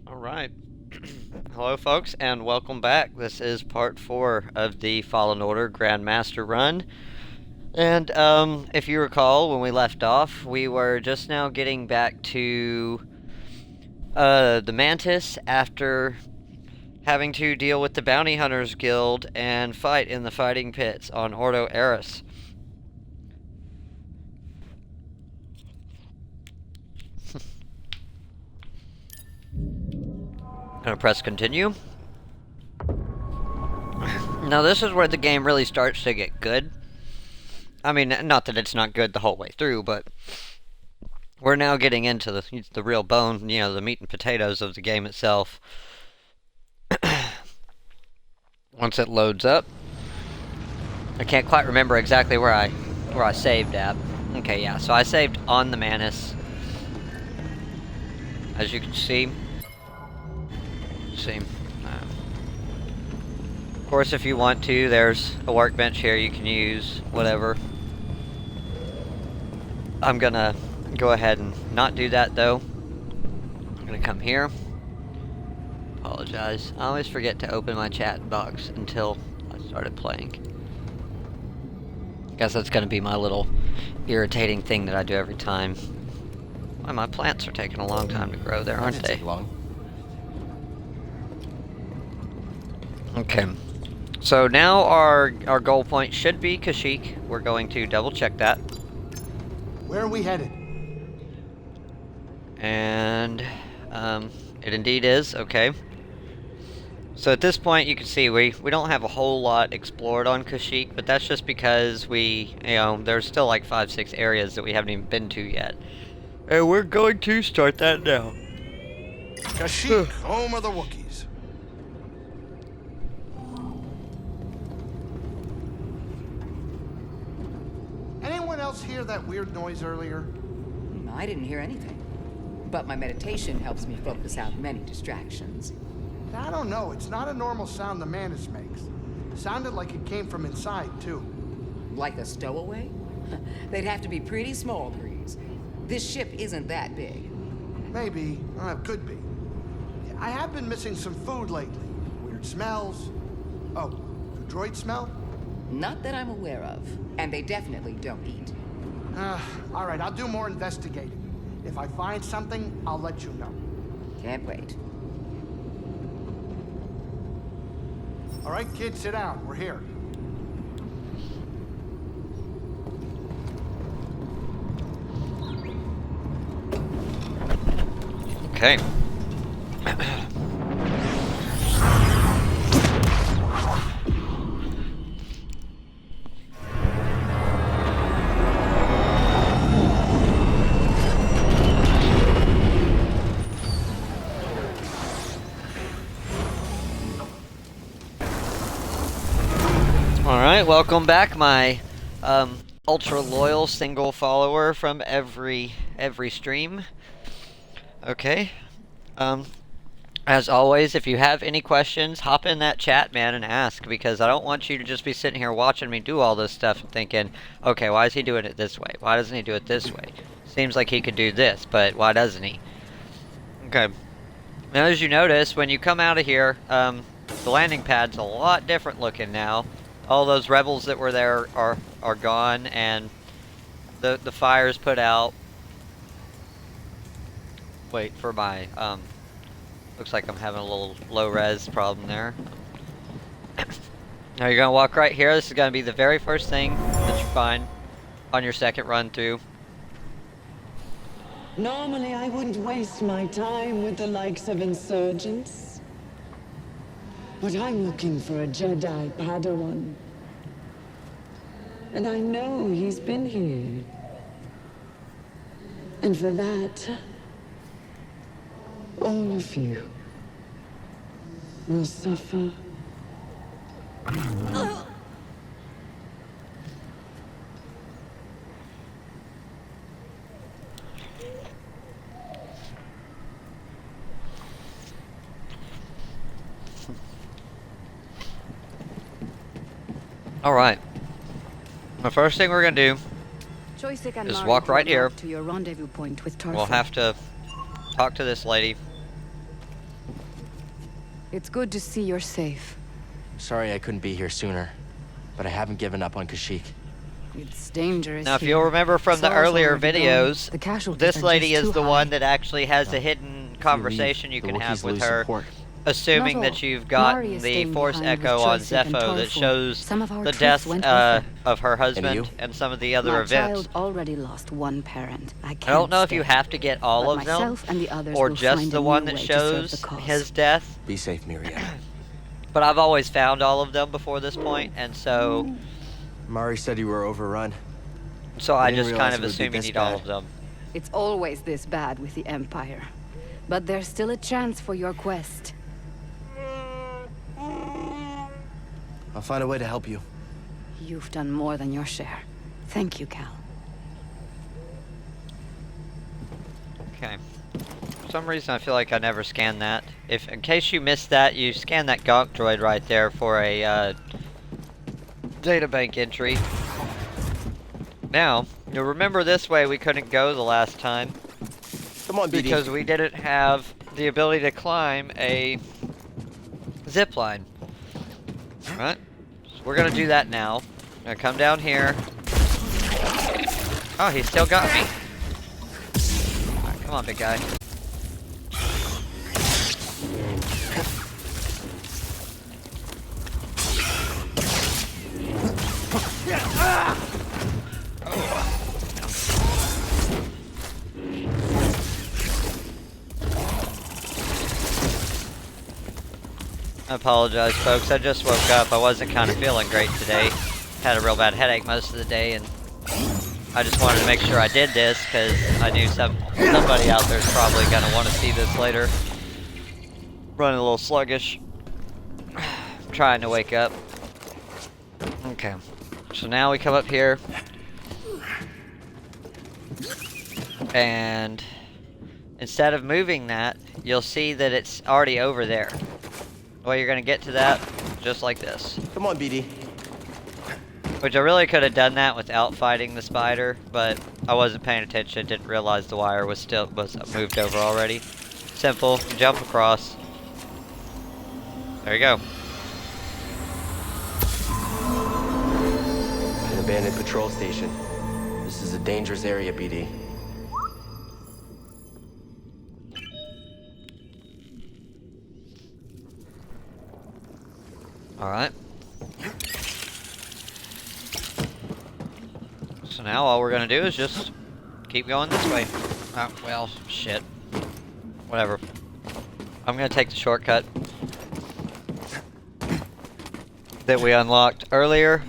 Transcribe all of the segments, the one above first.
Alright. Hello, folks, and welcome back. This is part 4 of the Fallen Order Grandmaster run. And, if you recall, when we left off, we were just now getting back to, the Mantis after having to deal with the Bounty Hunters Guild and fight in the fighting pits on Ordo Eris. Gonna press continue. Now this is where the game really starts to get good. I mean, not that it's not good the whole way through, but we're now getting into the real bone, the meat and potatoes of the game itself. Once it loads up, I can't quite remember exactly where I saved at. Okay, yeah, so I saved on the Mantis. As you can see. Of course, if you want to, there's a workbench here you can use, whatever. I'm gonna go ahead and not do that though. I'm gonna come here. Apologize. I always forget to open my chat box until I started playing. I guess that's gonna be my little irritating thing that I do every time. Why, my plants are taking a long time to grow there, aren't they? Okay. So now our goal point should be Kashyyyk. We're going to double check that. Where are we headed? And it indeed is. Okay. So at this point, you can see we don't have a whole lot explored on Kashyyyk, but that's just because there's still like 5-6 areas that we haven't even been to yet. And we're going to start that now. Kashyyyk, home of the Wookiees. Anyone else hear that weird noise earlier? I didn't hear anything. But my meditation helps me focus out many distractions. I don't know. It's not a normal sound the Mantis makes. Sounded like it came from inside, too. Like a stowaway? They'd have to be pretty small breeze. This ship isn't that big. Maybe. Could be. I have been missing some food lately. Weird smells. Oh, do droids smell? Not that I'm aware of. And they definitely don't eat. All right, I'll do more investigating. If I find something, I'll let you know. Can't wait. All right, kids, sit down. We're here. Okay. Alright, welcome back, my ultra loyal single follower from every stream. Okay. As always, if you have any questions, hop in that chat, man, and ask, because I don't want you to just be sitting here watching me do all this stuff and thinking, okay, why is he doing it this way? Why doesn't he do it this way? Seems like he could do this, but why doesn't he? Okay. Now, as you notice, when you come out of here, the landing pad's a lot different looking now. All those rebels that were there are gone, and the fire's put out. Wait for my, looks like I'm having a little low-res problem there. Now you're gonna walk right here. This is gonna be the very first thing that you find on your second run through. Normally, I wouldn't waste my time with the likes of insurgents. But I'm looking for a Jedi Padawan. And I know he's been here. And for that, all of you will suffer. Alright. The first thing we're gonna do is walk right here. To your rendezvous point with Tarful. We'll have to talk to this lady. It's good to see you're safe. Sorry I couldn't be here sooner, but I haven't given up on Kashyyyk. It's dangerous. Now, if here. you'll remember from the Saul's earlier already gone. videos, The casualties this are lady just is too the high. one that actually has the hidden If you conversation leave, you the can have Wookiees with lose her, support. assuming Not that all. you've Mari gotten is the staying Force behind Echo with on Joseph and Zepho that Torful. shows Some of our the troops death went with her. of her husband you? and some of the other My events. child already lost one parent. I can't I don't know if stay. you have to get all But of them, myself and the others or will just find the a one new that way to serve the shows cause. his death. Be safe, Miriam. But I've always found all of them before this point, and so Mari said you were overrun. I didn't just realize kind it of would be assume you this need all bad. of them. It's always this bad with the Empire. But there's still a chance for your quest. I'll find a way to help you. You've done more than your share. Thank you, Cal. Okay. For some reason, I feel like I never scanned that. If, in case you missed that, you scan that Gonk droid right there for a databank entry. Now, you'll remember this way we couldn't go the last time Come on, BD. because we didn't have the ability to climb a zip line. Alright? So we're gonna do that now. Gonna come down here. Oh, he still got me. Alright, come on, big guy. I apologize, folks. I just woke up. I wasn't kind of feeling great today. Had a real bad headache most of the day, and I just wanted to make sure I did this because I knew somebody out there is probably going to want to see this later. Running a little sluggish. Trying to wake up. Okay. So now we come up here. And instead of moving that, you'll see that it's already over there. Well, you're gonna get to that just like this. Come on, BD. Which I really could have done that without fighting the spider, but I wasn't paying attention, didn't realize the wire was moved over already. Simple, jump across. There you go. An abandoned patrol station. This is a dangerous area, BD. Alright. So now all we're gonna do is just keep going this way. Well, shit. Whatever. I'm gonna take the shortcut that we unlocked earlier.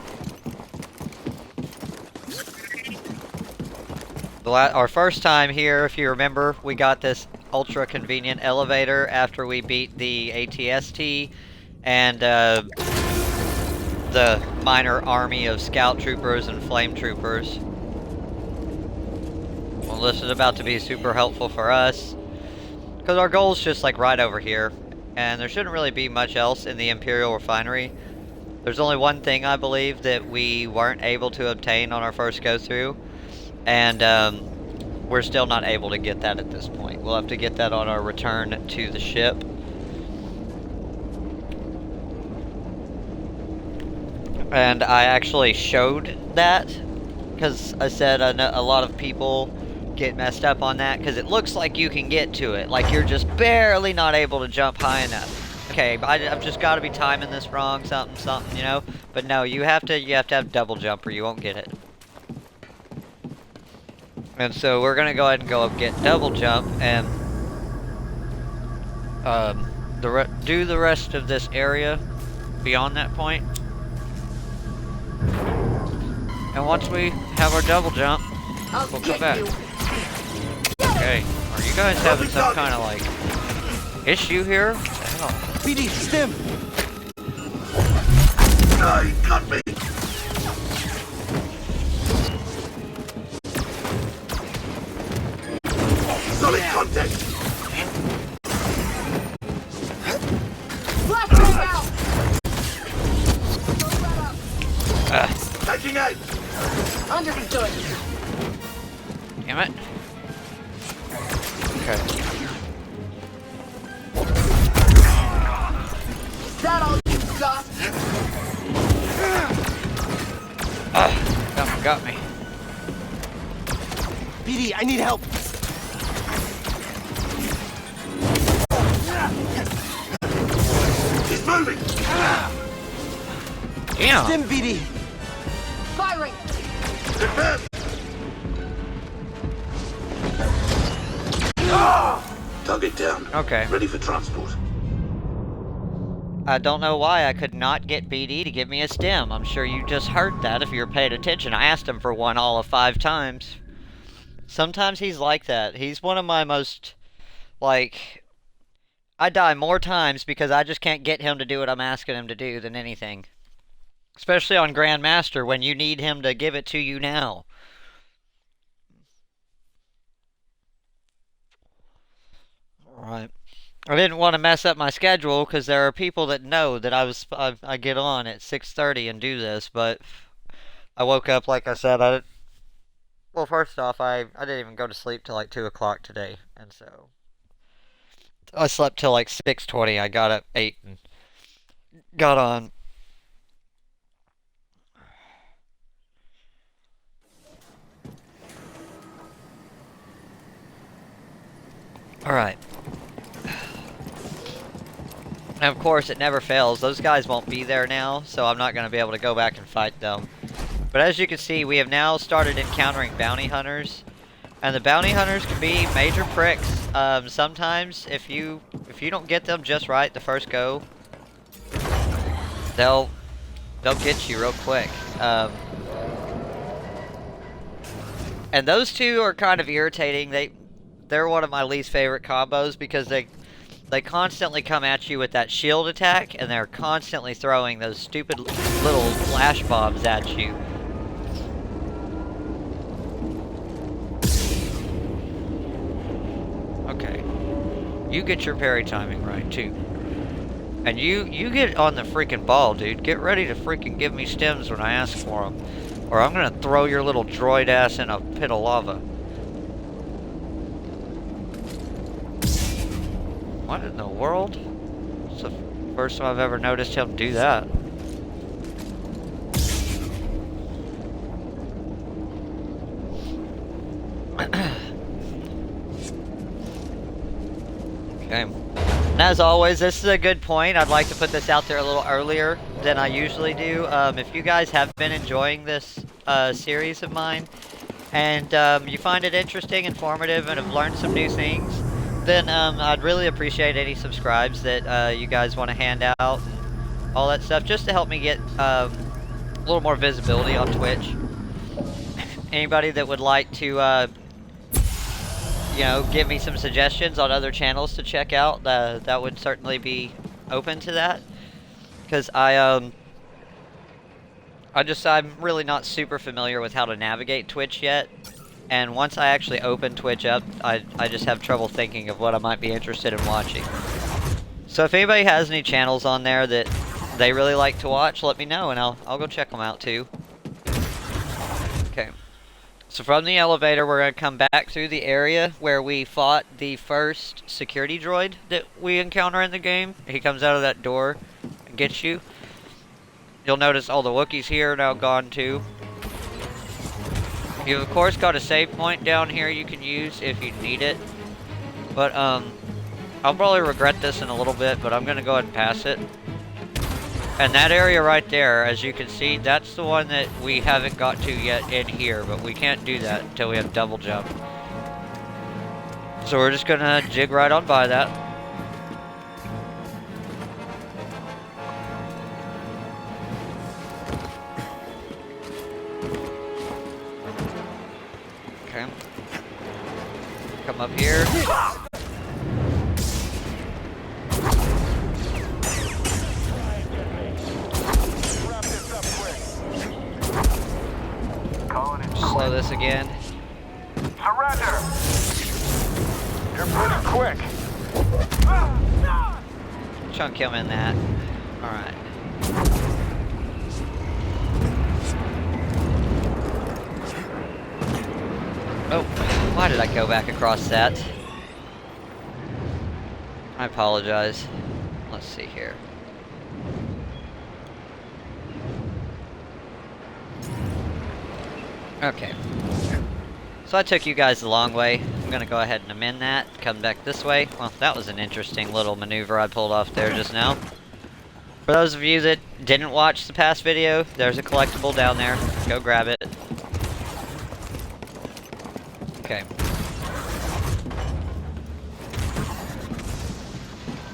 Our first time here, if you remember, we got this ultra convenient elevator after we beat the ATST and the minor army of scout troopers and flame troopers. Well, this is about to be super helpful for us because our goal is just like right over here, and there shouldn't really be much else in the Imperial Refinery. There's only one thing I believe that we weren't able to obtain on our first go through, and we're still not able to get that at this point. We'll have to get that on our return to the ship. And I actually showed that because I said I know a lot of people get messed up on that because it looks like you can get to it, like you're just barely not able to jump high enough. Okay, I've just got to be timing this wrong, something, you know. But no, you have to have double jump or you won't get it. And so we're gonna go ahead and go up get double jump and do the rest of this area beyond that point. And once we have our double jump, we'll come back. Okay, are you guys having some kind of like issue here? What the hell? BD, stim! He got me! Solid contact! Taking aim! Understood. Damn it. Okay. got me. BD, I need help. He's moving! Damn. Stim, BD. Firing! Defend! Target down. Okay. Ready for transport. I don't know why I could not get BD to give me a stim. I'm sure you just heard that if you were paying attention. I asked him for one all of 5 times. Sometimes he's like that. He's one of my most, like... I die more times because I just can't get him to do what I'm asking him to do than anything. Especially on Grandmaster when you need him to give it to you now. Alright. I didn't want to mess up my schedule because there are people that know that I get on at 6:30 and do this, but I woke up, like I said, well, first off, I didn't even go to sleep till like 2 o'clock today, and so I slept till like 6:20. I got up 8 and got on. Alright. And of course, it never fails. Those guys won't be there now, so I'm not going to be able to go back and fight them. But as you can see, we have now started encountering bounty hunters. And the bounty hunters can be major pricks. Sometimes, if you don't get them just right the first go, they'll get you real quick. And those two are kind of irritating. They're one of my least favorite combos because they constantly come at you with that shield attack, and they're constantly throwing those stupid little flash bombs at you. Okay. You get your parry timing right, too. And you get on the freaking ball, dude. Get ready to freaking give me stims when I ask for them. Or I'm gonna throw your little droid ass in a pit of lava. What in the world? It's the first time I've ever noticed him do that. Okay. And as always, this is a good point. I'd like to put this out there a little earlier than I usually do. If you guys have been enjoying this series of mine, and you find it interesting, informative, and have learned some new things, then I'd really appreciate any subscribes that you guys want to hand out and all that stuff, just to help me get a little more visibility on Twitch. Anybody that would like to, you know, give me some suggestions on other channels to check out, that would certainly be open to that. Because I'm really not super familiar with how to navigate Twitch yet. And once I actually open Twitch up, I just have trouble thinking of what I might be interested in watching. So if anybody has any channels on there that they really like to watch, let me know and I'll go check them out too. Okay. So from the elevator, we're going to come back through the area where we fought the first security droid that we encounter in the game. He comes out of that door and gets you. You'll notice all the Wookiees here are now gone too. You've of course got a save point down here you can use if you need it. But I'll probably regret this in a little bit, but I'm going to go ahead and pass it. And that area right there, as you can see, that's the one that we haven't got to yet in here, but we can't do that until we have double jump. So we're just going to jig right on by that. Okay. Come up here. Slow this again. Surrender! You're pretty quick. Chunk him in that. Alright. Oh, why did I go back across that? I apologize. Let's see here. Okay. So I took you guys the long way. I'm gonna go ahead and amend that. Come back this way. Well, that was an interesting little maneuver I pulled off there just now. For those of you that didn't watch the past video, there's a collectible down there. Go grab it. Okay.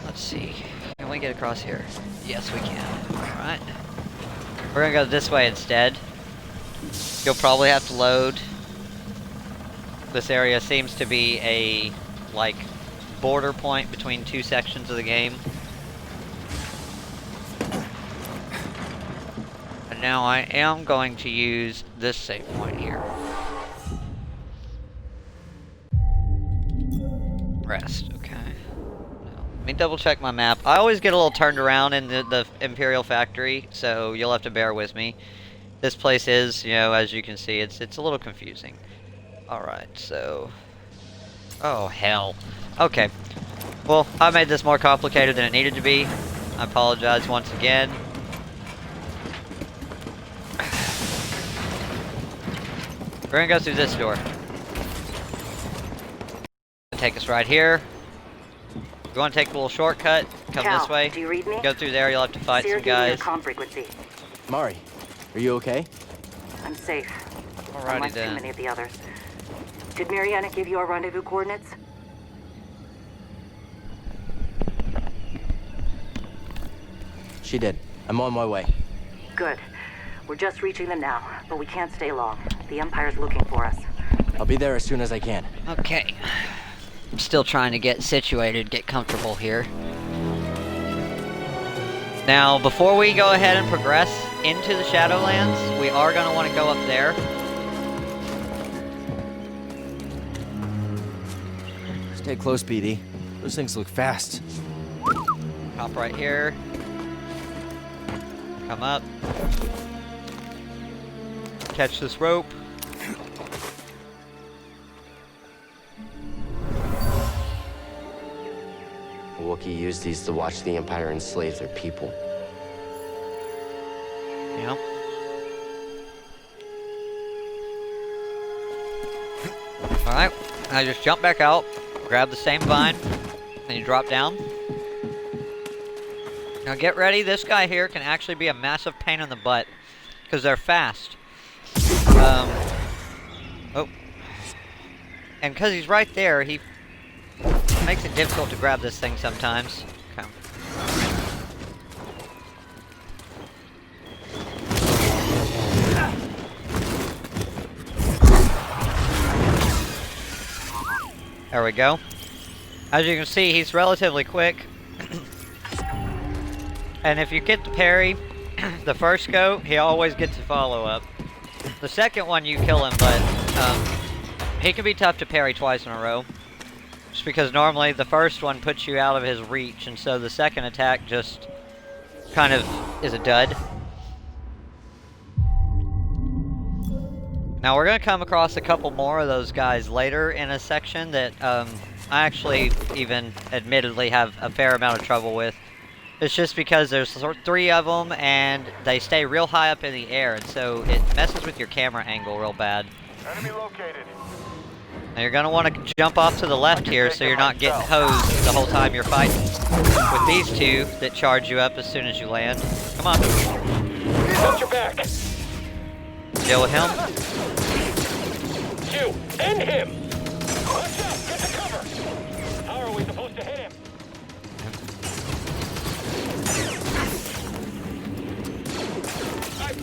Let's see. Can we get across here? Yes, we can. Alright. We're gonna go this way instead. You'll probably have to load. This area seems to be a, like, border point between two sections of the game. And now I am going to use this save point here. Rest, okay. Now, let me double check my map. I always get a little turned around in the Imperial Factory, so you'll have to bear with me. This place is, you know, as you can see, it's a little confusing. Alright, so... Oh, hell. Okay. Well, I made this more complicated than it needed to be. I apologize once again. We're gonna go through this door. Take us right here. If you want to take a little shortcut, come Cal, this way. do you read me? Go through there, you'll have to fight Seer some gave me your guys. comm frequency. Mari, are you okay? I'm safe. Alrighty Unlike then. too many of the others. Did Mariana give you our rendezvous coordinates? She did. I'm on my way. Good. We're just reaching them now, but we can't stay long. The Empire's looking for us. I'll be there as soon as I can. Okay. I'm still trying to get situated, get comfortable here. Now, before we go ahead and progress into the Shadowlands, we are going to want to go up there. Stay close, PD. Those things look fast. Hop right here. Come up. Catch this rope. The Wookiee used these to watch the Empire enslave their people. Yep. Alright, now just jump back out, grab the same vine, and you drop down. Now get ready, this guy here can actually be a massive pain in the butt, because they're fast. Oh. And because he's right there, he makes it difficult to grab this thing sometimes. Okay. There we go. As you can see, he's relatively quick. And if you get the parry, the first go, he always gets a follow-up. The second one you kill him, but he can be tough to parry twice in a row. Just because normally the first one puts you out of his reach, and so the second attack just kind of is a dud. Now we're going to come across a couple more of those guys later in a section that I actually even admittedly have a fair amount of trouble with. It's just because there's 3 of them and they stay real high up in the air, and so it messes with your camera angle real bad. Enemy located. Now you're going to want to jump off to the left here so you're not getting hosed the whole time you're fighting with these 2 that charge you up as soon as you land. Come on. He's got your back. Deal with him. You and him. Watch out! Get to cover. How are we supposed to hit him?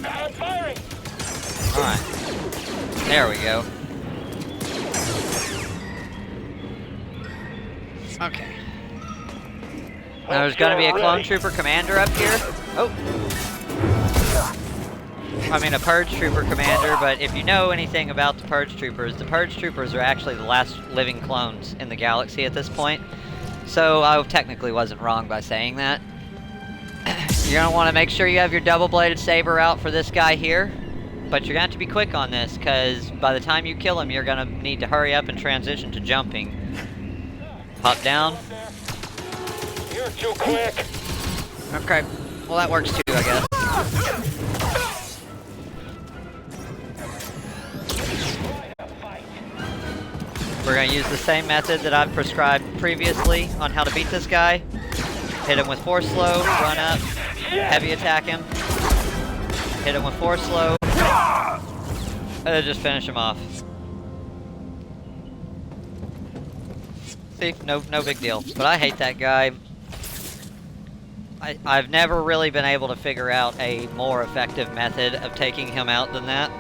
I'm firing. Alright. There we go. Okay. Now there's gonna be a clone trooper commander up here. Oh. I mean a purge trooper commander, but if you know anything about the purge troopers are actually the last living clones in the galaxy at this point. So I technically wasn't wrong by saying that. You're gonna want to make sure you have your double-bladed saber out for this guy here. But you're gonna have to be quick on this, because by the time you kill him, you're gonna need to hurry up and transition to jumping. Hop down. You're too quick. Okay. Well, that works too, I guess. going to use the same method that I've prescribed previously on how to beat this guy. Hit him with force slow, run up, heavy attack him. Hit him with force slow, and then just finish him off. See, no big deal. But I hate that guy. I've never really been able to figure out a more effective method of taking him out than that.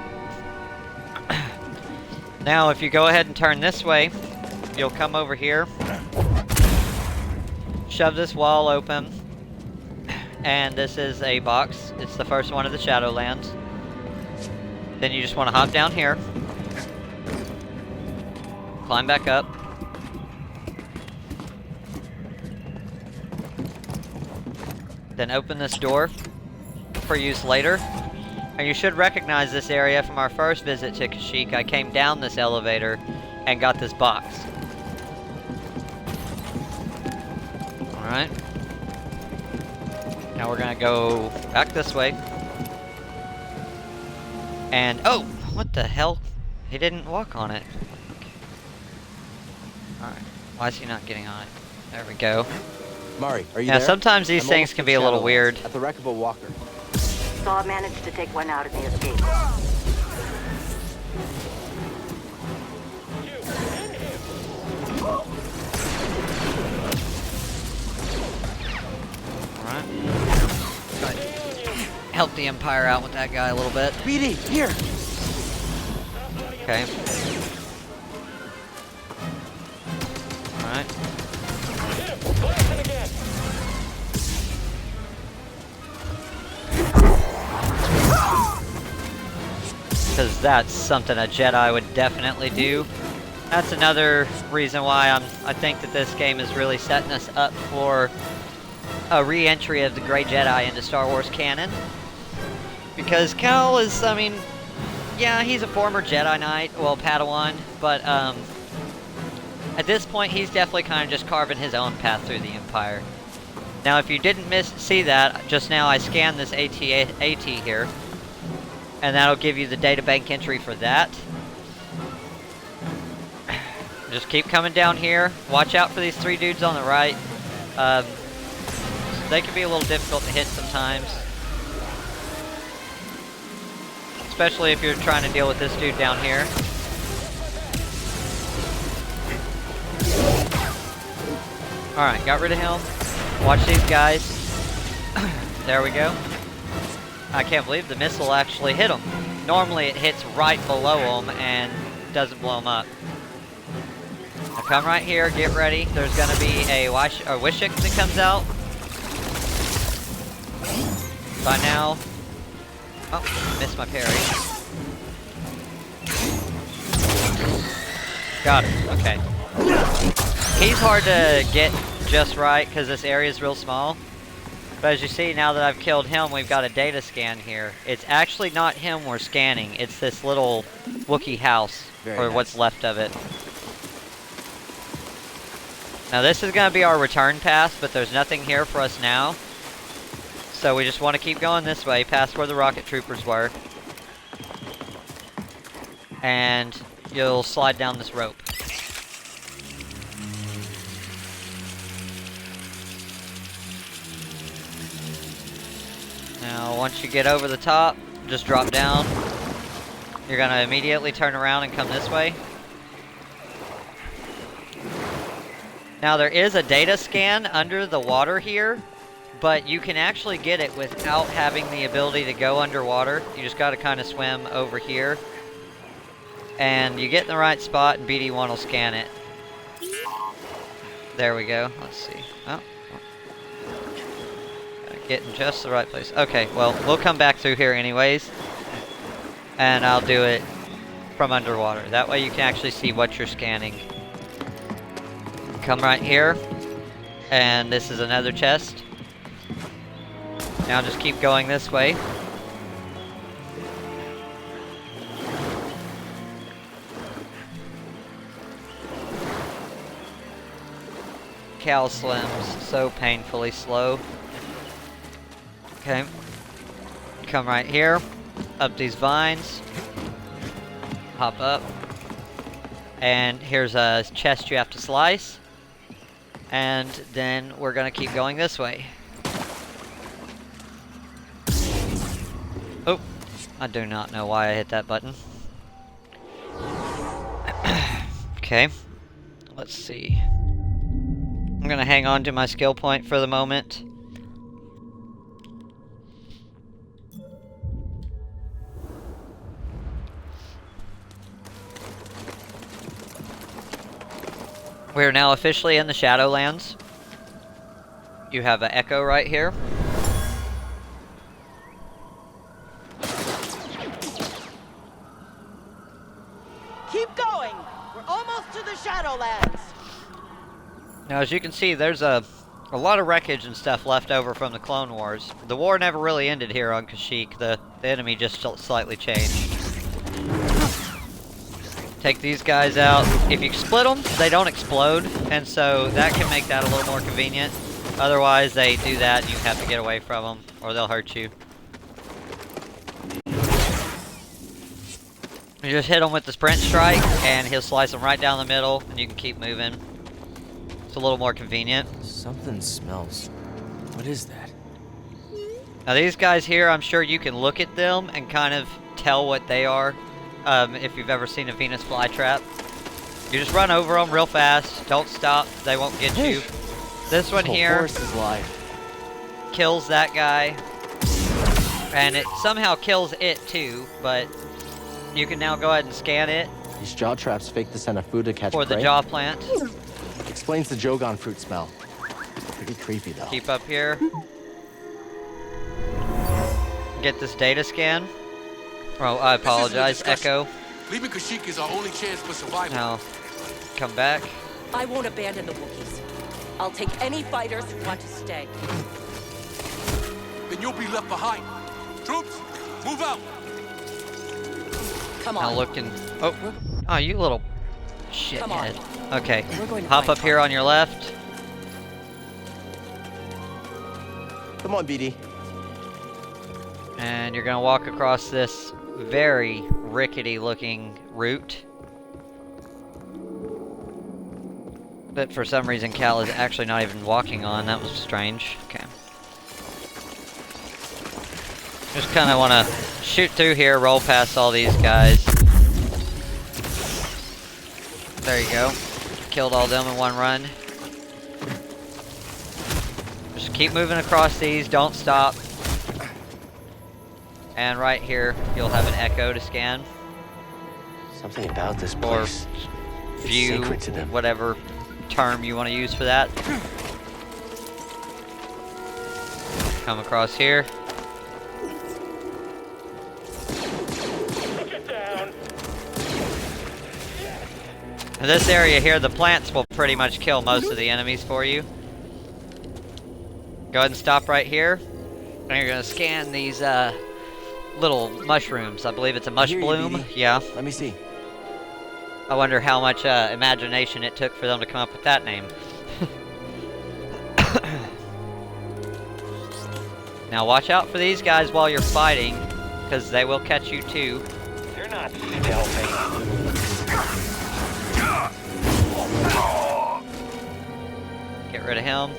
Now, if you go ahead and turn this way, you'll come over here, shove this wall open, and this is a box. It's the first one of the Shadowlands. Then you just want to hop down here, climb back up, then open this door for use later. And you should recognize this area from our first visit to Kashyyyk. I came down this elevator and got this box. Alright. Now we're gonna go back this way. And, oh! What the hell? He didn't walk on it. Alright. Why is he not getting on it? There we go. Mari, are you Yeah, there? sometimes these I'm things almost can to be a little Shadowlands, weird. At the wreck of a walker. Saw managed to take one out in the escape. Alright. Help the Empire out with that guy a little bit. BD, here! Okay. Alright. Because that's something a Jedi would definitely do. That's another reason why I think that this game is really setting us up for a re-entry of the Grey Jedi into Star Wars canon. Because Cal is, I mean, yeah, he's a former Jedi Knight, well, Padawan, but at this point he's definitely kind of just carving his own path through the Empire. Now, if you didn't see that, just now I scanned this AT here, and that'll give you the databank entry for that. Just keep coming down here. Watch out for these three dudes on the right. They can be a little difficult to hit sometimes. Especially if you're trying to deal with this dude down here. Alright, got rid of him. Watch these guys. There we go. I can't believe the missile actually hit him. Normally it hits right below him and doesn't blow him up. Now come right here, get ready. There's going to be a Wishik that comes out. By now... Oh, missed my parry. Got it, okay. He's hard to get just right because this area is real small. But as you see, now that I've killed him, we've got a data scan here. It's actually not him we're scanning. It's this little Wookiee house, or what's left of it. Now this is going to be our return path, but there's nothing here for us now. So we just want to keep going this way, past where the rocket troopers were. And you'll slide down this rope. Now, once you get over the top, just drop down. You're going to immediately turn around and come this way. Now, there is a data scan under the water here, but you can actually get it without having the ability to go underwater. You just got to kind of swim over here. And you get in the right spot, and BD1 will scan it. There we go. Let's see. Oh. Get in just the right place. Okay, well, we'll come back through here anyways. And I'll do it from underwater. That way you can actually see what you're scanning. Come right here. And this is another chest. Now just keep going this way. Cal slims so painfully slow. Okay. Come right here. Up these vines. Hop up. And here's a chest you have to slice. And then we're gonna keep going this way. Oh, I do not know why I hit that button. Okay, let's see. I'm gonna hang on to my skill point for the moment. We are now officially in the Shadowlands. You have an echo right here. Keep going! We're almost to the Shadowlands! Now, as you can see, there's a lot of wreckage and stuff left over from the Clone Wars. The war never really ended here on Kashyyyk. The enemy just slightly changed. Take these guys out. If you split them, they don't explode, and so that can make that a little more convenient. Otherwise, they do that and you have to get away from them, or they'll hurt you. You just hit him with the sprint strike, and he'll slice them right down the middle, and you can keep moving. It's a little more convenient. Something smells. What is that? Now these guys here, I'm sure you can look at them and kind of tell what they are. If you've ever seen a Venus flytrap. You just run over them real fast. Don't stop. They won't get you. This one here kills that guy. And it somehow kills it too, but you can now go ahead and scan it. These jaw traps fake the scent of food to catch for prey? the jaw plant. Explains the Jogon fruit smell. Pretty creepy though. Keep up here. Get this data scan. Oh, I apologize. Echo. Leaving Kashyyyk is our only chance for survival. Now, come back. I won't abandon the Wookiees. I'll take any fighters who want to stay. Then you'll be left behind. Troops, move out. Come on. Now looking. Oh, you little shithead. Okay, We're going to hop find up here on your left. Come on, BD. And you're gonna walk across this very rickety looking route that for some reason Cal is actually not even walking on. That was strange. Okay. Just kind of want to shoot through here, roll past all these guys. There you go. Killed all them in one run. Just keep moving across these, don't stop. And right here, you'll have an echo to scan. Something about this place. Or view, whatever term you want to use for that. Come across here. Get down. In this area here, the plants will pretty much kill most of the enemies for you. Go ahead and stop right here. And you're going to scan these little mushrooms. I believe it's a mush bloom. Yeah. Let me see. I wonder how much imagination it took for them to come up with that name. Now watch out for these guys while you're fighting, because they will catch you too. You're not stealthy. Get rid of him.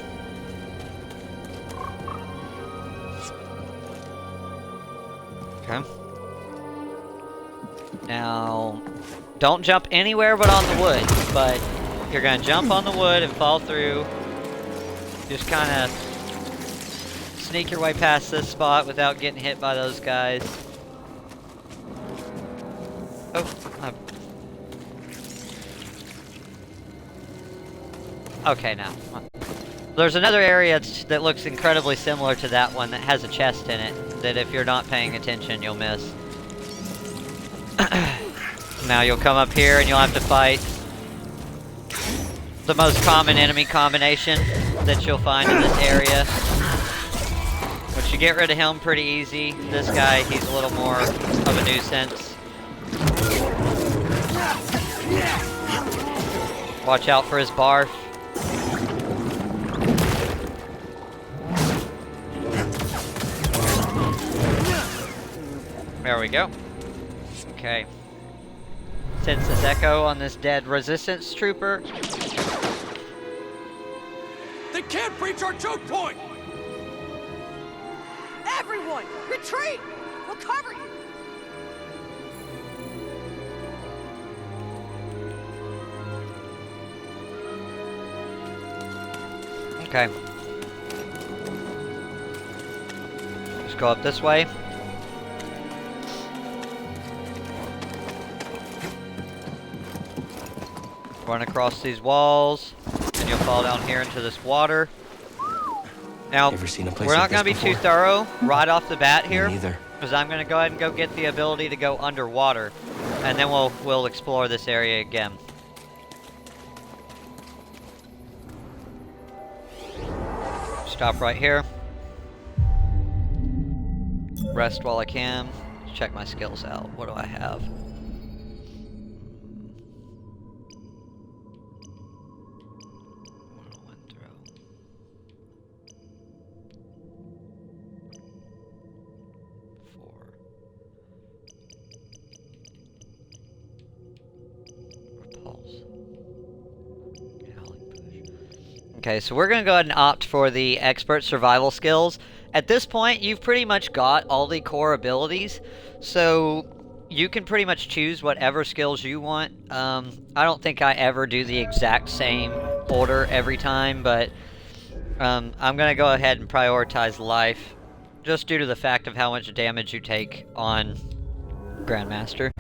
Okay. Now, don't jump anywhere but on the wood, but you're gonna jump on the wood and fall through. Just kind of sneak your way past this spot without getting hit by those guys. Oh, okay, now. There's another area that looks incredibly similar to that one that has a chest in it, that if you're not paying attention, you'll miss. Now you'll come up here and you'll have to fight the most common enemy combination that you'll find in this area. But you get rid of him pretty easy. This guy, he's a little more of a nuisance. Watch out for his barf. There we go. Okay. sense this echo on this dead resistance trooper. They can't breach our choke point! Everyone, retreat! We'll cover you! Okay. Just go up this way. Run across these walls, and you'll fall down here into this water. Now, we're not going to be too thorough right off the bat here, because I'm going to go ahead and go get the ability to go underwater, and then we'll explore this area again. Stop right here. Rest while I can. Check my skills out. What do I have? Okay, so we're going to go ahead and opt for the expert survival skills. At this point, you've pretty much got all the core abilities, so you can pretty much choose whatever skills you want. I don't think I ever do the exact same order every time, but I'm going to go ahead and prioritize life, just due to the fact of how much damage you take on Grandmaster.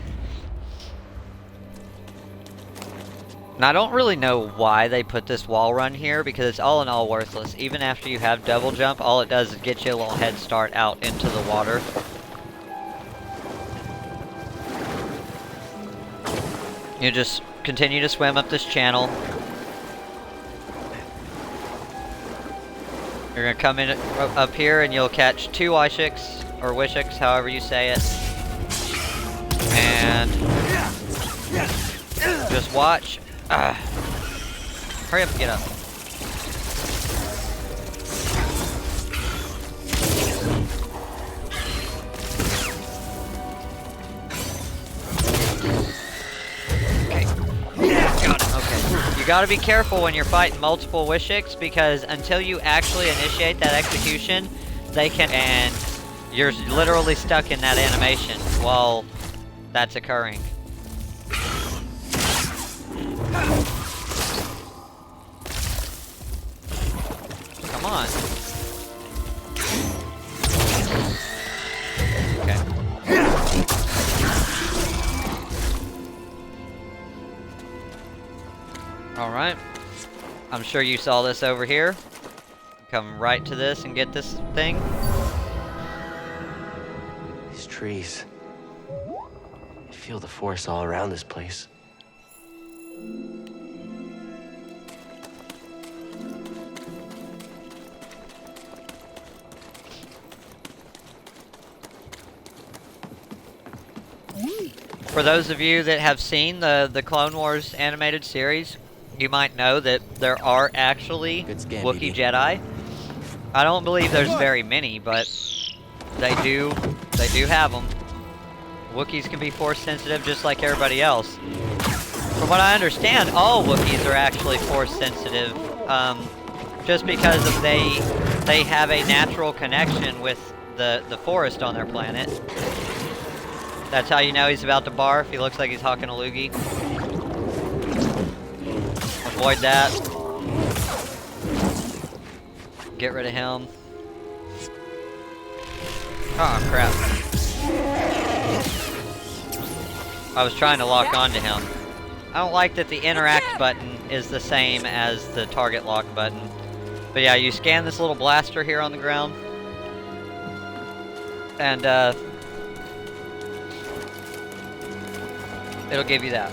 And I don't really know why they put this wall run here, because it's all in all worthless. Even after you have double jump, all it does is get you a little head start out into the water. You just continue to swim up this channel. You're going to come in up here and you'll catch 2 Wishiks, or Wishiks, however you say it. And just watch. Hurry up and get up. Okay. Got it. Okay. You gotta be careful when you're fighting multiple Wishiks, because until you actually initiate that execution, they can, and you're literally stuck in that animation while that's occurring. Come on. Okay. Alright. I'm sure you saw this over here. Come right to this and get this thing. These trees. I feel the force all around this place. For those of you that have seen the Clone Wars animated series, you might know that there are actually Wookiee Jedi. I don't believe there's very many, but they do have them. Wookiees can be force sensitive just like everybody else. From what I understand, all Wookiees are actually force sensitive, just because of they have a natural connection with the forest on their planet. That's how you know he's about to barf. He looks like he's hawking a loogie. Avoid that. Get rid of him. Oh, crap. I was trying to lock onto him. I don't like that the interact button is the same as the target lock button. But yeah, you scan this little blaster here on the ground. And, it'll give you that.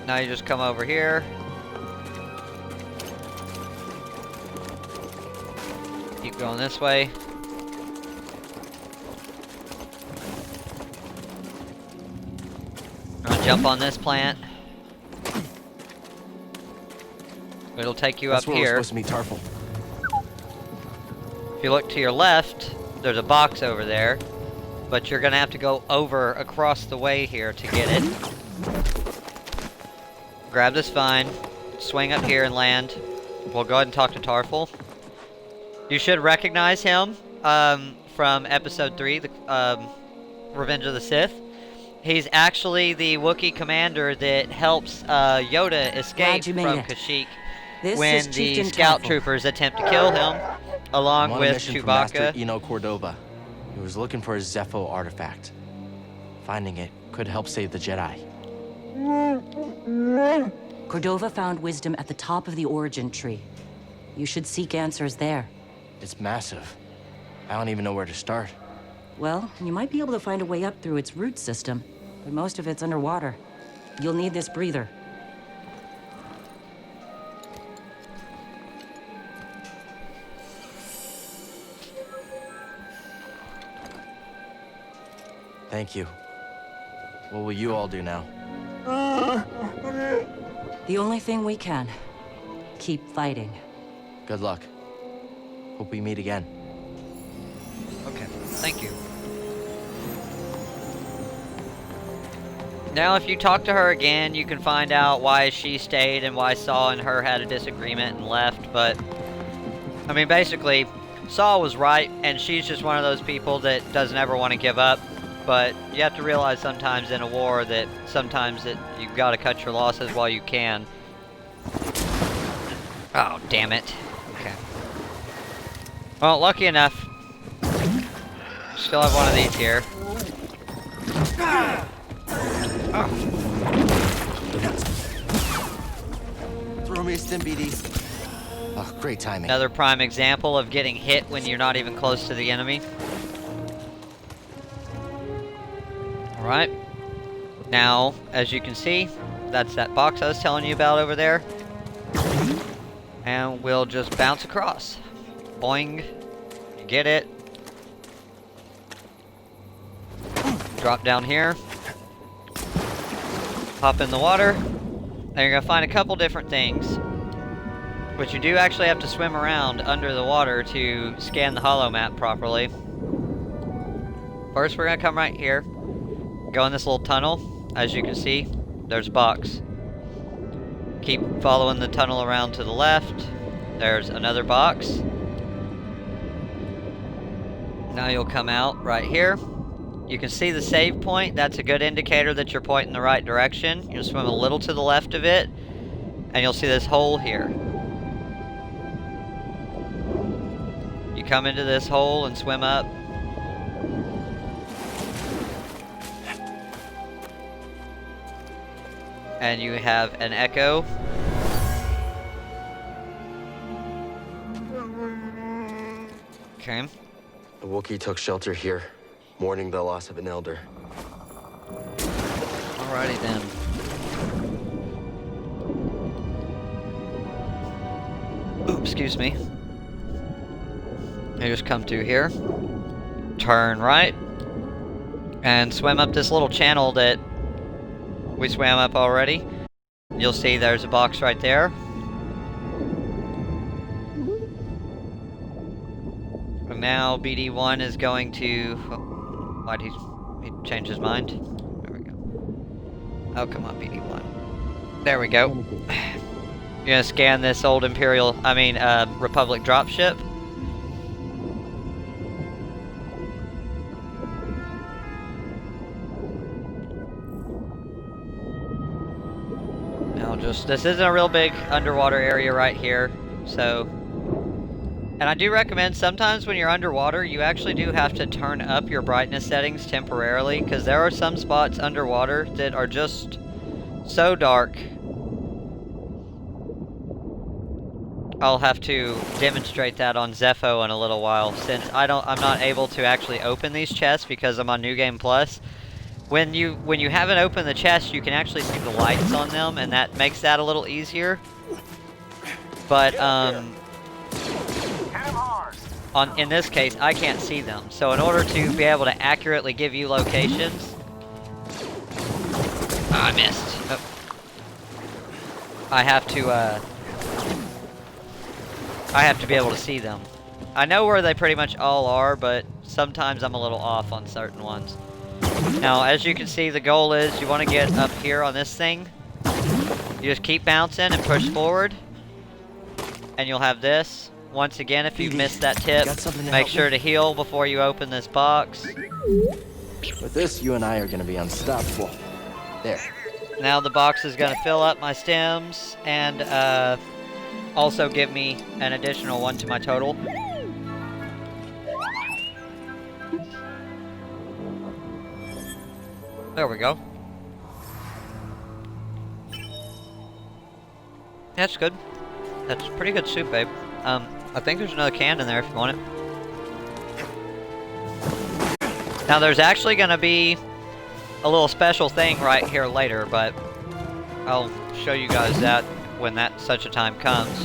Now you just come over here. Keep going this way. I'm gonna jump on this plant. It'll take you up here. We're supposed to meet Tarful. If you look to your left, there's a box over there. but you're gonna have to go over across the way here to get it. Grab this vine, swing up here and land. We'll go ahead and talk to Tarful. You should recognize him from episode 3, the Revenge of the Sith. He's actually the Wookiee commander that helps Yoda escape from Kashyyyk when the scout troopers attempt to kill him, along with Mission from Master Chewbacca. Eno Cordova. He was looking for a Zepho artifact. Finding it could help save the Jedi. Cordova found wisdom at the top of the origin tree. You should seek answers there. It's massive. I don't even know where to start. Well, you might be able to find a way up through its root system, but most of it's underwater. You'll need this breather. Thank you. What will you all do now? The only thing we can. Keep fighting. Good luck. Hope we meet again. Okay, thank you. Now, if you talk to her again, you can find out why she stayed and why Saw and her had a disagreement and left, but... I mean, basically, Saw was right, and she's just one of those people that doesn't ever want to give up. But you have to realize sometimes in a war that sometimes you've got to cut your losses while you can. Oh, damn it. Okay. Well, lucky enough. Still have one of these here. Oh. Throw me a stim, BD. Oh, great timing. Another prime example of getting hit when you're not even close to the enemy. Alright. Now, as you can see, that's that box I was telling you about over there. And we'll just bounce across. Boing. Get it. Drop down here. Hop in the water. And you're going to find a couple different things. But you do actually have to swim around under the water to scan the holo map properly. First, we're going to come right here. Go in this little tunnel. As you can see, there's a box. Keep following the tunnel around to the left. There's another box. Now you'll come out right here. You can see the save point. That's a good indicator that you're pointing the right direction. You'll swim a little to the left of it, and you'll see this hole here. You come into this hole and swim up. And you have an echo. Okay. The Wookiee took shelter here, mourning the loss of an elder. Alrighty then. Oops, excuse me. You just come through here, turn right, and swim up this little channel that we swam up already. You'll see there's a box right there. And now BD1 is going to... Oh, why'd he change his mind? There we go. Oh, come on, BD1. There we go. You're gonna scan this old Republic dropship. This isn't a real big underwater area right here, so... And I do recommend sometimes when you're underwater, you actually do have to turn up your brightness settings temporarily, because there are some spots underwater that are just so dark. I'll have to demonstrate that on Zepho in a little while, since I'm not able to actually open these chests because I'm on New Game Plus. When you haven't opened the chest, you can actually see the lights on them, and that makes that a little easier. But in this case, I can't see them. So in order to be able to accurately give you locations, I missed. Oh. I have to be able to see them. I know where they pretty much all are, but sometimes I'm a little off on certain ones. Now, as you can see, the goal is you want to get up here on this thing. You just keep bouncing and push forward. And you'll have this. Once again, if you missed that tip, make sure to heal before you open this box. With this, you and I are gonna be unstoppable. There. Now the box is going to fill up my stems and also give me an additional one to my total. There we go. That's good. That's pretty good soup, babe. I think there's another can in there if you want it. Now there's actually going to be a little special thing right here later, but I'll show you guys that when that such a time comes.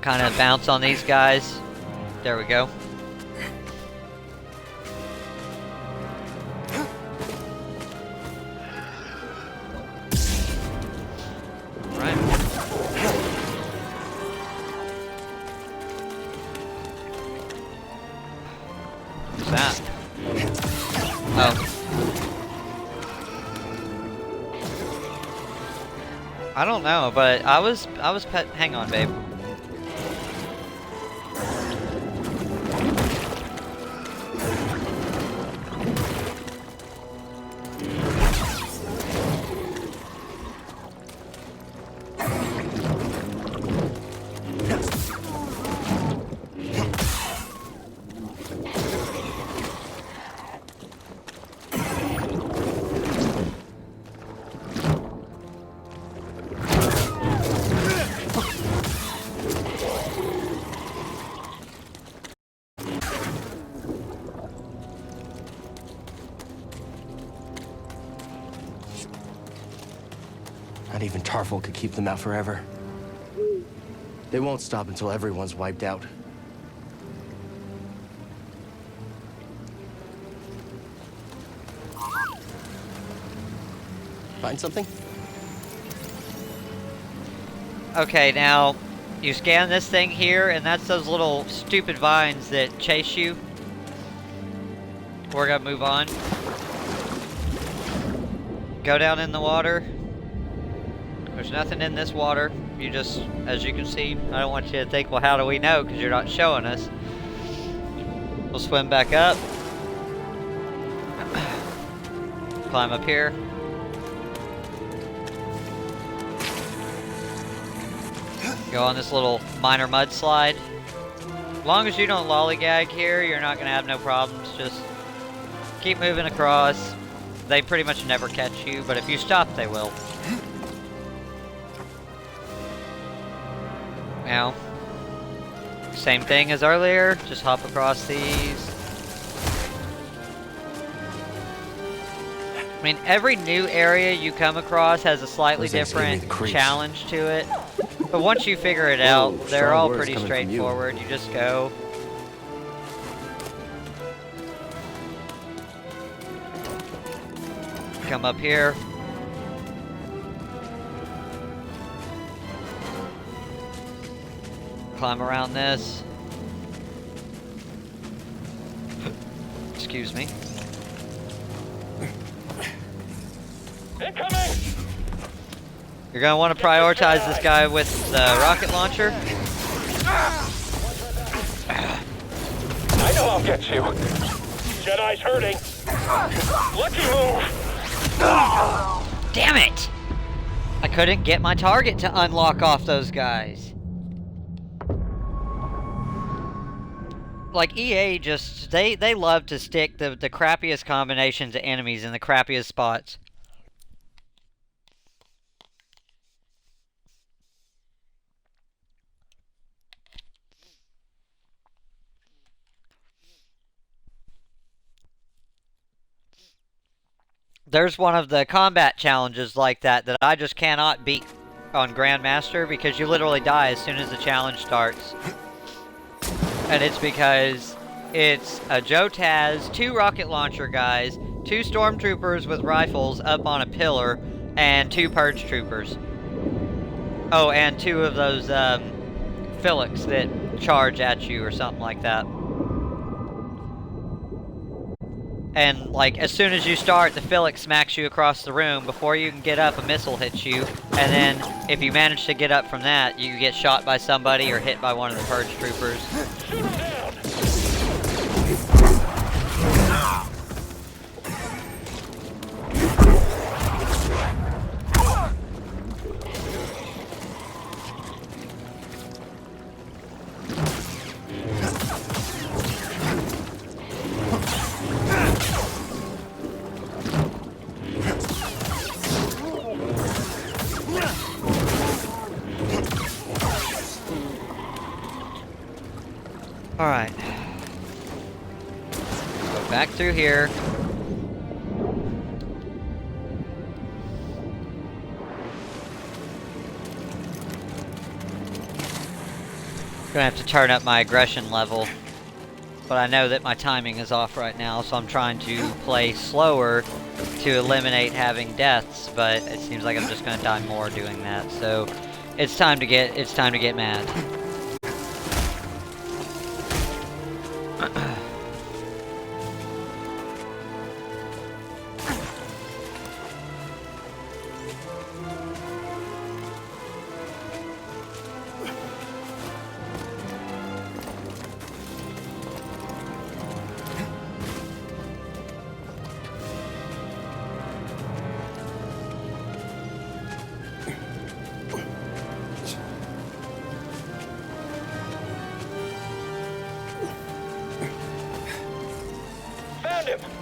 Kind of bounce on these guys. There we go. Right. What's that? Oh. I don't know, but I was hang on, babe. Not even Tarful could keep them out forever. They won't stop until everyone's wiped out. Find something? Okay, now you scan this thing here, and that's those little stupid vines that chase you. We're gonna move on. Go down in the water. There's nothing in this water. You just, as you can see, I don't want you to think, well, how do we know? Because you're not showing us. We'll swim back up. Climb up here. Go on this little minor mudslide. As long as you don't lollygag here, you're not going to have no problems. Just keep moving across. They pretty much never catch you, but if you stop, they will. Now, same thing as earlier, just hop across these. I mean, every new area you come across has a slightly different challenge to it. But once you figure it out, they're all pretty straightforward. You just go. Come up here. Climb around this. Excuse me. Incoming! You're gonna want to prioritize this guy with the rocket launcher. I know I'll get you. Jedi's hurting. Lucky move! Damn it! I couldn't get my target to unlock off those guys. Like, EA just, they love to stick the crappiest combinations of enemies in the crappiest spots. There's one of the combat challenges like that that I just cannot beat on Grandmaster because you literally die as soon as the challenge starts. And it's because it's a Jotaz, 2 rocket launcher guys, 2 stormtroopers with rifles up on a pillar, and 2 purge troopers. Oh, and 2 of those Phylix that charge at you or something like that. And, like, as soon as you start, the Phylix smacks you across the room. Before you can get up, a missile hits you. And then, if you manage to get up from that, you get shot by somebody or hit by one of the purge troopers. Alright. Go back through here. Gonna have to turn up my aggression level. But I know that my timing is off right now, so I'm trying to play slower to eliminate having deaths, but it seems like I'm just gonna die more doing that. So it's time to get mad.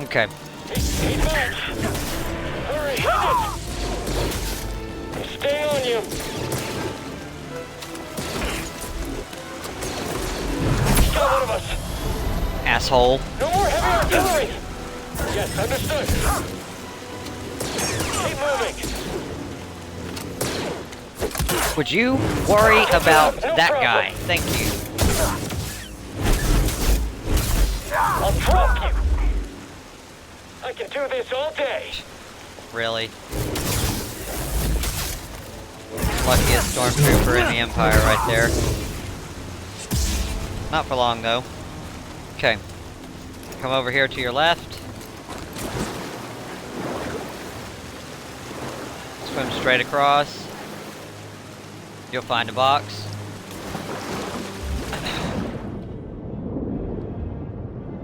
Okay. He's back. Hurry, hit it. Stay on you. Still one of us. Asshole. No more heavy artillery. Yes, understood. Keep moving. Would you worry about that guy? Thank you. I'll drop you. I can do this all day. Really? Luckiest stormtrooper in the Empire right there. Not for long though. Okay. Come over here to your left. Swim straight across. You'll find a box.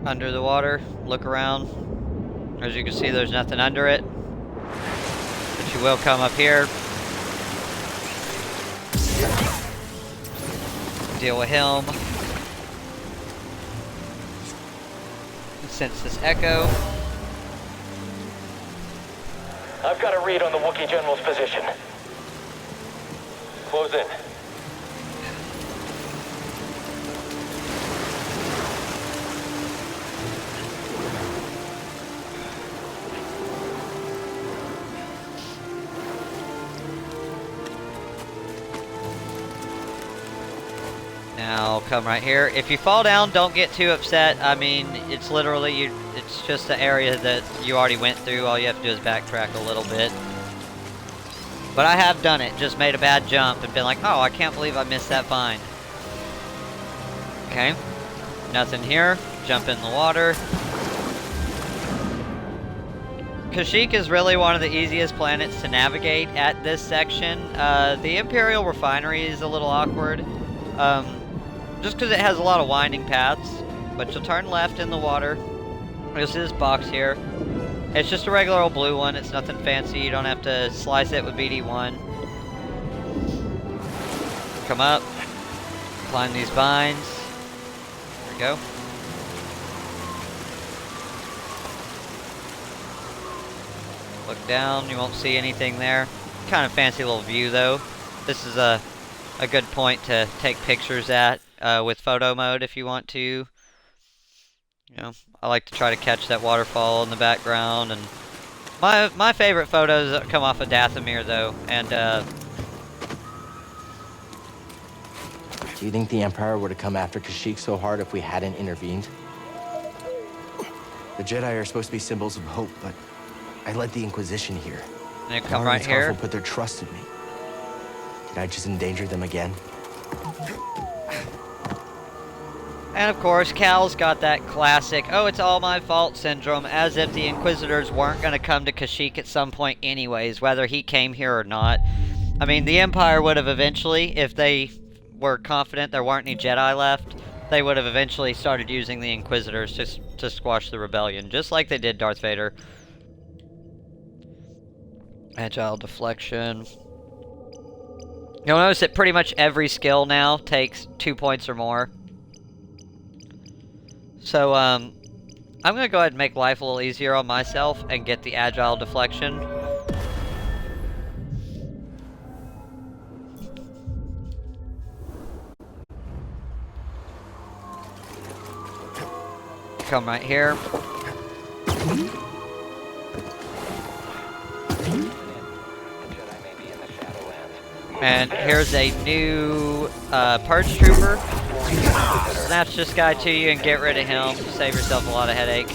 Under the water, look around. As you can see, there's nothing under it. But you will come up here. Deal with him. Sense this echo. I've got a read on the Wookiee General's position. Close in. Now come right here. If you fall down, don't get too upset. I mean, it's literally it's just the area that you already went through. All you have to do is backtrack a little bit. But I have done it. Just made a bad jump and been like, oh, I can't believe I missed that vine. Okay. Nothing here. Jump in the water. Kashyyyk is really one of the easiest planets to navigate at this section. The Imperial Refinery is a little awkward. Just because it has a lot of winding paths. But you'll turn left in the water. You'll see this box here. It's just a regular old blue one. It's nothing fancy. You don't have to slice it with BD1. Come up. Climb these vines. There we go. Look down. You won't see anything there. Kind of fancy little view though. This is a good point to take pictures at with photo mode if you want to. You know, I like to try to catch that waterfall in the background, and my favorite photos come off of Dathomir though. And do you think the Empire would have come after Kashyyyk so hard if we hadn't intervened? The Jedi are supposed to be symbols of hope, but I led the Inquisition here. And they come right here. Put their trust in me. Did I just endanger them again? And of course, Cal's got that classic, oh, it's all my fault syndrome, as if the Inquisitors weren't going to come to Kashyyyk at some point anyways, whether he came here or not. I mean, the Empire would have eventually, if they were confident there weren't any Jedi left, they would have eventually started using the Inquisitors to squash the rebellion, just like they did Darth Vader. Agile deflection. You'll notice that pretty much every skill now takes 2 points or more. So, I'm going to go ahead and make life a little easier on myself and get the agile deflection. Come right here. And here's a new Purge Trooper. Snatch this guy to you and get rid of him. Save yourself a lot of headache.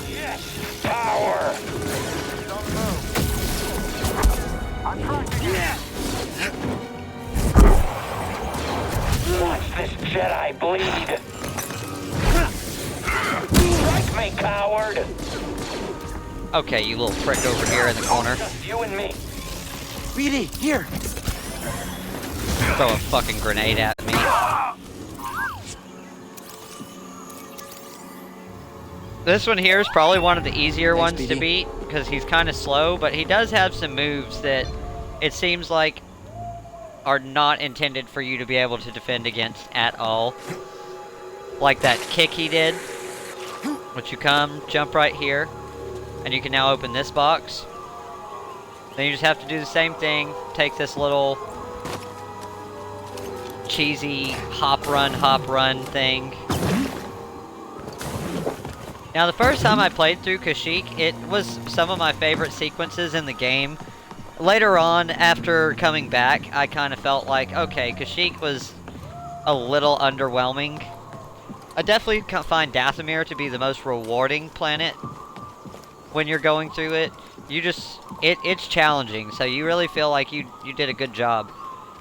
Power! Watch this Jedi bleed. Strike me, coward! Okay, you little prick over here in the corner. Just you and me. BD, here! Throw a fucking grenade at me. This one here is probably one of the easier ones to beat, because he's kind of slow, but he does have some moves that it seems like are not intended for you to be able to defend against at all. Like that kick he did, which you come, jump right here, and you can now open this box. Then you just have to do the same thing, take this little cheesy hop run thing. Now the first time I played through Kashyyyk, it was some of my favorite sequences in the game. Later on, after coming back, I kind of felt like, okay, Kashyyyk was a little underwhelming. I definitely find Dathomir to be the most rewarding planet when you're going through it. It's challenging, so you really feel like you did a good job.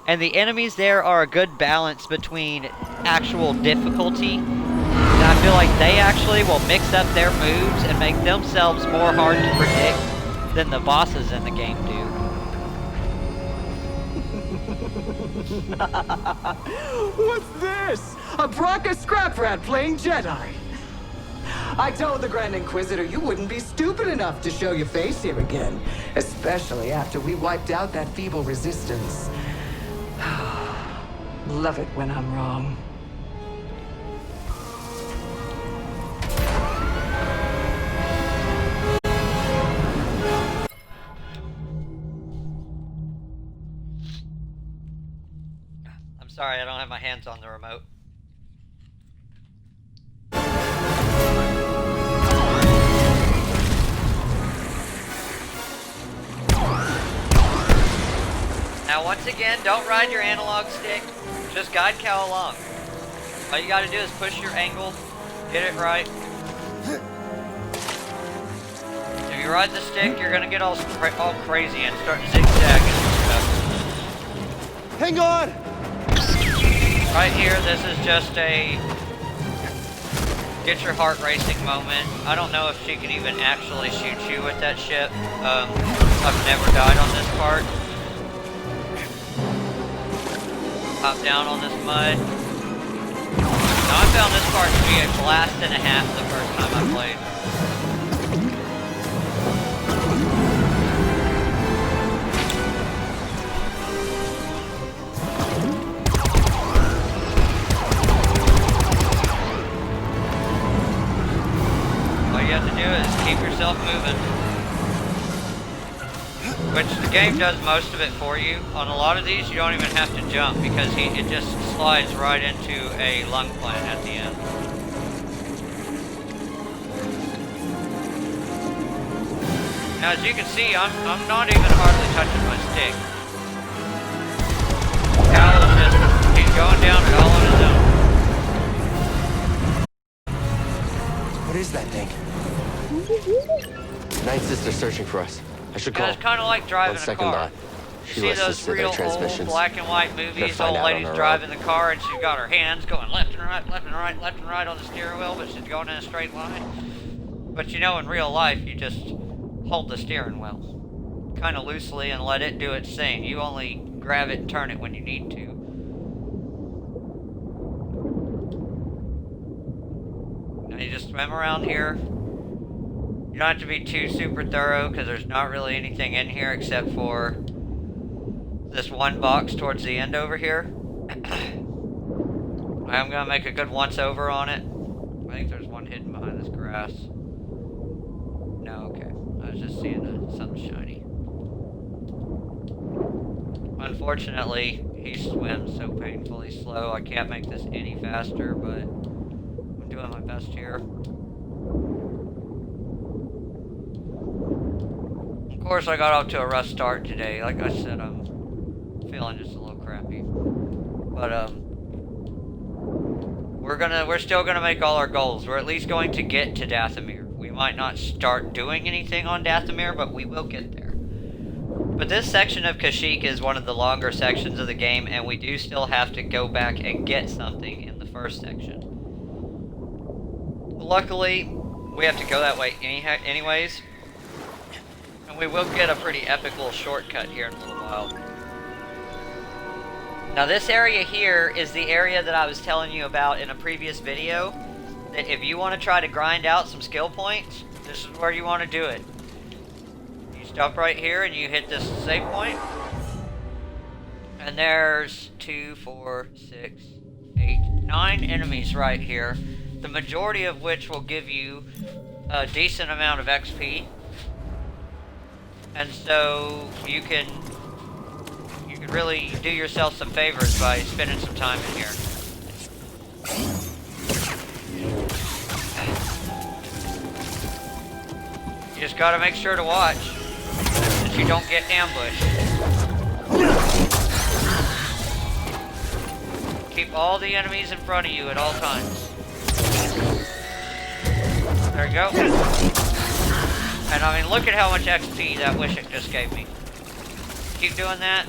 And the enemies there are a good balance between actual difficulty, and I feel like they actually will mix up their moves and make themselves more hard to predict than the bosses in the game do. What's this? A Bracca scrap rat playing Jedi. I told the Grand Inquisitor you wouldn't be stupid enough to show your face here again, especially after we wiped out that feeble resistance. Love it when I'm wrong. I'm sorry, I don't have my hands on the remote. Now once again, don't ride your analog stick, just guide Cal along. All you gotta do is push your angle, get it right. If you ride the stick, you're gonna get all crazy and start zigzagging and stuff. Hang on! Right here, this is just a get your heart racing moment. I don't know if she can even actually shoot you with that ship. I've never died on this part. Hop down on this mud. Now I found this part to be a blast and a half the first time I played. All you have to do is keep yourself moving. Which the game does most of it for you. On a lot of these, you don't even have to jump because it just slides right into a lung plant at the end. Now, as you can see, I'm not even hardly touching my stick. Cal is just, he's going down it all on his own. What is that thing? Ninth Sister's searching for us. I should call. Yeah, it's kind of like driving on a second car. thought. She See listens those to their real old transmissions. black and white Gotta movies, find old out on ladies her driving own. the car and she's got her hands going left and right, left and right, left and right on the steering wheel, but she's going in a straight line. But you know, in real life, you just hold the steering wheel kind of loosely and let it do its thing. You only grab it and turn it when you need to. Now you just swim around here. You don't have to be too super thorough because there's not really anything in here except for this one box towards the end over here. I'm gonna make a good once over on it. I think there's one hidden behind this grass. No, okay. I was just seeing something shiny. Unfortunately, he swims so painfully slow. I can't make this any faster, but I'm doing my best here. Of course, I got off to a rough start today. Like I said, I'm feeling just a little crappy. But we're still gonna make all our goals. We're at least going to get to Dathomir. We might not start doing anything on Dathomir, but we will get there. But this section of Kashyyyk is one of the longer sections of the game, and we do still have to go back and get something in the first section. Luckily, we have to go that way anyways. And we will get a pretty epic little shortcut here in a little while. Now this area here is the area that I was telling you about in a previous video. That if you want to try to grind out some skill points, this is where you want to do it. You stop right here and you hit this save point. And there's 2, 4, 6, 8, 9 enemies right here. The majority of which will give you a decent amount of XP. And so you can really do yourself some favors by spending some time in here. You just gotta make sure to watch that you don't get ambushed. Keep all the enemies in front of you at all times. There you go. And I mean, look at how much XP that Wishick just gave me. Keep doing that.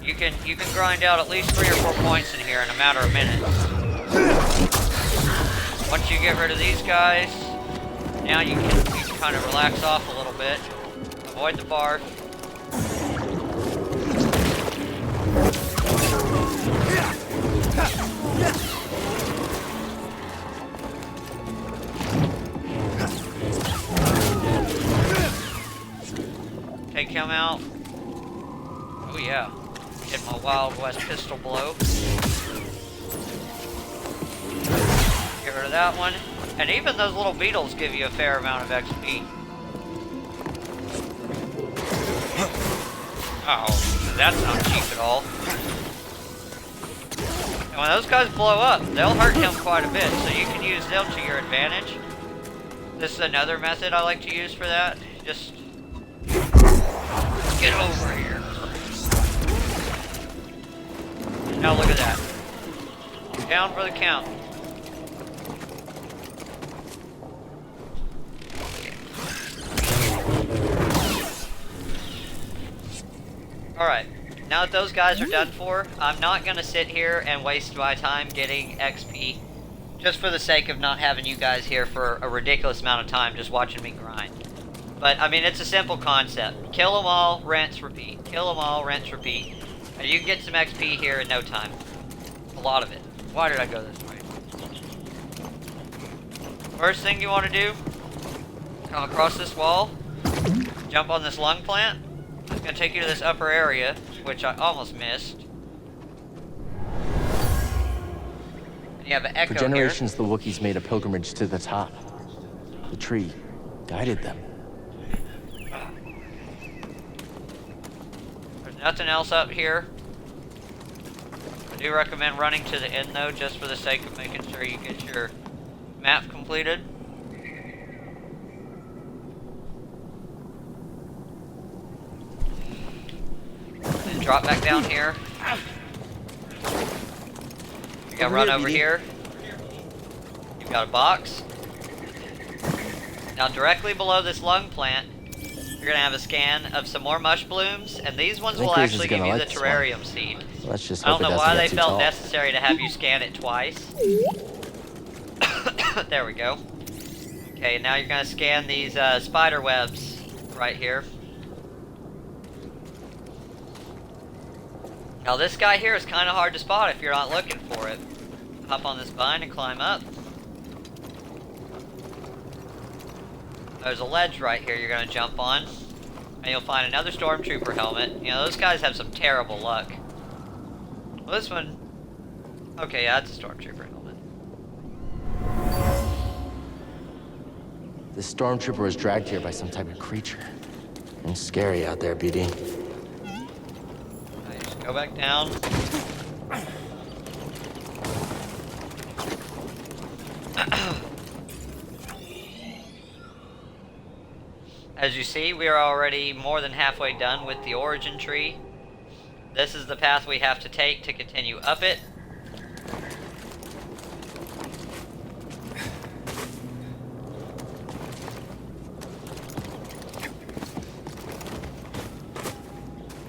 You can grind out at least 3 or 4 points in here in a matter of minutes. Once you get rid of these guys, now you can kind of relax off a little bit. Avoid the bar. Take him out. Oh yeah. Hit my Wild West pistol blow. Get rid of that one. And even those little beetles give you a fair amount of XP. Oh, that's not cheap at all. And when those guys blow up, they'll hurt him quite a bit, so you can use them to your advantage. This is another method I like to use for that. Just get over here. Now look at that. Down for the count. Alright, now that those guys are done for, I'm not going to sit here and waste my time getting XP just for the sake of not having you guys here for a ridiculous amount of time just watching me grind. But, I mean, it's a simple concept. Kill them all, rinse, repeat. Kill them all, rinse, repeat. And you can get some XP here in no time. A lot of it. Why did I go this way? First thing you want to do, come across this wall, jump on this lung plant. It's going to take you to this upper area, which I almost missed. And you have an echo For generations, the Wookiees made a pilgrimage to the top. The tree guided them. There's nothing else up here. I do recommend running to the end though, just for the sake of making sure you get your map completed. Then drop back down here. You gotta run over here. You've got a box. Now directly below this lung plant, You're gonna have a scan of some more mush blooms, and these ones I think will Cruz is actually give gonna you like the this one. terrarium seed. Let's just I hope don't it know doesn't why they get too felt tall. necessary to have you scan it twice. There we go. Okay, now you're gonna scan these spider webs right here. Now this guy here is kind of hard to spot if you're not looking for it. Hop on this vine and climb up. There's a ledge right here you're gonna jump on. And you'll find another stormtrooper helmet. You know, those guys have some terrible luck. Well, this one... Okay, yeah, that's a stormtrooper helmet. This stormtrooper was dragged here by some type of creature. And scary out there, BD. Now you just go back down. As you see, we are already more than halfway done with the origin tree. This is the path we have to take to continue up it.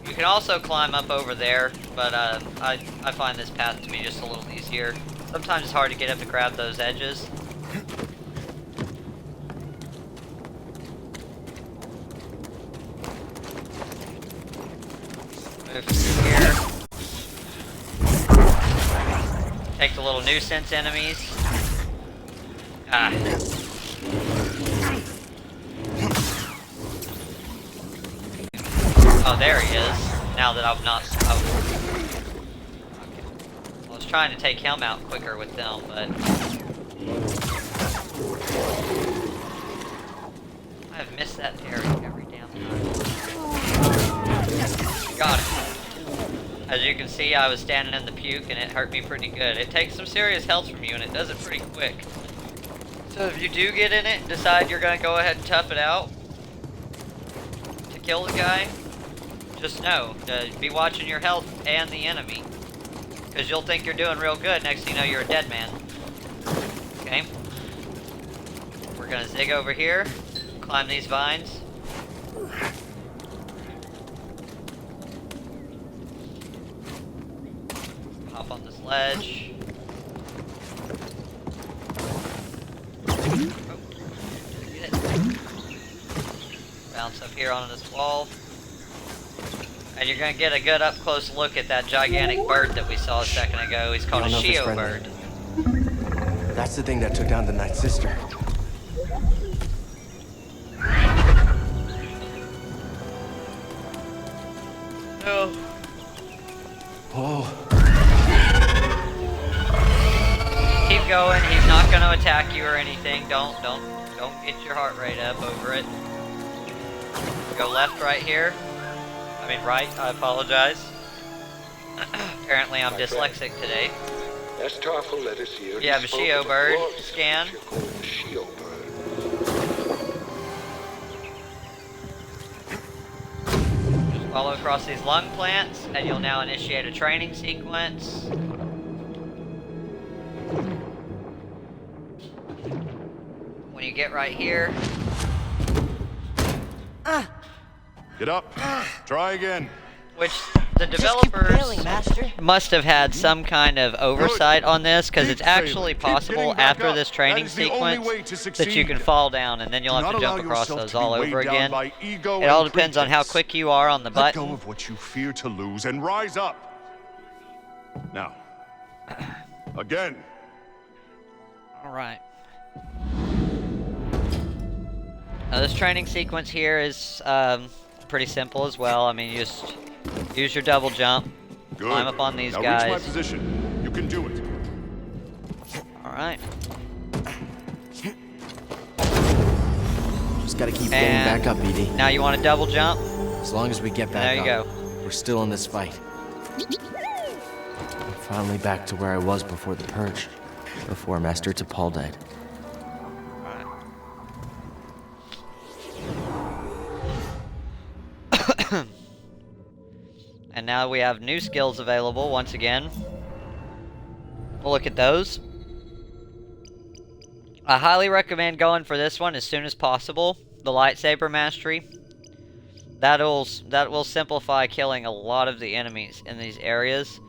You can also climb up over there, but I find this path to be just a little easier. Sometimes it's hard to get up to grab those edges. Move through here. Take the little nuisance enemies. Ah. Oh, there he is. Now that I'm not... Oh. Okay. I was trying to take him out quicker with them, but... I've missed that area every damn time. Got it. As you can see, I was standing in the puke and it hurt me pretty good. It takes some serious health from you and it does it pretty quick. So if you do get in it and decide you're going to go ahead and tough it out to kill the guy, just know, be watching your health and the enemy. Because you'll think you're doing real good, next thing you know you're a dead man. Okay? We're going to zig over here, climb these vines. Hop on this ledge. Oh, get it. Bounce up here onto this wall. And you're gonna get a good up close look at that gigantic bird that we saw a second ago. He's called a Shio bird. That's the thing that took down the Night Sister. No. Whoa. Keep going. He's not gonna attack you or anything. Don't get your heart rate up over it. Go left right here. I mean right, I apologize. Apparently I'm dyslexic today. That's Tarful lettuce here. You have a Shio bird scan. Shio bird. Just follow across these lung plants and you'll now initiate a training sequence. When you get right here. Get up. Try again. Which the developers must have had some kind of oversight on this, because it's actually possible after this training sequence that you can fall down and then you'll have to jump across those all over again. It all depends on how quick you are on the Let button. go of what you fear to lose and rise up. Now. Again. All right. Now this training sequence here is pretty simple as well. I mean, you just use your double jump, Good. climb up on these now guys. Reach my position. You can do it. All right. Just gotta keep getting back up, BD. Now you want to double jump? As long as we get back There you up, we're still in this fight. I'm finally back to where I was before the purge, before Master T'Pol died. And now we have new skills available once again. We'll look at those. I highly recommend going for this one as soon as possible. The lightsaber mastery. that will simplify killing a lot of the enemies in these areas.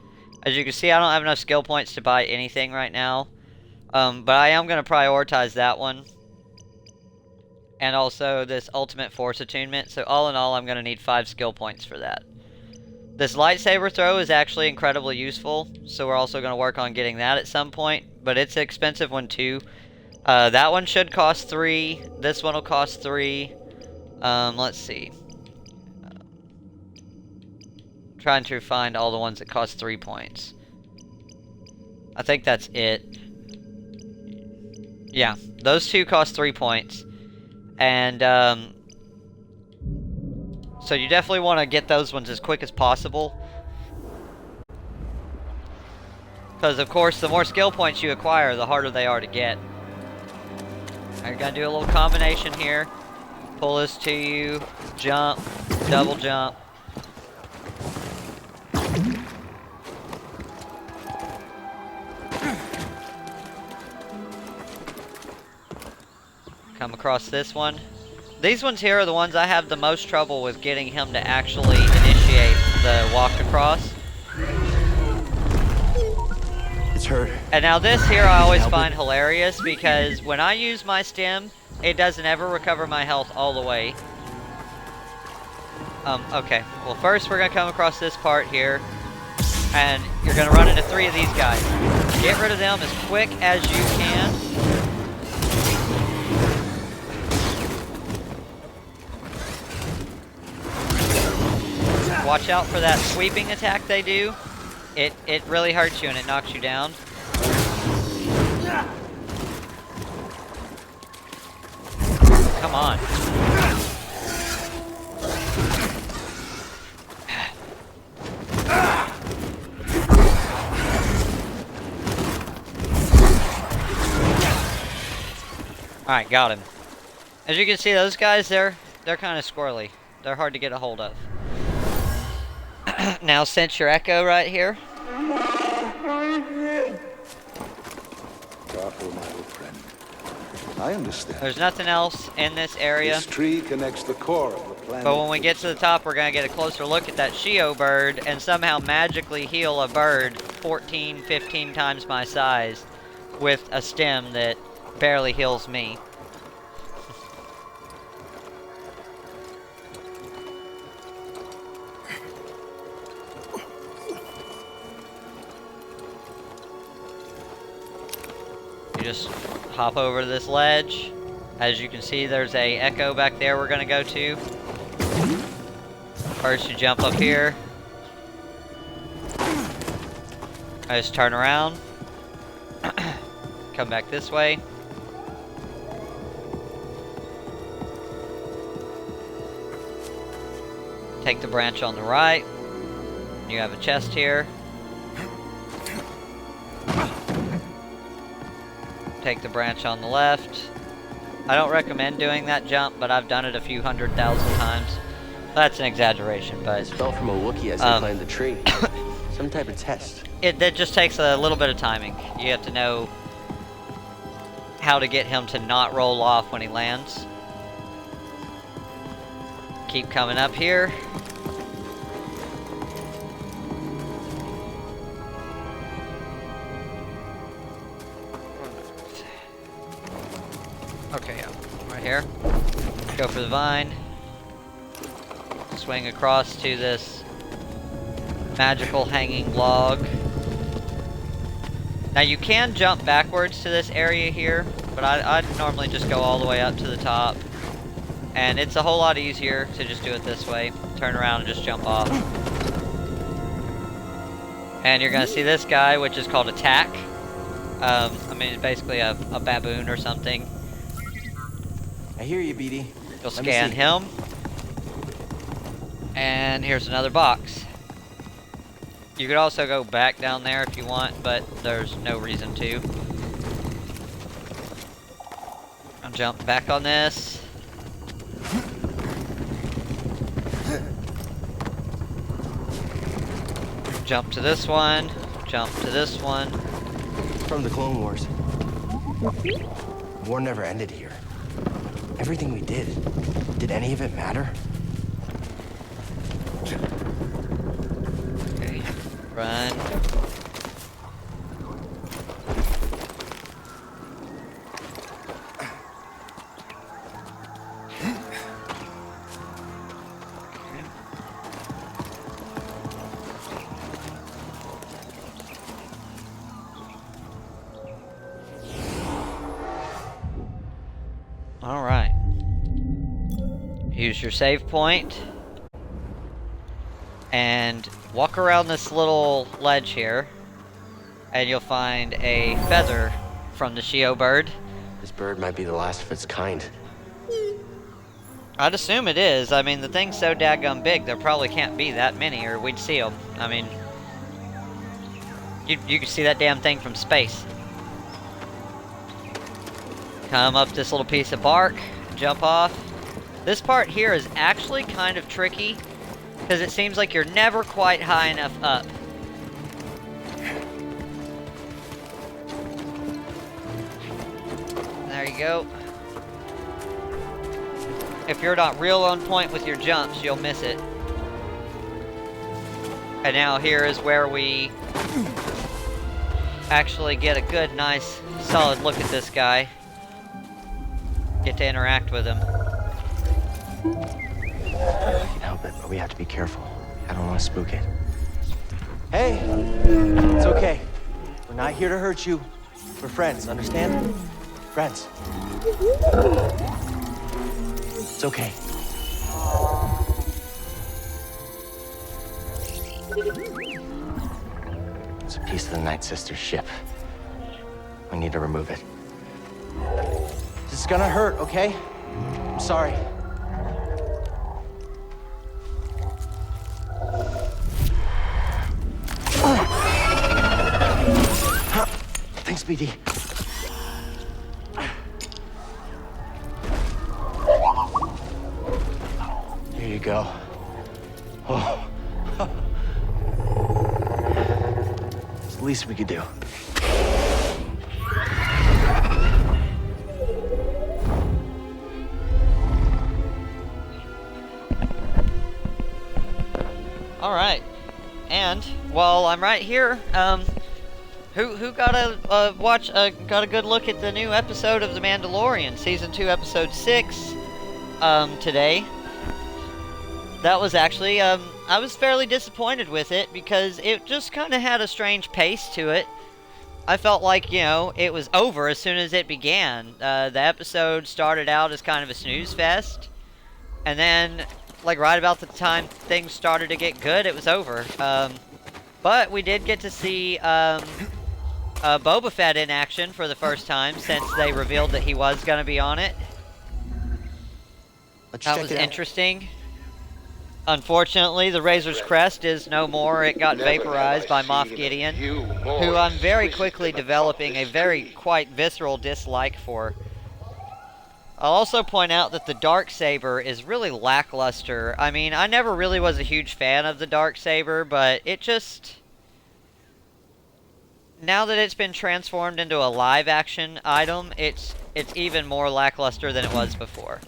As you can see, I don't have enough skill points to buy anything right now. But I am going to prioritize that one. And also this Ultimate Force Attunement. So all in all, I'm going to need 5 skill points for that. This lightsaber throw is actually incredibly useful. So we're also going to work on getting that at some point. But it's an expensive one too. That one should cost 3. This one will cost 3. Let's see. Trying to find all the ones that cost 3 points. I think that's it. Yeah, those 2 cost 3 points. And, so you definitely want to get those ones as quick as possible. Because, of course, the more skill points you acquire, the harder they are to get. You're going to do a little combination here. Pull this to you, jump, double jump. Come across this one. These ones here are the ones I have the most trouble with getting him to actually initiate the walk across. It's hurt. And now this here I always find hilarious because when I use my stem, it doesn't ever recover my health all the way. Okay. Well, first we're going to come across this part here. And you're going to run into 3 of these guys. Get rid of them as quick as you can. Watch out for that sweeping attack they do. It really hurts you and it knocks you down. Come on. Alright, got him. As you can see, those guys, they're kind of squirrely. They're hard to get a hold of. Now, sense your echo right here. Careful, my old friend. I understand. There's nothing else in this area. This tree connects the core of the planet. But when we get to the top, we're going to get a closer look at that Shio bird and somehow magically heal a bird 14, 15 times my size with a stem that barely heals me. You just hop over to this ledge. As you can see, there's a echo back there we're going to go to. First, you jump up here. I just turn around. Come back this way. Take the branch on the right. You have a chest here. Take the branch on the left. I don't recommend doing that jump, but I've done it a few 100,000 times. That's an exaggeration, but... It fell from a Wookiee as they climbed the tree. Some type of test. That just takes a little bit of timing. You have to know how to get him to not roll off when he lands. Keep coming up here. Okay, yeah, right here. Go for the vine. Swing across to this magical hanging log. Now you can jump backwards to this area here, but I'd normally just go all the way up to the top. And it's a whole lot easier to just do it this way. Turn around and just jump off. And you're gonna see this guy, which is called Attack. I mean, it's basically a baboon or something. I hear you, BD. You'll scan him. And here's another box. You could also go back down there if you want, but there's no reason to. I'll jump back on this. Jump to this one. Jump to this one. From the Clone Wars. War never ended here. Everything we did any of it matter? Okay. Run. Alright. Use your save point. And walk around this little ledge here. And you'll find a feather from the Shio bird. This bird might be the last of its kind. I'd assume it is. I mean, the thing's so daggum big, there probably can't be that many, or we'd see them. I mean, you can see that damn thing from space. Come up this little piece of bark, jump off. This part here is actually kind of tricky, because it seems like you're never quite high enough up. There you go. If you're not real on point with your jumps, you'll miss it. And now here is where we actually get a good, nice, solid look at this guy. Get to interact with him. I can help it, but we have to be careful. I don't want to spook it. Hey! It's okay. We're not here to hurt you. We're friends, understand? Friends. It's okay. It's a piece of the Night Sister's ship. We need to remove it. This is gonna hurt, okay? I'm sorry. Thanks, BD. Here you go. Oh. It's the least we could do. All right, and while I'm right here, who got a good look at the new episode of The Mandalorian, season 2, episode 6, today? That was actually, I was fairly disappointed with it because it just kind of had a strange pace to it. I felt like, you know, it was over as soon as it began. The episode started out as kind of a snooze fest, and then, like, right about the time things started to get good, it was over. But we did get to see Boba Fett in action for the first time since they revealed that he was going to be on it. That was interesting. Unfortunately, the Razor's Crest is no more. It got vaporized by Moff Gideon, who I'm very quickly developing a quite visceral dislike for. I'll also point out that the Darksaber is really lackluster. I mean, I never really was a huge fan of the Darksaber, but it just... Now that it's been transformed into a live-action item, it's even more lackluster than it was before.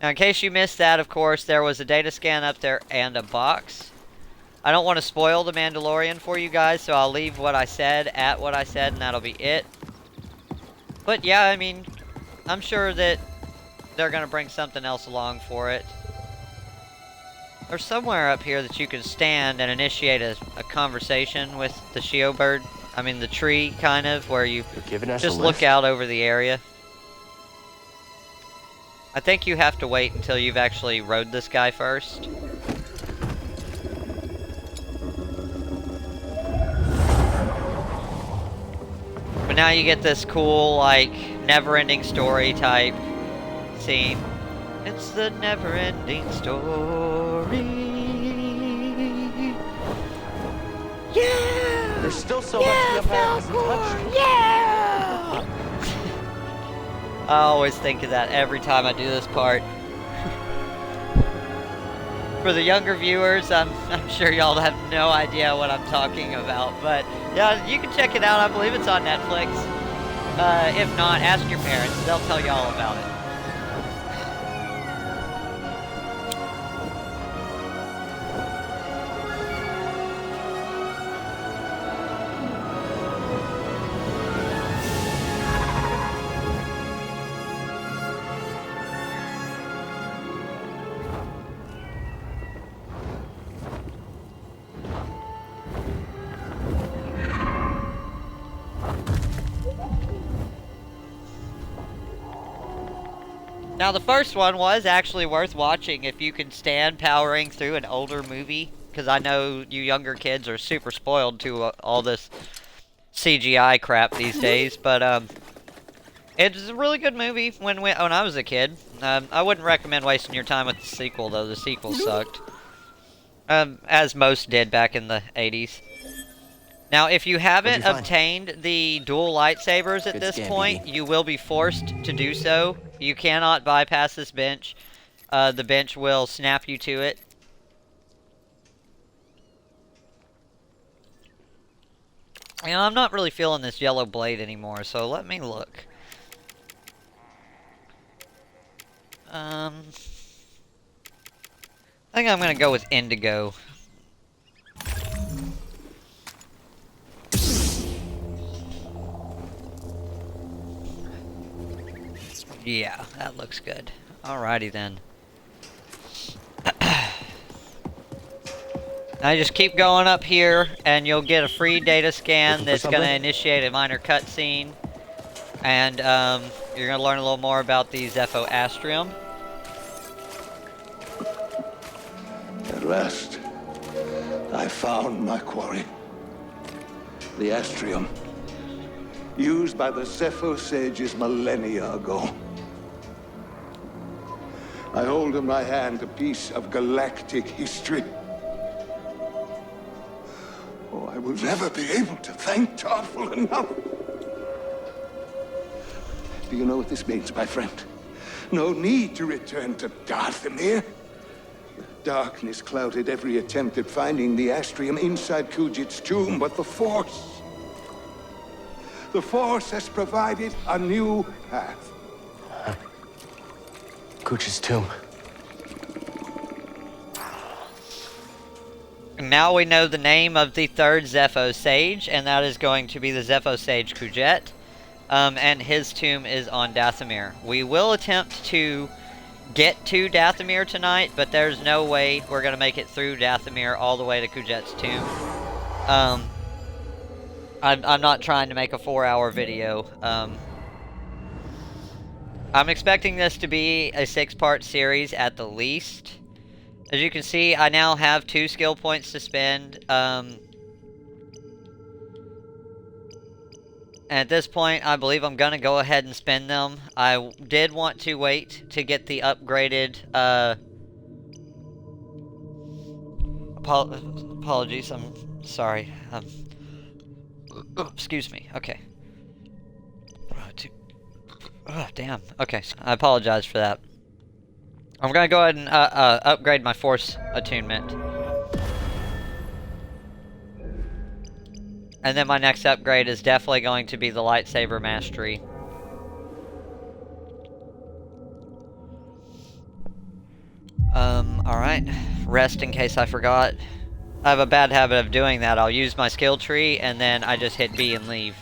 Now, in case you missed that, of course, there was a data scan up there and a box. I don't want to spoil The Mandalorian for you guys, so I'll leave what I said at what I said, and that'll be it. But yeah, I mean, I'm sure that they're going to bring something else along for it. There's somewhere up here that you can stand and initiate a conversation with the Shio bird. I mean, the tree, kind of, where you just look out over the area. I think you have to wait until you've actually rode this guy first. But now you get this cool, like, never-ending story type scene. It's the never-ending story. Yeah! There's still so much the Empire hasn't touched. Yeah! I always think of that every time I do this part. For the younger viewers, I'm sure y'all have no idea what I'm talking about, but yeah, you can check it out. I believe it's on Netflix. If not, ask your parents. They'll tell y'all about it. Now, the first one was actually worth watching if you can stand powering through an older movie, because I know you younger kids are super spoiled to all this CGI crap these days, but it's a really good movie when I was a kid. I wouldn't recommend wasting your time with the sequel, though. The sequel sucked. As most did back in the 80s. Now, if you haven't obtained the dual lightsabers at this point, you will be forced to do so. You cannot bypass this bench. The bench will snap you to it. You know, I'm not really feeling this yellow blade anymore, so let me look. I think I'm gonna go with indigo. Yeah, that looks good. Alrighty then. Now just keep going up here, and you'll get a free data scan that's going to initiate a minor cutscene. And you're going to learn a little more about the Zepho-Astrium. At last, I found my quarry. The Astrium, used by the Zepho sages millennia ago. I hold in my hand a piece of galactic history. Oh, I will never be able to thank Tarful enough. Do you know what this means, my friend? No need to return to Dathomir. Darkness clouded every attempt at finding the Astrium inside Kujit's tomb, but the Force has provided a new path. Kujit's tomb. Now we know the name of the third Zepho Sage, and that is going to be the Zepho Sage Kujet. And his tomb is on Dathomir. We will attempt to get to Dathomir tonight, but there's no way we're going to make it through Dathomir all the way to Kujet's tomb. I'm not trying to make a 4-hour video. I'm expecting this to be a 6-part series at the least. As you can see, I now have 2 skill points to spend. And at this point, I believe I'm going to go ahead and spend them. I did want to wait to get the upgraded... apologies, I'm sorry. Excuse me, okay. Oh, damn. Okay, I apologize for that. I'm gonna go ahead and upgrade my Force attunement. And then my next upgrade is definitely going to be the lightsaber mastery. Alright. Rest in case I forgot. I have a bad habit of doing that. I'll use my skill tree and then I just hit B and leave.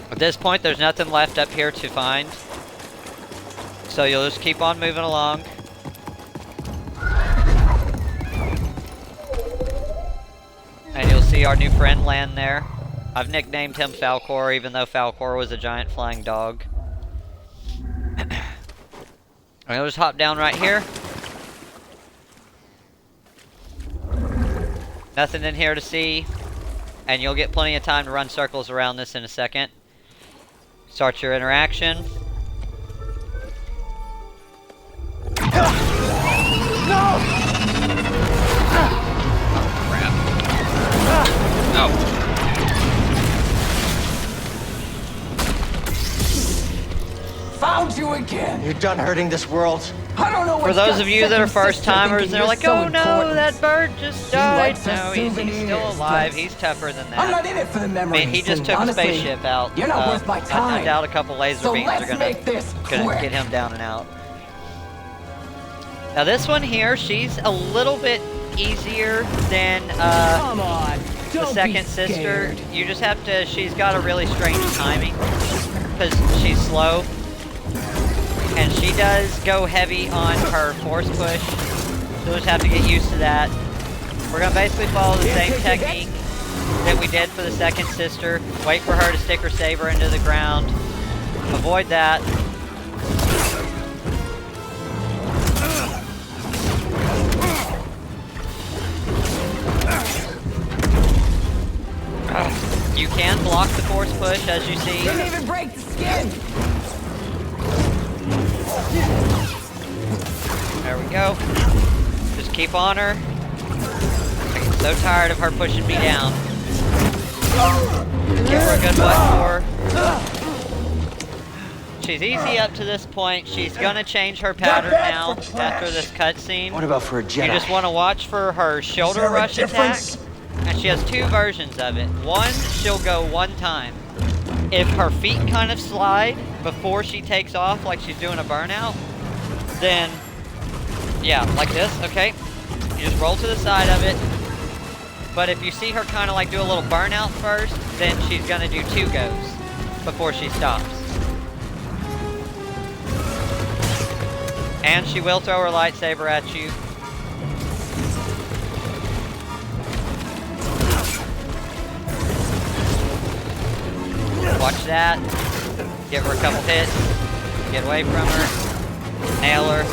At this point, there's nothing left up here to find. So you'll just keep on moving along. And you'll see our new friend land there. I've nicknamed him Falcor, even though Falcor was a giant flying dog. And you'll just hop down right here. Nothing in here to see. And you'll get plenty of time to run circles around this in a second. Start your interaction. No! Oh. Found you again. You're done hurting this world. I don't know. For those of you that are first timers, they're like, "Oh no, that bird just died." No, he's still alive. He's tougher than that. I'm not in it for the memories. I mean, he just took a spaceship out. You're not worth my time. I doubt a couple laser beams are gonna get him down and out. Now this one here, she's a little bit easier than Come on. the second sister. You just have to. She's got a really strange timing because she's slow. And she does go heavy on her force push. You'll just have to get used to that. We're going to basically follow the same technique that we did for the second sister. Wait for her to stick her saber into the ground. Avoid that. You can block the force push, as you see. Didn't even break the skin! There we go. Just keep on her. I get so tired of her pushing me down. Give her a good butt for. She's easy up to this point. She's gonna change her pattern now after this cutscene. What about for a Jedi? You just want to watch for her shoulder rush attack. And she has two versions of it. One, she'll go one time. If her feet kind of slide before she takes off, like she's doing a burnout, then, yeah, like this, okay? You just roll to the side of it. But if you see her kind of like do a little burnout first, then she's gonna do two goes before she stops. And she will throw her lightsaber at you. Watch that. Give her a couple hits. Get away from her. Nail her.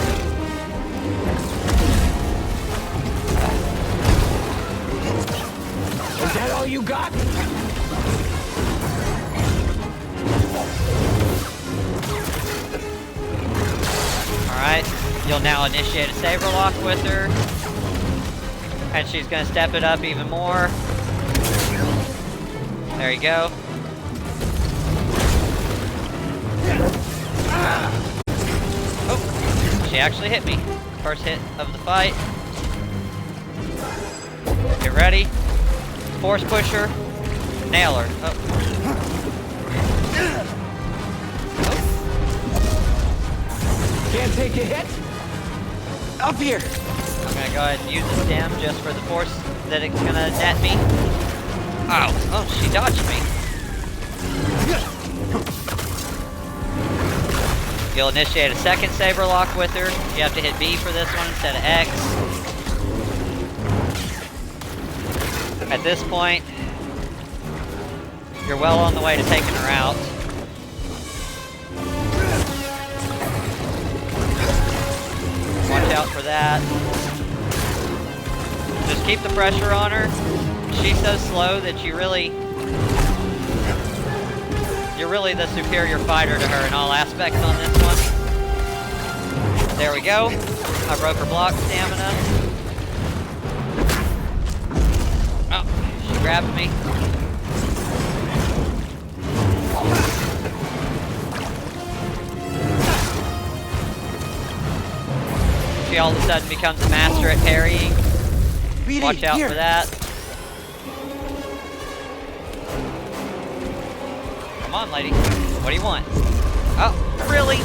Is that all you got? Alright. You'll now initiate a saber lock with her. And she's gonna step it up even more. There you go. Oh, she actually hit me. First hit of the fight. Get ready. Force pusher. Nail her. Oh. Can't take a hit? Up here! I'm gonna go ahead and use the stem just for the force that it's gonna net me. Ow. Oh, she dodged me. You'll initiate a second saber lock with her. You have to hit B for this one instead of X. At this point, you're well on the way to taking her out. Watch out for that. Just keep the pressure on her. She's so slow that you're really the superior fighter to her in all aspects on this one. There we go. I broke her block stamina. Oh, she grabbed me. She all of a sudden becomes a master at parrying. Watch out for that. Come on, lady. What do you want? Oh, really?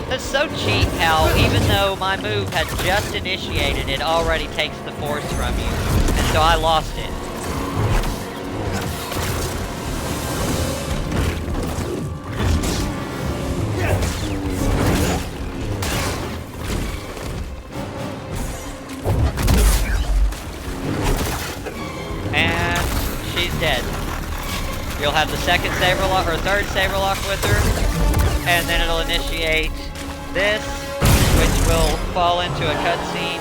That's so cheap how, even though my move had just initiated, it already takes the force from you. And so I lost it. And she's dead. You'll have the second saber lock, or third saber lock with her, and then it'll initiate this, which will fall into a cutscene,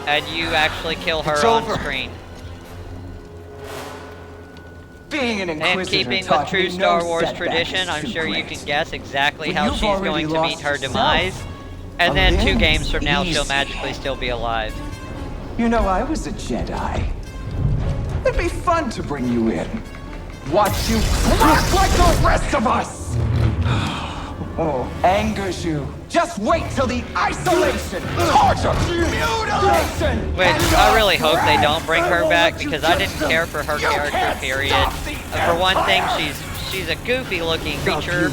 and you actually kill her on screen. Being an Inquisitor and keeping with taught true me Star no Wars setback tradition, is I'm too sure you great. can guess exactly When how you've she's already going to lost meet her yourself, demise, and a then 2 little games from now she'll easy. magically still be alive. You know, I was a Jedi. It'd be fun to bring you in. Watch you crack like the rest of us! Oh, angers you. Just wait till the isolation, torture, mutilation! Which I really hope they don't bring her back, because I didn't care for her character, period. For one thing, she's a goofy looking creature,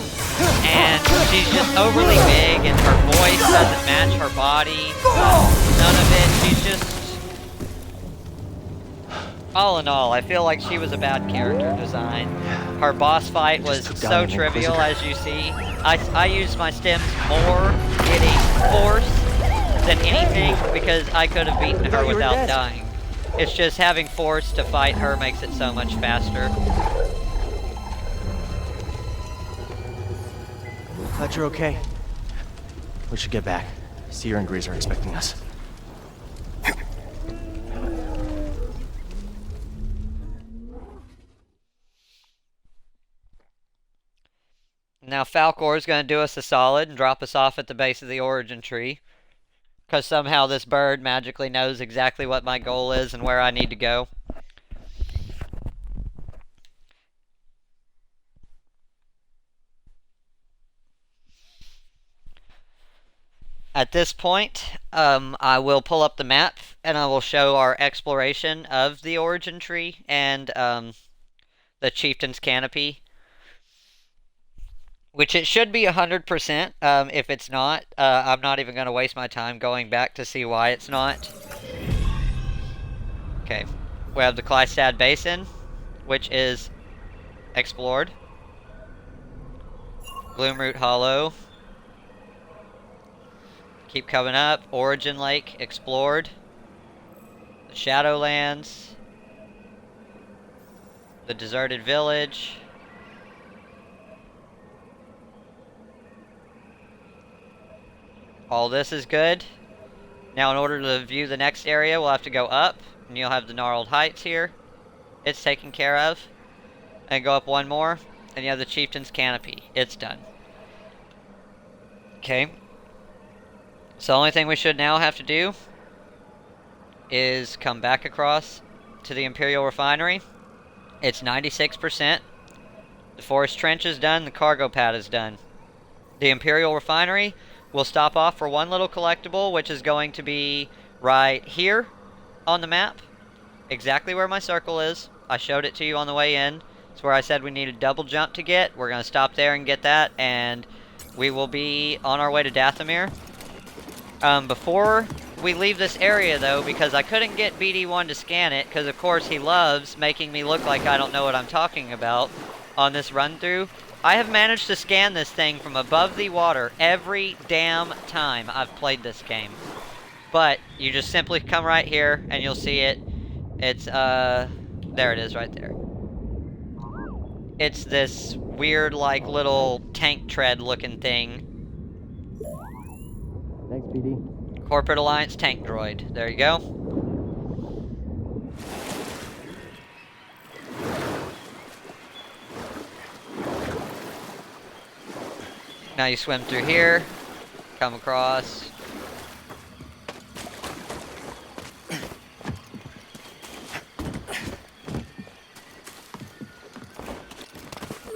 and she's just overly big, and her voice doesn't match her body. None of it. She's just... All in all, I feel like she was a bad character design. Her boss fight was so trivial, as you see. I used my stems more getting force than anything, because I could have beaten her without dying. It's just having force to fight her makes it so much faster. Glad you're okay. We should get back. Seer and Grease are expecting us. Now Falcor is going to do us a solid and drop us off at the base of the origin tree. Because somehow this bird magically knows exactly what my goal is and where I need to go. At this point, I will pull up the map and I will show our exploration of the origin tree and the chieftain's canopy. Which it should be 100%. If it's not, I'm not even going to waste my time going back to see why it's not. Okay. We have the Clystad Basin, which is explored. Gloomroot Hollow. Keep coming up. Origin Lake, explored. The Shadowlands. The Deserted Village. All this is good. Now in order to view the next area, we'll have to go up. And you'll have the Gnarled Heights here. It's taken care of. And go up one more. And you have the Chieftain's Canopy. It's done. Okay. So the only thing we should now have to do is come back across to the Imperial Refinery. It's 96%. The Forest Trench is done. The cargo pad is done. The Imperial Refinery will stop off for one little collectible, which is going to be right here on the map. Exactly where my circle is. I showed it to you on the way in. It's where I said we need a double jump to get. We're going to stop there and get that, and we will be on our way to Dathomir. Before we leave this area, though, because I couldn't get BD1 to scan it, because of course he loves making me look like I don't know what I'm talking about on this run-through, I have managed to scan this thing from above the water every damn time I've played this game. But you just simply come right here and you'll see it. It's, there it is right there. It's this weird, like, little tank tread looking thing. Thanks, BD. Corporate Alliance tank droid. There you go. Now you swim through here, come across.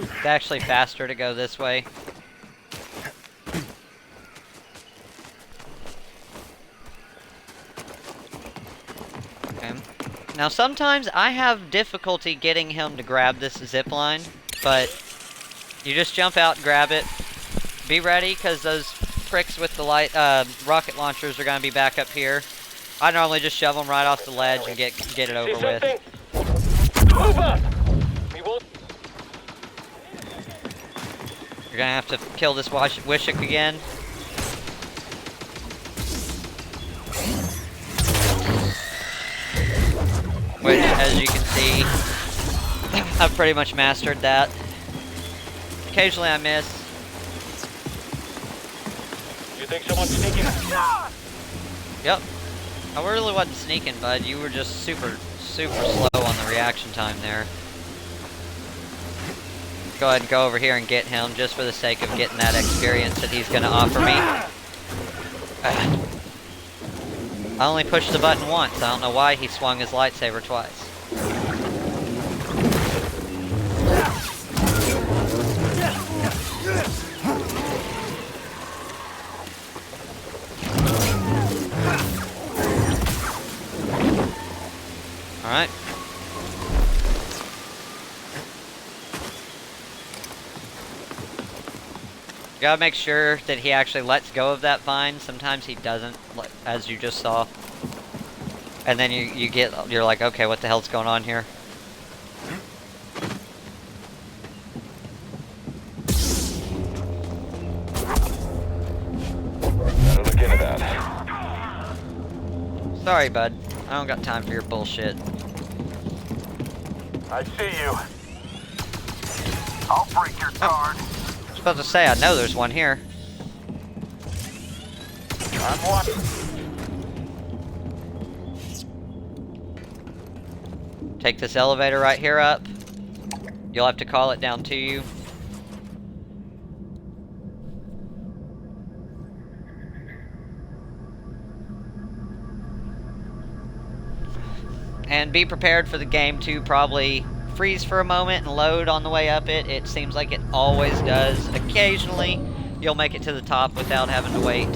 It's actually faster to go this way. Okay. Now sometimes I have difficulty getting him to grab this zip line, but you just jump out and grab it. Be ready, because those pricks with the light rocket launchers are going to be back up here. I normally just shove them right off the ledge and get it over with. Move up! We won't. You're going to have to kill this Wishik again. Which, as you can see, I've pretty much mastered that. Occasionally I miss. You think someone's sneaking? Yep. I really wasn't sneaking, bud. You were just super slow on the reaction time there. Go ahead and go over here and get him, just for the sake of getting that experience that he's going to offer me. I only pushed the button once. I don't know why he swung his lightsaber twice. Alright. You gotta make sure that he actually lets go of that vine. Sometimes he doesn't, as you just saw. And then you're like, okay, what the hell's going on here? Gotta look into that. Sorry, bud. I don't got time for your bullshit. I see you. I'll break your guard. I was about to say, I know there's one here. I'm watching. Take this elevator right here up. You'll have to call it down to you. And be prepared for the game to probably freeze for a moment and load on the way up it. It seems like it always does. Occasionally, you'll make it to the top without having to wait.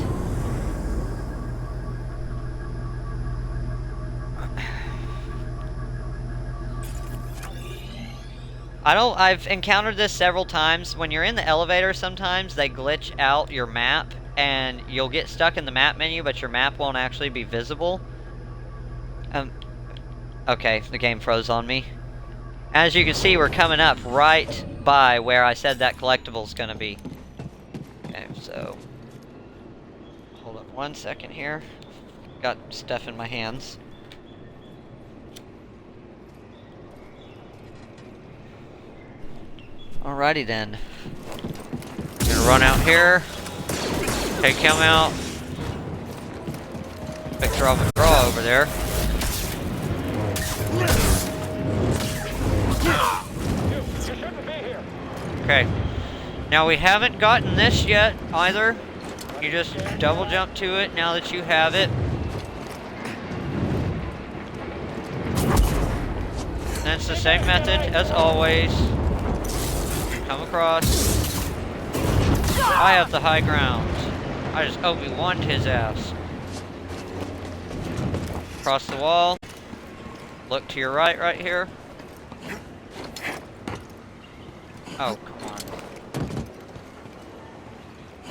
I've encountered this several times. When you're in the elevator, sometimes they glitch out your map, and you'll get stuck in the map menu, but your map won't actually be visible. Okay, the game froze on me. As you can see, we're coming up right by where I said that collectible's gonna be. Okay, so... hold up 1 second here. Got stuff in my hands. Alrighty then. Gonna run out here. Take him out. Picture of a draw over there. Okay. Now we haven't gotten this yet either. You just double jump to it now that you have it. And it's the same method as always. Come across. I have the high ground. I just Obi-Wan'd his ass. Cross the wall. Look to your right here. Oh, come on.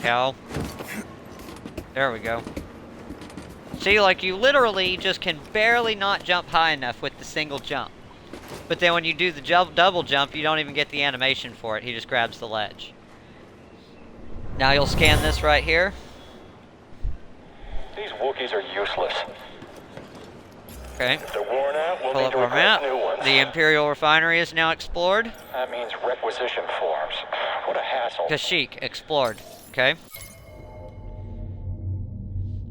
Cow. There we go. See, like, you literally just can barely not jump high enough with the single jump. But then when you do the double jump, you don't even get the animation for it. He just grabs the ledge. Now you'll scan this right here. These Wookiees are useless. Okay. If they're worn out, we'll Pull need up to our request map. new ones. The Imperial Refinery is now explored. That means requisition forms. What a hassle. Kashyyyk, explored. Okay.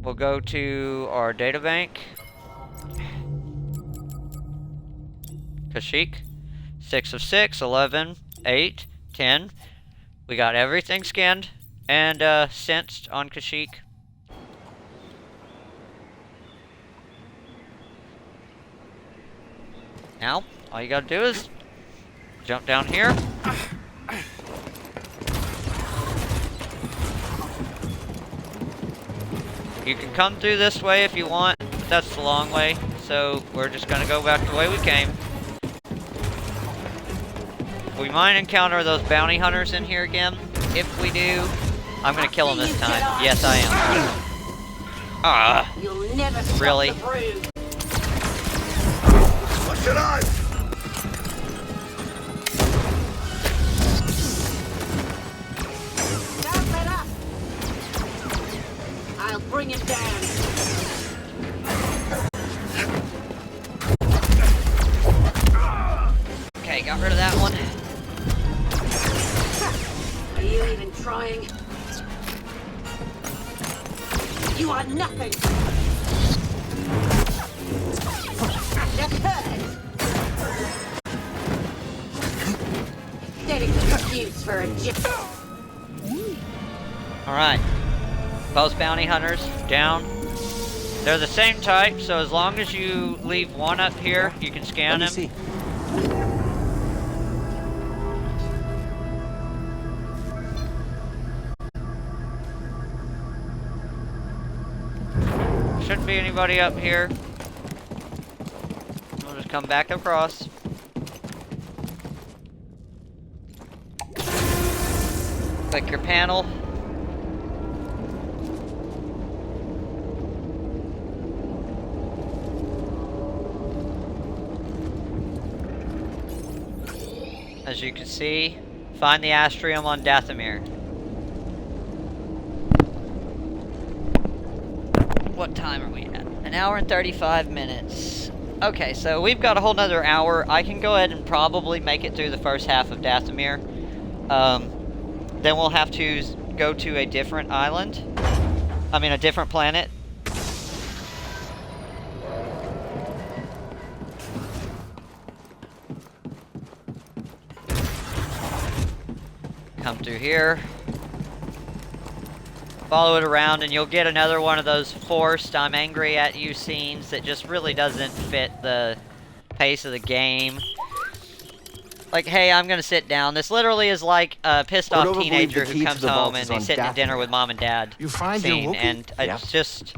We'll go to our databank. Kashyyyk. 6 of 6, 11, 8, 10. We got everything scanned and sensed on Kashyyyk. Now, all you gotta do is jump down here. You can come through this way if you want, but that's the long way, so we're just gonna go back the way we came. We might encounter those bounty hunters in here again. If we do, I'm gonna kill them this time. Yes, I am. Ah, You'll never stop really? the brood. What's it on? Don't let up. I'll bring him down. Okay, got rid of that one. Are you even trying? You are nothing. That hurt. Getting confused for a jip. Alright. Both bounty hunters down. They're the same type, so as long as you leave one up here, you can scan him. See. Shouldn't be anybody up here. We'll just come back across. Click your panel. As you can see, find the Astrium on Dathomir. What time are we at? An hour and 35 minutes. Okay, so we've got a whole nother hour. I can go ahead and probably make it through the first half of Dathomir. Then we'll have to go to a different island. I mean, a different planet. Come through here. Follow it around and you'll get another one of those forced I'm angry at you scenes that just really doesn't fit the pace of the game. Like, hey, I'm gonna sit down. This literally is like a pissed off Cordova believed teenager the who key to comes the home vault and is he's on sitting at dinner Dathomir. with mom and dad. You find your Scene, Wookiee? and Yeah. it's just,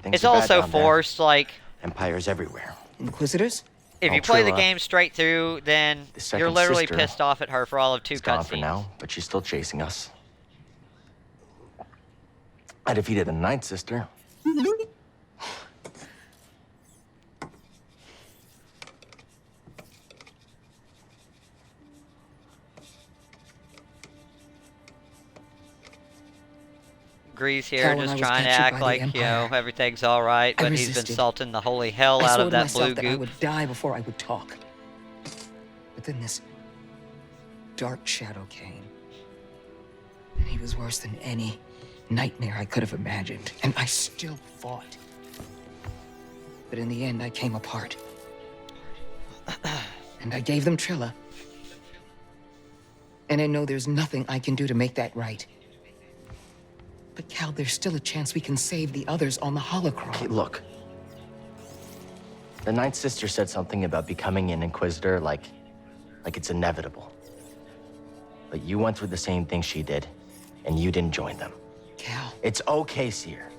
Things it's are all bad so down there. forced. Like, Empires everywhere. Inquisitors? if you play the Trilla. game straight through, then The second you're literally sister pissed off at her for all of 2 She's gone for cutscenes. now, but she's still chasing us. I defeated the ninth sister. Grease here Cal, when I just was trying to captured act by the like, you know, Empire, everything's alright, I but he's been resisted. salting the holy hell I out swore of to that myself blue that I goop. would die before I would talk. But then this dark shadow came. And he was worse than any nightmare I could have imagined. And I still fought. But in the end, I came apart. And I gave them Trilla. And I know there's nothing I can do to make that right. But Cal, there's still a chance we can save the others on the holocron. Okay, look. The ninth sister said something about becoming an Inquisitor like it's inevitable. But you went through the same thing she did, and you didn't join them. Cal. It's okay, Seer.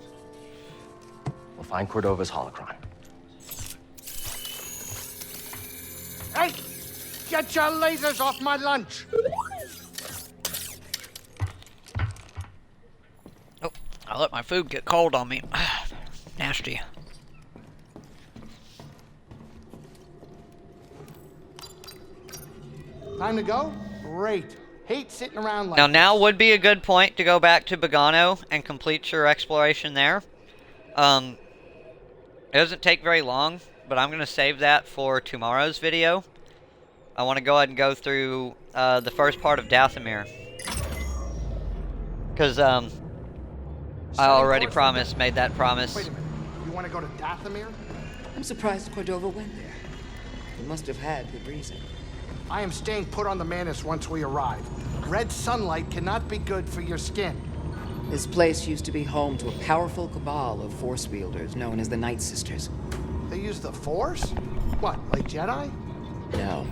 We'll find Cordova's holocron. Hey! Get your lasers off my lunch! Oh, I let my food get cold on me. Nasty. Time to go? Great. Hate sitting around like Now would be a good point to go back to Bogano and complete your exploration there. It doesn't take very long, but I'm going to save that for tomorrow's video. I want to go ahead and go through the first part of Dathomir. Because I already made that promise. Wait a minute. You want to go to Dathomir? I'm surprised Cordova went there. He must have had good reason. I am staying put on the Manus once we arrive. Red sunlight cannot be good for your skin. This place used to be home to a powerful cabal of Force wielders known as the Night Sisters. They use the Force? What, like Jedi? No.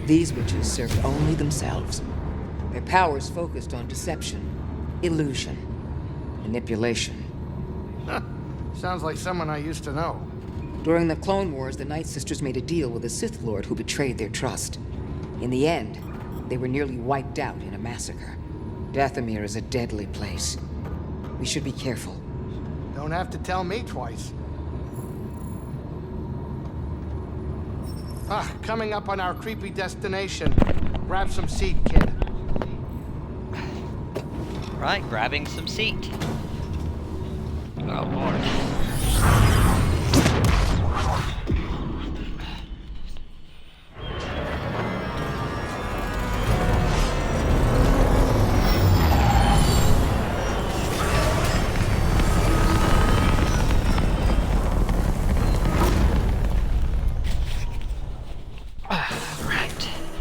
These witches served only themselves. Their powers focused on deception, illusion, manipulation. Huh. Sounds like someone I used to know. During the Clone Wars, the Night Sisters made a deal with a Sith Lord who betrayed their trust. In the end, they were nearly wiped out in a massacre. Dathomir is a deadly place. We should be careful. Don't have to tell me twice. Coming up on our creepy destination. Grab some seat, kid. Right, grabbing some seat. Oh, Lord.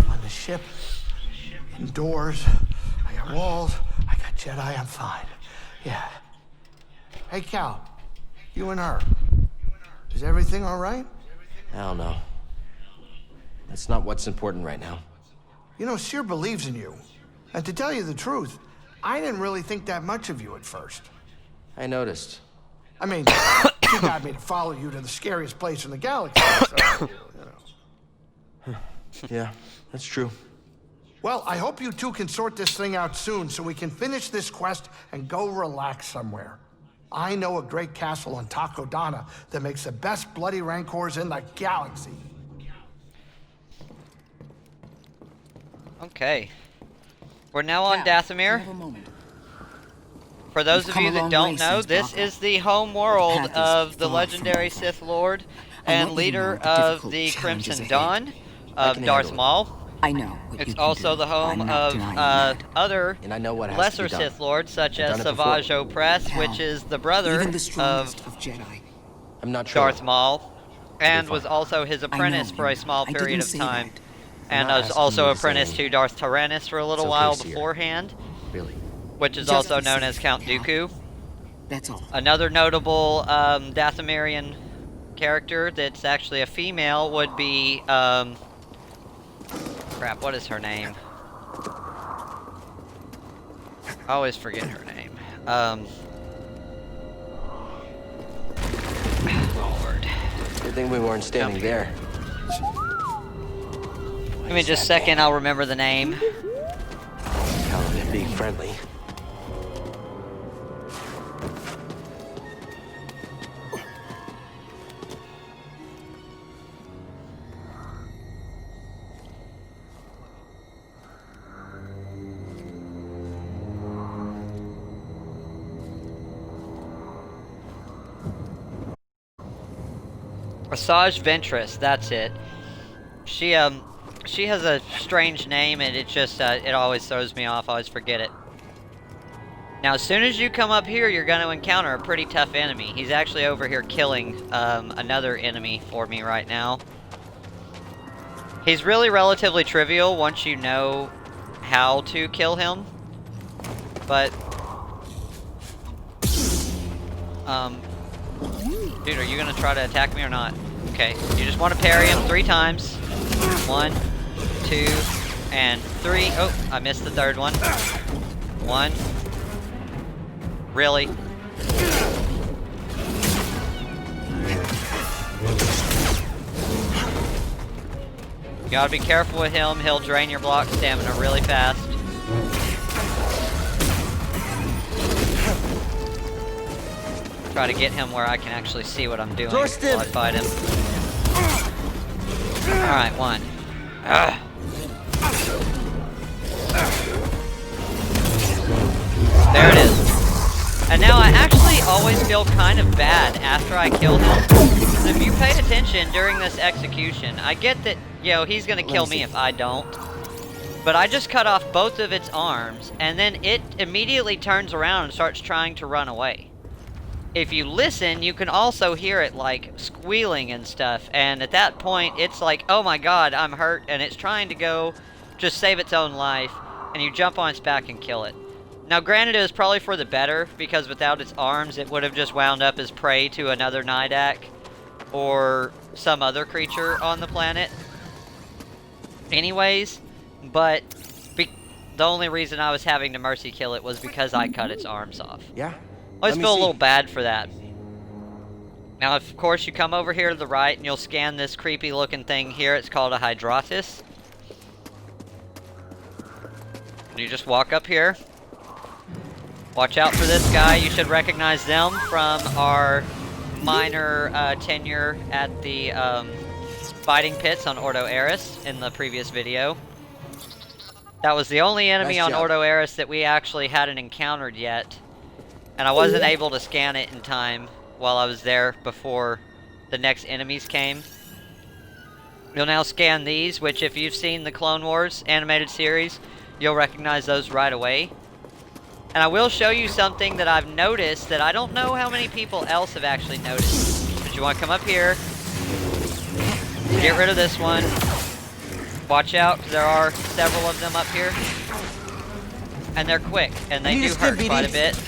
On the ship, indoors, I got walls, I got Jedi, I'm fine. Yeah. Hey, Cal, you and her. Is everything all right? Hell no. That's not what's important right now. You know, Seer believes in you. And to tell you the truth, I didn't really think that much of you at first. I noticed. I mean, you got me to follow you to the scariest place in the galaxy, so, you know. Yeah, that's true. Well, I hope you two can sort this thing out soon so we can finish this quest and go relax somewhere. I know a great castle on Takodana that makes the best bloody rancors in the galaxy. Okay. We're now on Dathomir. For those of you that don't know, this is the home world of the legendary Sith Lord and leader of the Crimson Dawn, of Darth Maul. I know. It's also the home of other lesser Sith Lords, such as Savage Opress, which is the brother of Jedi. I'm not sure. Darth Maul, and was also his apprentice for a small period of time. And was also apprenticed to Darth Tyrannus for a little while beforehand. Really? Which is also known as Count Dooku. That's all. Another notable Dathomirian character that's actually a female would be, crap, what is her name? I always forget her name. Lord. Good thing we weren't standing there. Give me just a second, I'll remember the name. Hell of it being friendly. Asajj Ventress, that's it. She has a strange name, and it just, it always throws me off. I always forget it. Now, as soon as you come up here, you're going to encounter a pretty tough enemy. He's actually over here killing, another enemy for me right now. He's really relatively trivial once you know how to kill him. But, dude, are you gonna try to attack me or not? Okay, you just want to parry him 3 times. 1, 2, and 3. Oh, I missed the third one. 1. Really? You gotta be careful with him. He'll drain your block stamina really fast. Try to get him where I can actually see what I'm doing while I fight him. Alright, 1. There it is. And now I actually always feel kind of bad after I kill him. So if you paid attention during this execution, I get that, he's gonna kill me if I don't. But I just cut off both of its arms, and then it immediately turns around and starts trying to run away. If you listen, you can also hear it, like, squealing and stuff, and at that point, it's like, oh my god, I'm hurt, and it's trying to go just save its own life, and you jump on its back and kill it. Now, granted, it was probably for the better, because without its arms, it would have just wound up as prey to another Nidak, or some other creature on the planet. Anyways, but the only reason I was having to mercy kill it was because I cut its arms off. Yeah. I always feel a little bad for that. Now, of course, you come over here to the right, and you'll scan this creepy looking thing here. It's called a Hydratus. You just walk up here. Watch out for this guy. You should recognize them from our minor tenure at the fighting pits on Ordo Eris in the previous video. That was the only enemy on Ordo Eris that we actually hadn't encountered yet. And I wasn't able to scan it in time while I was there before the next enemies came. You'll now scan these, which if you've seen the Clone Wars animated series, you'll recognize those right away. And I will show you something that I've noticed that I don't know how many people else have actually noticed. But you want to come up here, get rid of this one. Watch out, because there are several of them up here. And they're quick, and they do hurt quite a bit.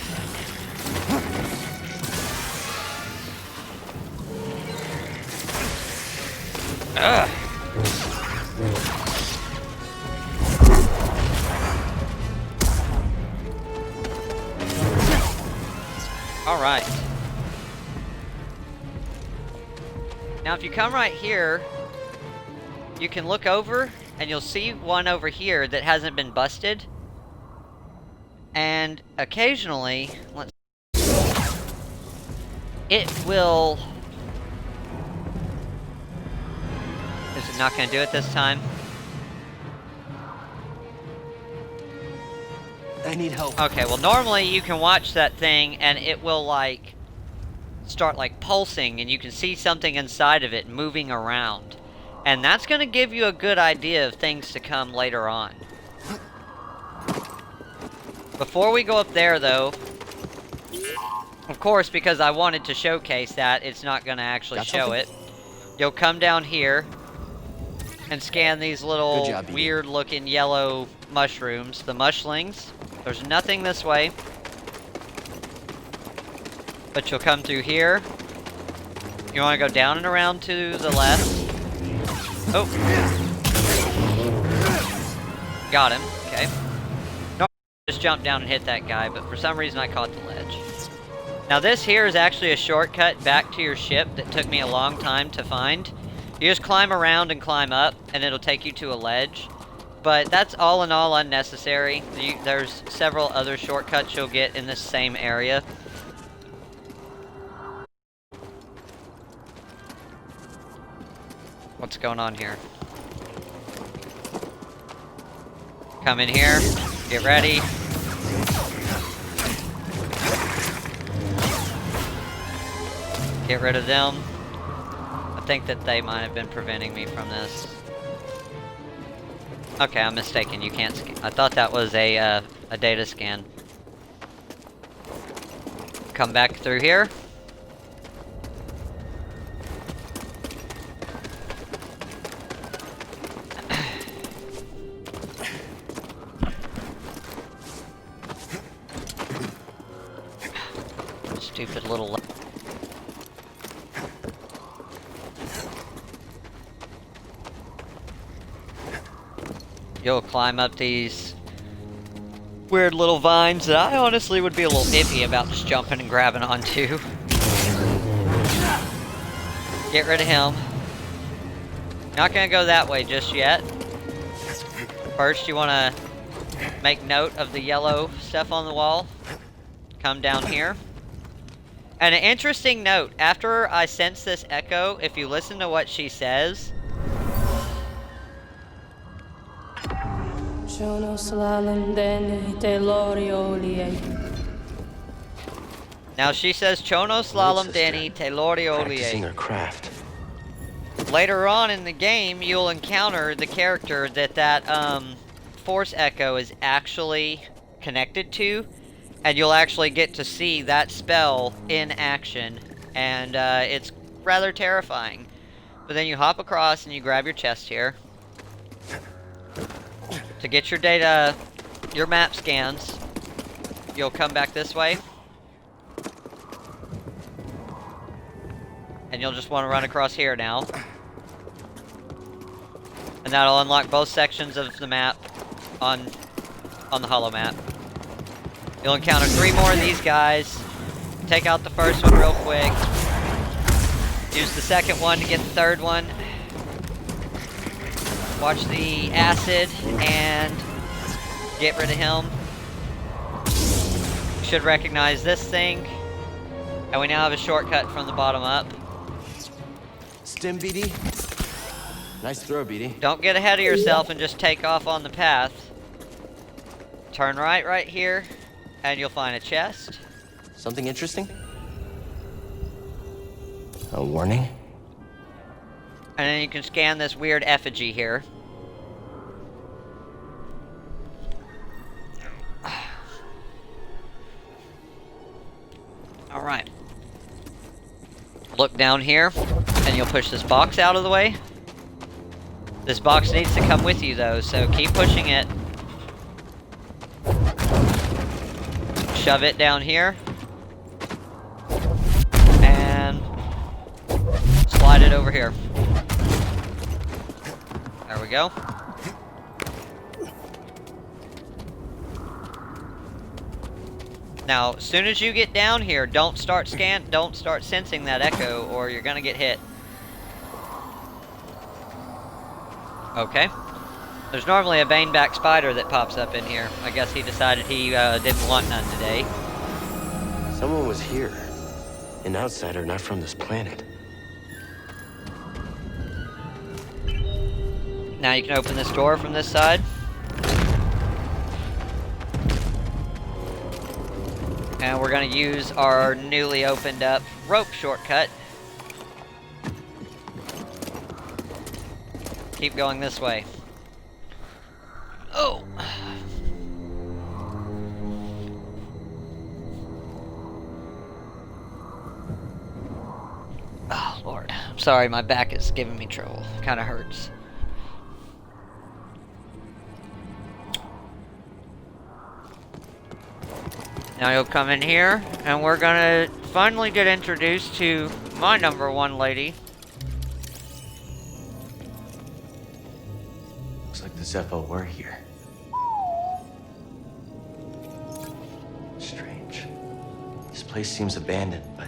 Ugh. All right. Now, if you come right here, you can look over, and you'll see one over here that hasn't been busted. And occasionally, it will... Is it not going to do it this time? I need help. Okay, well normally you can watch that thing and it will like start like pulsing and you can see something inside of it moving around. And that's going to give you a good idea of things to come later on. Before we go up there though, of course because I wanted to showcase that, it's not going to actually show it. You'll come down here and scan these little weird looking yellow mushrooms, the mushlings. There's nothing this way. But you'll come through here. You want to go down and around to the left. Oh. Got him. Okay. No, just jump down and hit that guy, but for some reason I caught the ledge. Now this here is actually a shortcut back to your ship that took me a long time to find. You just climb around and climb up, and it'll take you to a ledge. But that's all in all unnecessary. There's several other shortcuts you'll get in this same area. What's going on here? Come in here. Get ready. Get rid of them. I think that they might have been preventing me from this. Okay, I'm mistaken. You can't scan. I thought that was a data scan. Come back through here. Stupid little... You'll climb up these weird little vines that I honestly would be a little iffy about just jumping and grabbing onto. Get rid of him. Not gonna go that way just yet. First, you want to make note of the yellow stuff on the wall. Come down here. And an interesting note, after I sense this echo, if you listen to what she says... Now she says, Chono slalom Danny Telorio Practicing her craft. Later on in the game, you'll encounter the character that force echo is actually connected to, and you'll actually get to see that spell in action, and it's rather terrifying. But then you hop across and you grab your chest here to get your data, your map scans. You'll come back this way, and you'll just want to run across here now. And that'll unlock both sections of the map on the holo map. You'll encounter 3 more of these guys. Take out the first one real quick. Use the second one to get the third one. Watch the acid and get rid of him. You should recognize this thing. And we now have a shortcut from the bottom up. Stim, BD. Nice throw, BD. Don't get ahead of yourself and just take off on the path. Turn right here, and you'll find a chest. Something interesting? A warning? And then you can scan this weird effigy here. Alright. Look down here, and you'll push this box out of the way. This box needs to come with you though, so keep pushing it. Shove it down here. And slide it over here. There we go. Now, as soon as you get down here, don't start sensing that echo, or you're gonna get hit. Okay. There's normally a baneback spider that pops up in here. I guess he decided he didn't want none today. Someone was here. An outsider not from this planet. Now you can open this door from this side. And we're going to use our newly opened up rope shortcut. Keep going this way. Oh! Oh, Lord. I'm sorry, my back is giving me trouble. Kind of hurts. Now you'll come in here, and we're gonna finally get introduced to my #1 lady. Looks like the Zepho were here. Strange. This place seems abandoned, but...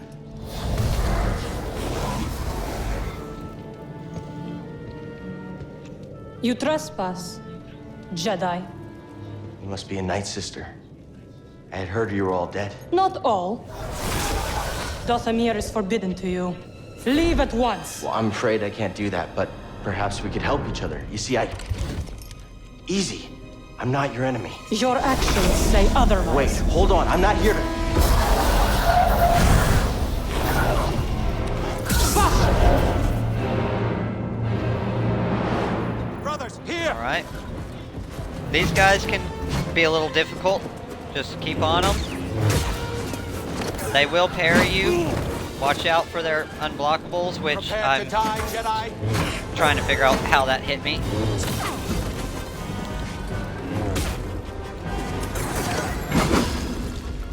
You trespass, Jedi. You must be a Night Sister. I had heard you were all dead. Not all. Dothamir is forbidden to you. Leave at once. Well, I'm afraid I can't do that, but perhaps we could help each other. You see, Easy. I'm not your enemy. Your actions say otherwise. Wait, hold on. I'm not here to... Brothers, here! Alright. These guys can be a little difficult. Just keep on them. They will parry you. Watch out for their unblockables, which I'm trying to figure out how that hit me.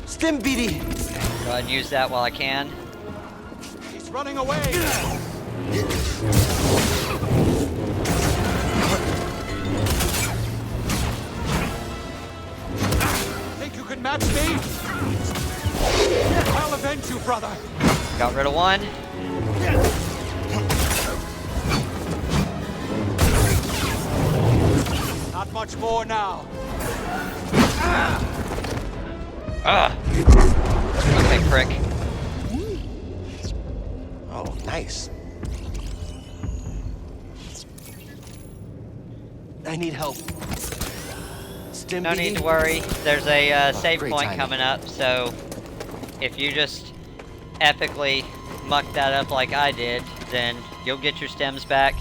Stim BD! Go ahead and use that while I can. He's running away! Think you can match me? I'll avenge you, brother! Got rid of one. Not much more now. Okay, prick. Oh, nice. I need help. No need to worry. There's a save point coming up, so if you just epically muck that up like I did, then you'll get your stems back.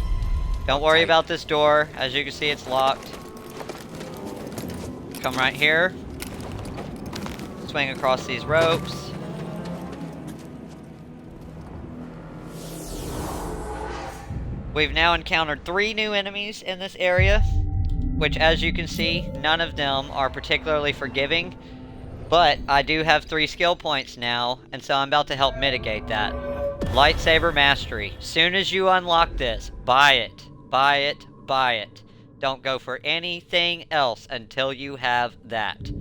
Don't worry about this door. As you can see, it's locked. Come right here. Swing across these ropes. We've now encountered 3 new enemies in this area, which, as you can see, none of them are particularly forgiving, but I do have 3 skill points now, and so I'm about to help mitigate that. Lightsaber Mastery. Soon as you unlock this, buy it. Buy it. Buy it. Don't go for anything else until you have that.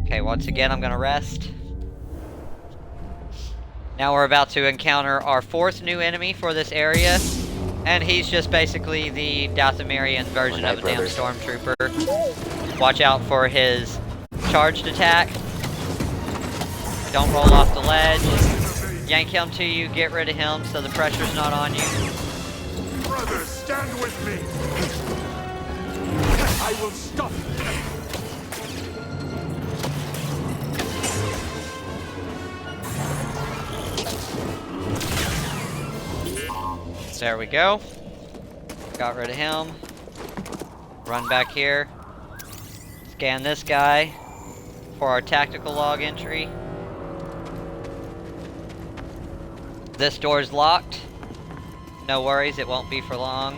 Okay, once again, I'm gonna rest. Now we're about to encounter our 4th new enemy for this area, and he's just basically the Dathomirian version of a damn stormtrooper. Watch out for his charged attack. Don't roll off the ledge. Yank him to you, get rid of him so the pressure's not on you. Brothers, stand with me! I will stop you! There we go. Got rid of him. Run back here. Scan this guy for our tactical log entry. This door's locked. No worries, it won't be for long.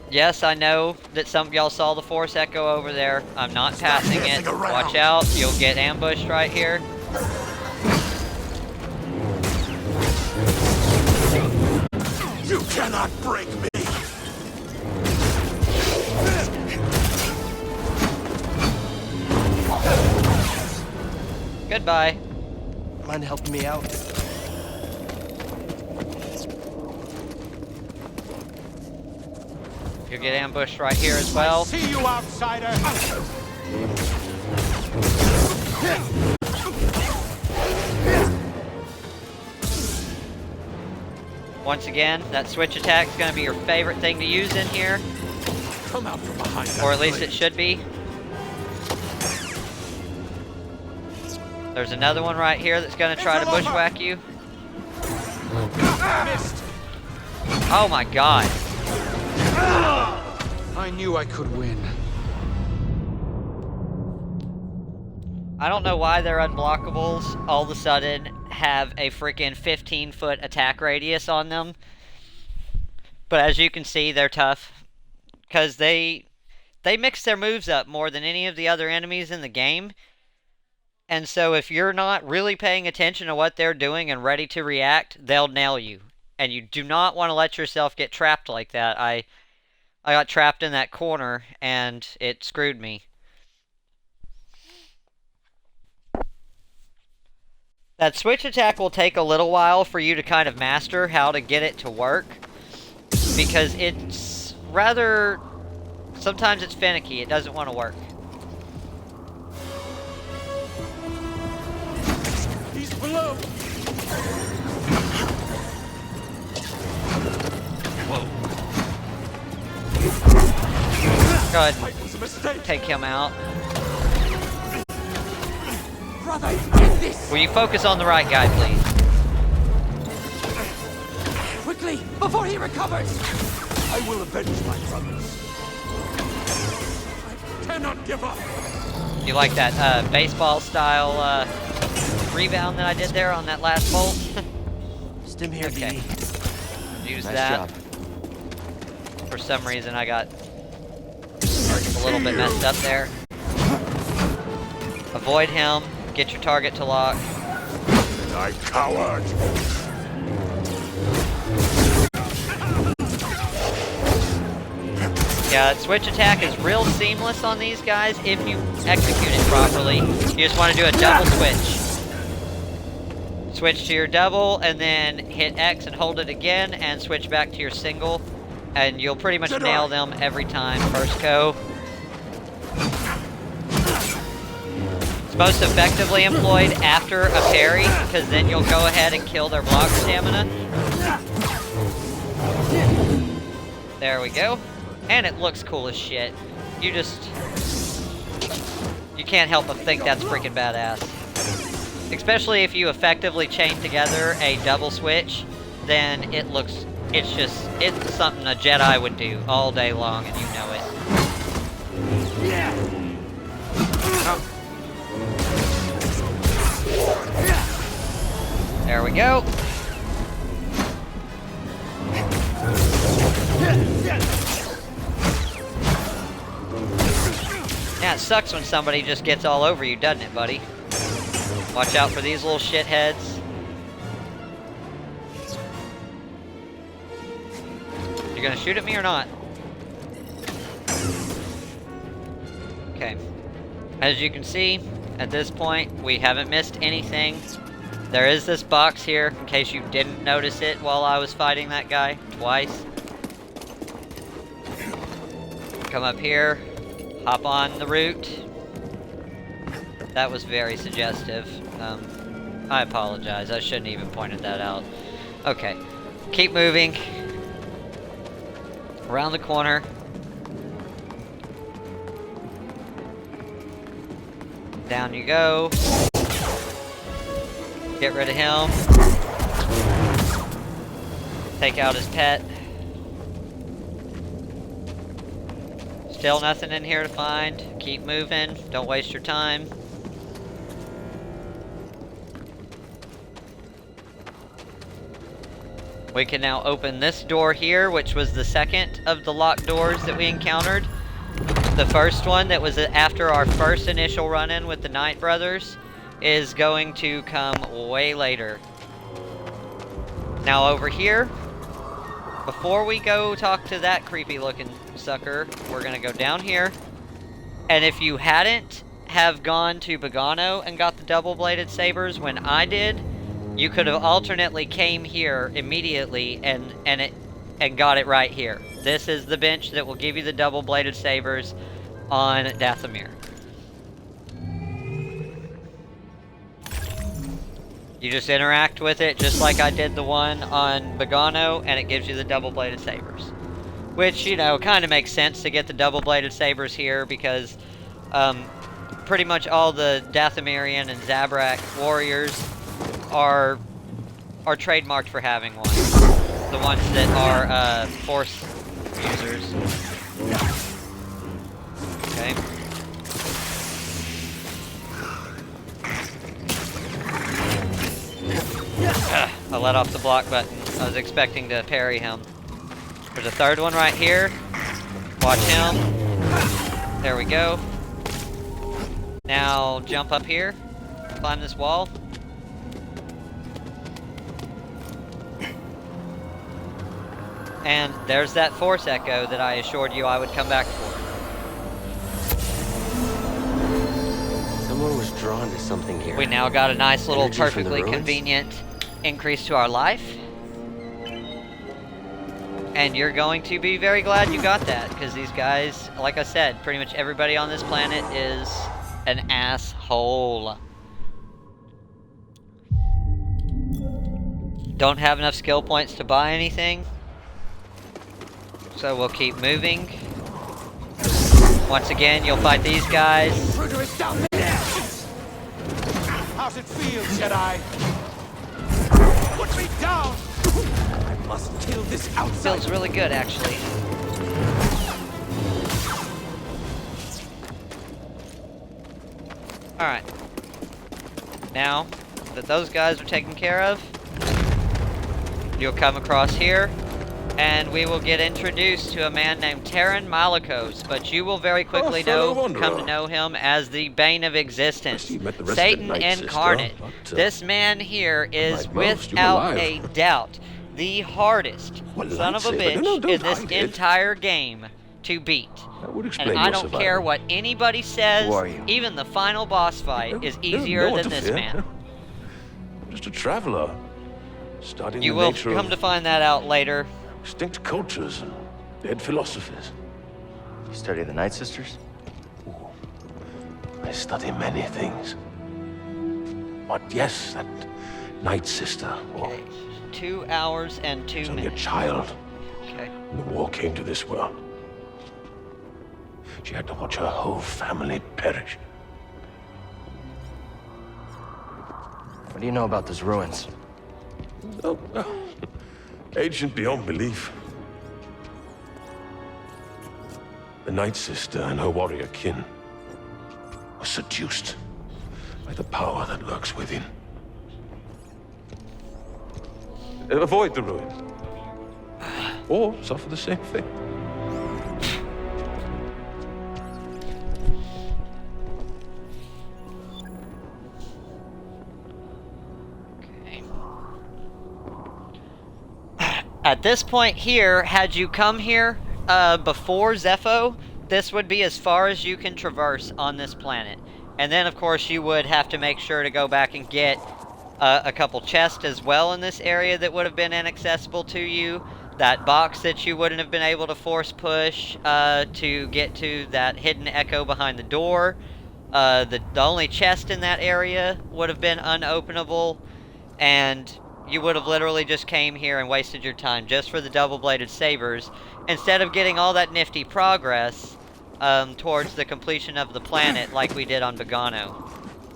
Yes, I know that some of y'all saw the Force Echo over there. I'm not passing it. Watch out, you'll get ambushed right here. You cannot break me! Goodbye. Mind helping me out? You'll get ambushed right here as well. See you, outsider! Once again, that switch attack is going to be your favorite thing to use in here. Come out from behind or at least it should be. There's another one right here that's going to try to bushwhack you. Missed. Oh my god. I knew I could win. I don't know why their unblockables all of a sudden have a freaking 15-foot attack radius on them. But as you can see, they're tough. Because they they mix their moves up more than any of the other enemies in the game. And so if you're not really paying attention to what they're doing and ready to react, they'll nail you. And you do not want to let yourself get trapped like that. I got trapped in that corner, and it screwed me. That switch attack will take a little while for you to kind of master how to get it to work. Because it's rather... sometimes it's finicky. It doesn't want to work. He's below. Whoa. Go ahead. Take him out. Brother, get this! Will you focus on the right guy, please? Quickly, before he recovers! I will avenge my brothers. I cannot give up! You like that baseball style rebound that I did there on that last bolt? Stim here, okay. Use nice that. job. For some reason I got a little bit messed up there. Avoid him. Get your target to lock. I coward! Yeah, that switch attack is real seamless on these guys if you execute it properly. You just want to do a double switch. Switch to your double, and then hit X and hold it again, and switch back to your single. And you'll pretty much nail them every time, first go. Most effectively employed after a parry, because then you'll go ahead and kill their block stamina. There we go. And it looks cool as shit. You can't help but think that's freaking badass. Especially if you effectively chain together a double switch, then it's something a Jedi would do all day long, and you know it. There we go. Yeah, it sucks when somebody just gets all over you, doesn't it, buddy? Watch out for these little shitheads. You gonna shoot at me or not? Okay. As you can see, at this point, we haven't missed anything. There is this box here, in case you didn't notice it while I was fighting that guy twice. Come up here, hop on the route. That was very suggestive. I apologize, I shouldn't even pointed that out. Okay, keep moving. Around the corner. Down you go. Get rid of him. Take out his pet. Still nothing in here to find. Keep moving. Don't waste your time. We can now open this door here, which was the second of the locked doors that we encountered. The first one that was after our first initial run-in with the Knight brothers is going to come way later. Now over here, before we go talk to that creepy looking sucker, we're gonna go down here. And if you hadn't have gone to Bogano and got the double-bladed sabers when I did, you could have alternately came here immediately and got it right here. This is the bench that will give you the double-bladed sabers on Dathomir. You just interact with it just like I did the one on Bogano, and it gives you the double-bladed sabers. Which, you know, kind of makes sense to get the double-bladed sabers here because pretty much all the Dathomirian and Zabrak warriors are trademarked for having one. The ones that are force users. Okay. I let off the block button. I was expecting to parry him. There's a third one right here. Watch him. There we go. Now jump up here. Climb this wall. And there's that force echo that I assured you I would come back for. Someone was drawn to something here. We now got a nice little Energy from the perfectly ruins? convenient increase to our life. And you're going to be very glad you got that, because these guys, like I said, pretty much everybody on this planet is an asshole. Don't have enough skill points to buy anything. So we'll keep moving. Once again, you'll fight these guys. Intruder down there! How's it feel, Jedi? Put me down! I must kill this outsider. Feels really good, actually. Alright. Now that those guys are taken care of, you'll come across here, and we will get introduced to a man named Terran Malikos, but you will very quickly come to know him as the Bane of Existence, Satan incarnate. This man here is, without a doubt, the hardest son of a bitch in this entire game to beat. And I don't care what anybody says, even the final boss fight is easier than this man. Just a traveler. Studying You the will nature come of to find that out later. extinct cultures and dead philosophies. You study the Night Sisters? I study many things. But yes, that Night Sister. Okay. 2 hours and 2 She was only a minutes. child Okay. when the war came to this world. She had to watch her whole family perish. What do you know about those ruins? Oh, ancient beyond belief. The Night Sister and her warrior kin were seduced by the power that lurks within. Avoid the ruin, or suffer the same fate. At this point here, had you come here before Zepho, this would be as far as you can traverse on this planet. And then, of course, you would have to make sure to go back and get a couple chests as well in this area that would have been inaccessible to you. That box that you wouldn't have been able to force push to get to that hidden echo behind the door. The only chest in that area would have been unopenable, and you would have literally just came here and wasted your time just for the double-bladed sabers, instead of getting all that nifty progress towards the completion of the planet like we did on Bogano.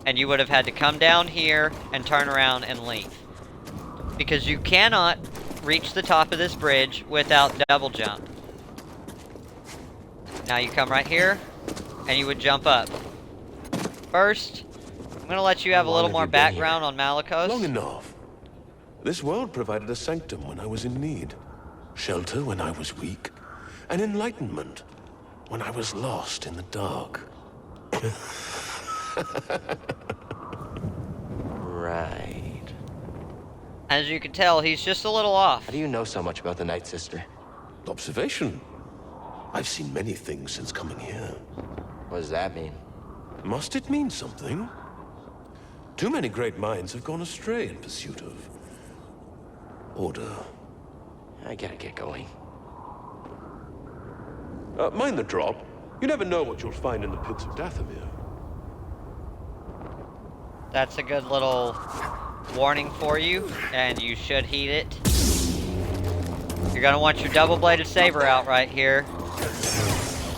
And you would have had to come down here and turn around and leave. Because you cannot reach the top of this bridge without double jump. Now you come right here, and you would jump up. First, I'm going to let you have a little more background on Malikos. Long enough. This world provided a sanctum when I was in need, shelter when I was weak, and enlightenment when I was lost in the dark. Right. As you can tell, he's just a little off. How do you know so much about the Night Sister? Observation. I've seen many things since coming here. What does that mean? Must it mean something? Too many great minds have gone astray in pursuit of order. I gotta get going. Mind the drop. You never know what you'll find in the pits of Dathomir. That's a good little warning for you, and you should heed it. You're gonna want your double-bladed saber out right here.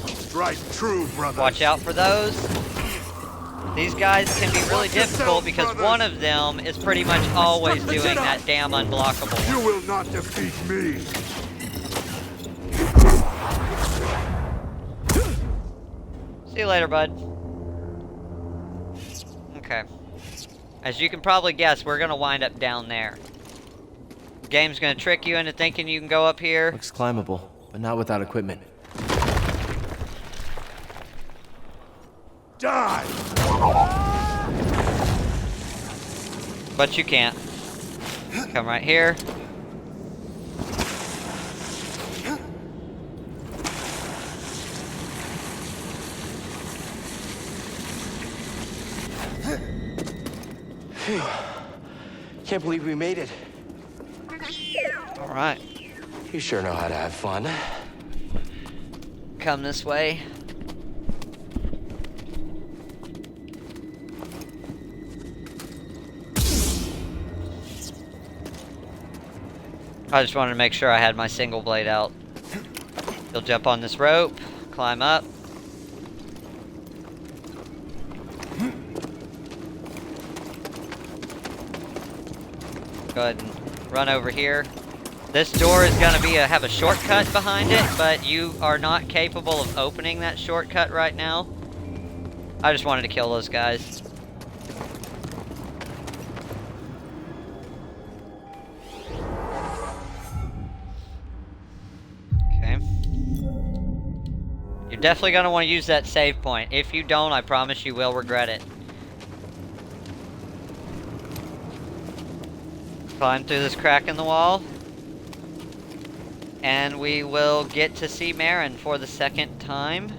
Strike true, brother. Watch out for those. These guys can be really difficult because one of them is pretty much always doing that damn unblockable. You will not defeat me. See you later, bud. Okay. As you can probably guess, we're gonna wind up down there. The game's gonna trick you into thinking you can go up here. Looks climbable, but not without equipment. Die! But you can't. Come right here. Phew. Can't believe we made it. All right. You sure know how to have fun. Come this way. I just wanted to make sure I had my single blade out. You'll jump on this rope, climb up. Go ahead and run over here. This door is going to have a shortcut behind it, but you are not capable of opening that shortcut right now. I just wanted to kill those guys. Okay. You're definitely going to want to use that save point. If you don't, I promise you will regret it. Climb through this crack in the wall. And we will get to see Marin for the second time.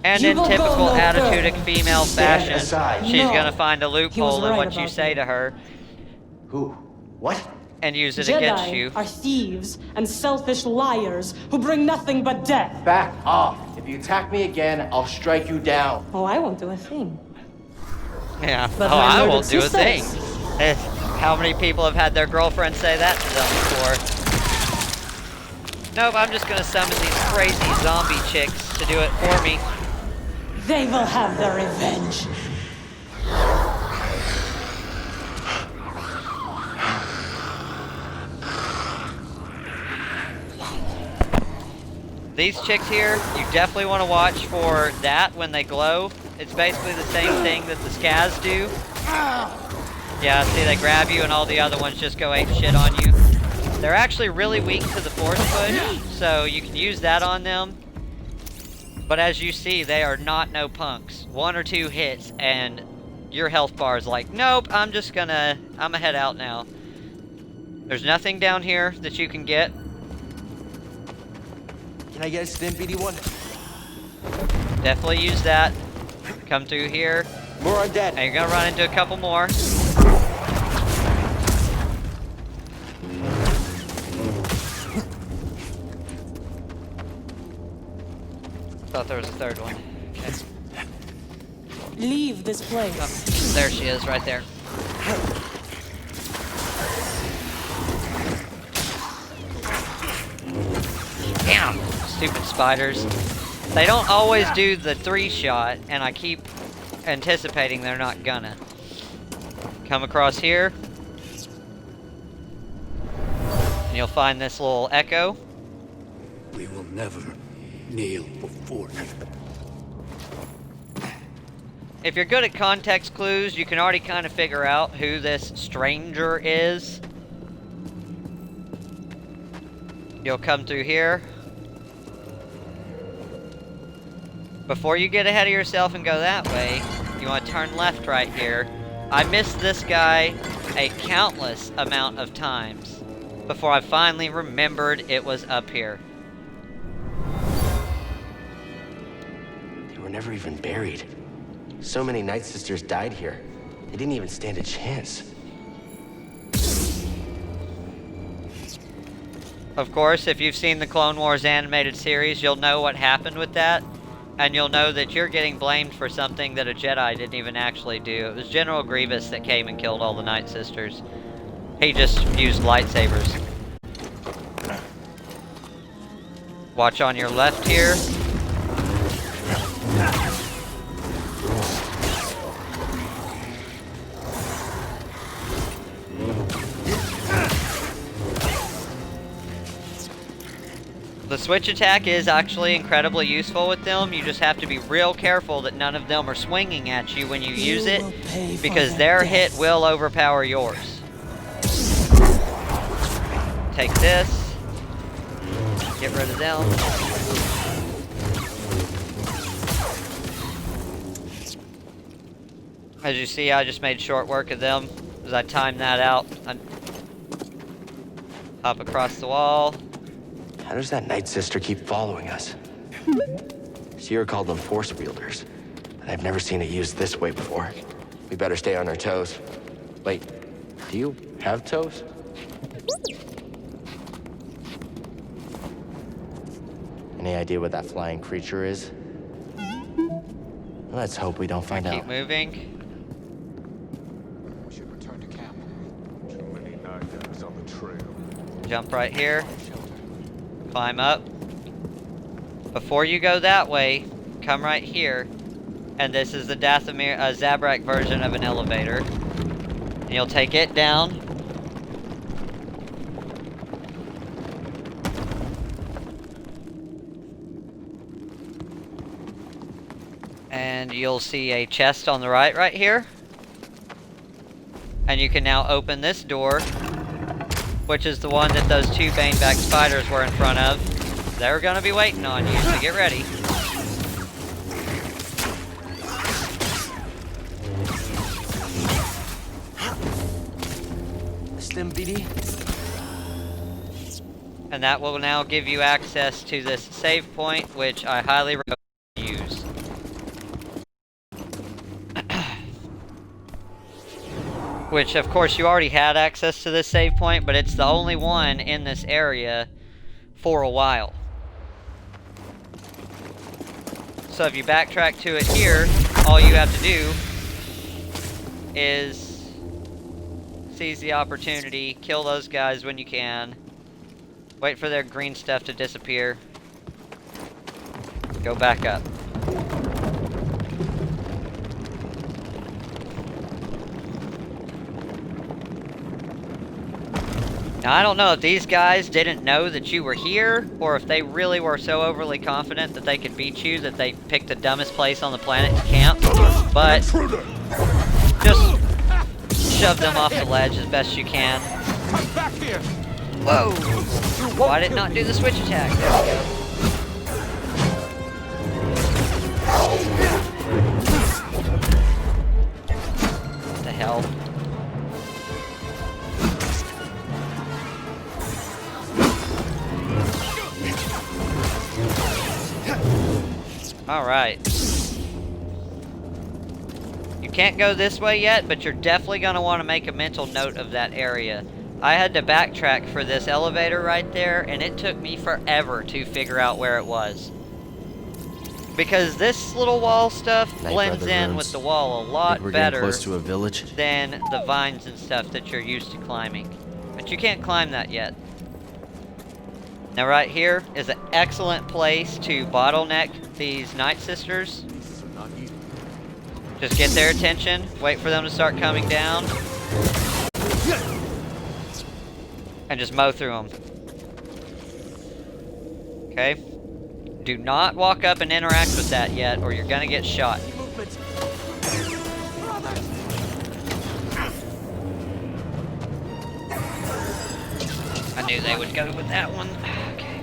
And in typical attitudic female fashion, she's gonna find a loophole in what you say to her. Who? What? And use it Jedi against you. are thieves and selfish liars who bring nothing but death. Back off. If you attack me again, I'll strike you down. Oh, I won't do a thing. Yeah. But oh, I my won't do a thing. sisters. How many people have had their girlfriends say that to them before? Nope, I'm just gonna summon these crazy zombie chicks to do it for me. They will have their revenge. These chicks here, you definitely want to watch for that when they glow. It's basically the same thing that the Skaz do. Yeah, see, they grab you and all the other ones just go ape shit on you. They're actually really weak to the force push, so you can use that on them. But as you see, they are not no punks. 1 or 2 hits and your health bar is like, nope, I'm gonna head out now. There's nothing down here that you can get. Can I get a stim, BD1? Definitely use that. Come through here. More undead. And you're gonna run into a couple more. Thought there was a third one. Okay. Leave this place. Oh, there she is, right there. Damn! Stupid spiders. They don't always do the 3-shot, and I keep anticipating they're not gonna. Come across here. And you'll find this little echo. We will never kneel before you. If you're good at context clues, you can already kind of figure out who this stranger is. You'll come through here. Before you get ahead of yourself and go that way, you want to turn left right here. I missed this guy a countless amount of times before I finally remembered it was up here. They were never even buried. So many Night Sisters died here. They didn't even stand a chance. Of course, if you've seen the Clone Wars animated series, you'll know what happened with that. And you'll know that you're getting blamed for something that a Jedi didn't even actually do. It was General Grievous that came and killed all the Night Sisters. He just used lightsabers. Watch on your left here. The switch attack is actually incredibly useful with them. You just have to be real careful that none of them are swinging at you when you use it, because their hit will overpower yours. Take this. Get rid of them. As you see, I just made short work of them as I timed that out. I hop across the wall. How does that Night Sister keep following us? Sierra called them force wielders, and I've never seen it used this way before. We better stay on our toes. Wait, do you have toes? Any idea what that flying creature is? Let's hope we don't find out. Keep moving. We should return to camp. Too many night on the trail. Jump right here. Climb up. Before you go that way, come right here. And this is the Dathomir, Zabrak version of an elevator. And you'll take it down. And you'll see a chest on the right here. And you can now open this door, which is the one that those two Baneback spiders were in front of. They're gonna be waiting on you, so get ready. Stim BD? And that will now give you access to this save point, which I highly recommend you use. Which, of course, you already had access to this save point, but it's the only one in this area for a while. So if you backtrack to it here, all you have to do is seize the opportunity, kill those guys when you can, wait for their green stuff to disappear, go back up. Now, I don't know if these guys didn't know that you were here, or if they really were so overly confident that they could beat you that they picked the dumbest place on the planet to camp, but just shove them off the ledge as best you can. Come back here. Whoa! Why did it not do the switch attack? There we go. What the hell? Alright. You can't go this way yet, but you're definitely going to want to make a mental note of that area. I had to backtrack for this elevator right there, and it took me forever to figure out where it was. Because this little wall stuff blends in with the wall a lot better close to a village than the vines and stuff that you're used to climbing. But you can't climb that yet. Now right here is an excellent place to bottleneck these Night Sisters. Just get their attention, wait for them to start coming down, and just mow through them. Okay? Do not walk up and interact with that yet, or you're gonna get shot. I knew they would go with that one. Okay.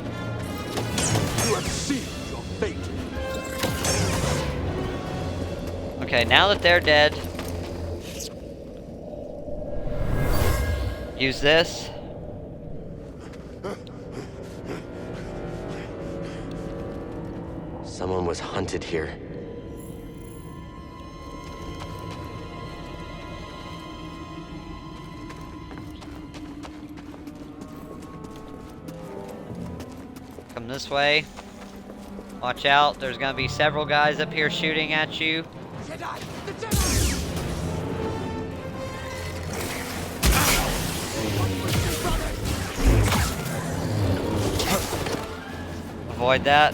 You have sealed your fate. Okay, now that they're dead, use this. Someone was hunted here. Come this way. Watch out, there's gonna be several guys up here shooting at you. Jedi! The Jedi! Avoid that.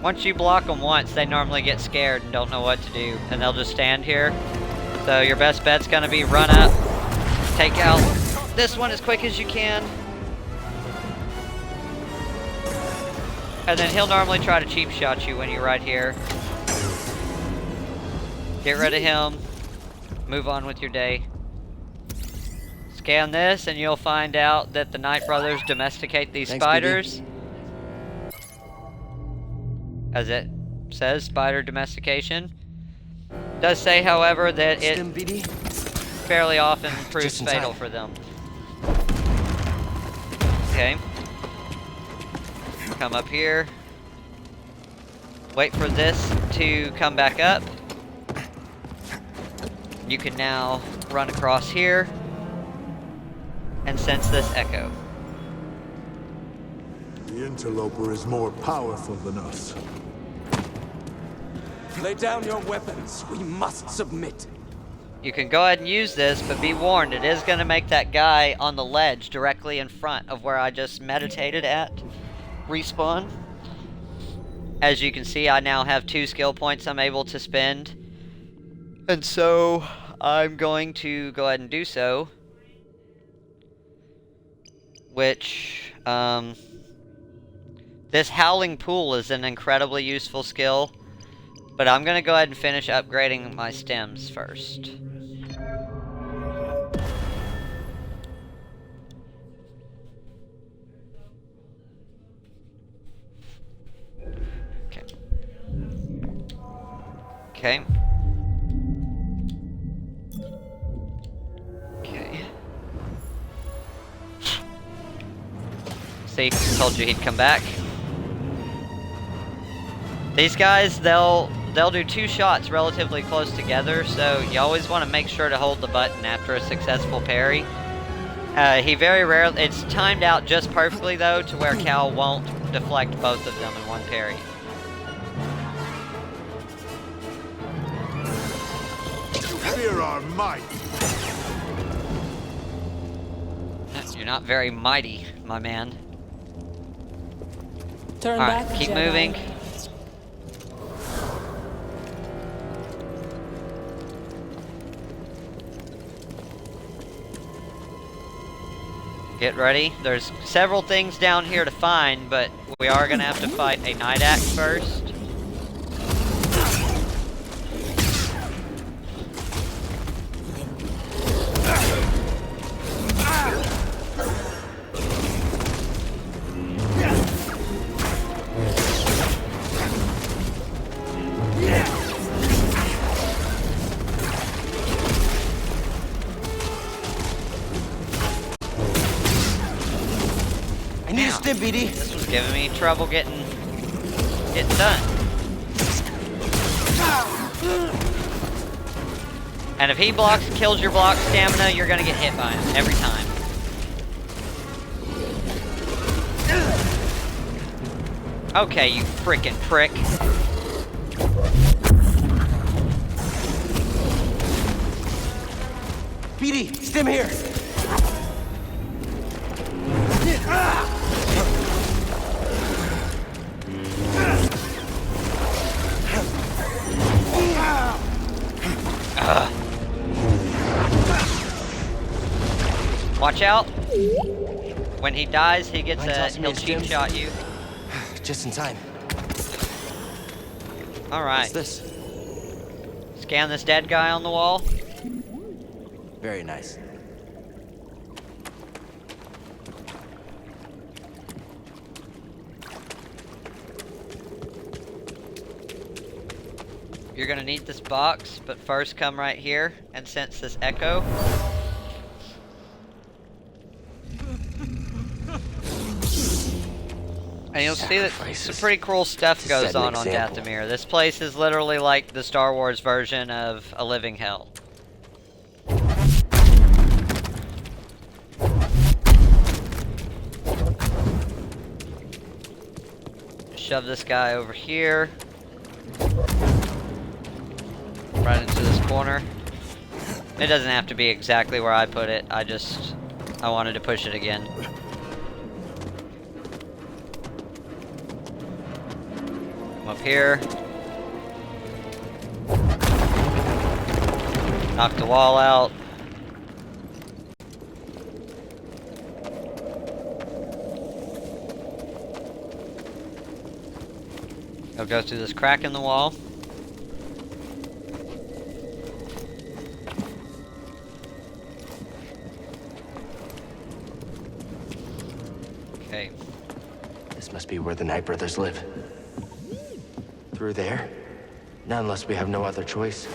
Once you block them once, they normally get scared and don't know what to do, and they'll just stand here. So your best bet's gonna be run up, take out this one as quick as you can, and then he'll normally try to cheap shot you when you're right here. Get rid of him, move on with your day. Scan this and you'll find out that the Knight brothers domesticate these Thanks, spiders. As it says, spider domestication. Does say, however, that it fairly often proves fatal for them. Okay. Come up here. Wait for this to come back up. You can now run across here and sense this echo. The interloper is more powerful than us. Lay down your weapons. We must submit. You can go ahead and use this, but be warned, it is going to make that guy on the ledge directly in front of where I just meditated at respawn. As you can see, I now have 2 skill points I'm able to spend. And so, I'm going to go ahead and do so. Which, this Howling Pool is an incredibly useful skill. But I'm going to go ahead and finish upgrading my stems first. Okay. Okay. See, told you he'd come back. These guys, they'll do 2 shots relatively close together, so you always want to make sure to hold the button after a successful parry. He very rarely, it's timed out just perfectly though, to where Cal won't deflect both of them in one parry. Fear our might. You're not very mighty, my man. Turn Alright, back, keep Jedi. moving. Get ready. There's several things down here to find, but we are gonna have to fight a Night Axe first. I need a stim, BD. This was giving me trouble getting it done. And if he kills your block stamina, you're gonna get hit by him every time. Okay, you frickin' prick. BD, stim here. Watch out. When he dies, he gets he'll cheap shot you. Just in time. Alright. What's this? Scan this dead guy on the wall. Very nice. You're gonna need this box, but first come right here and sense this echo. And you'll see that some pretty cool stuff goes on Dathomir. This place is literally like the Star Wars version of a living hell. Shove this guy over here. Right into this corner. It doesn't have to be exactly where I put it. I wanted to push it again. Come up here. Knock the wall out. I'll go through this crack in the wall. be where the Knight brothers live. Through there? Not unless we have no other choice.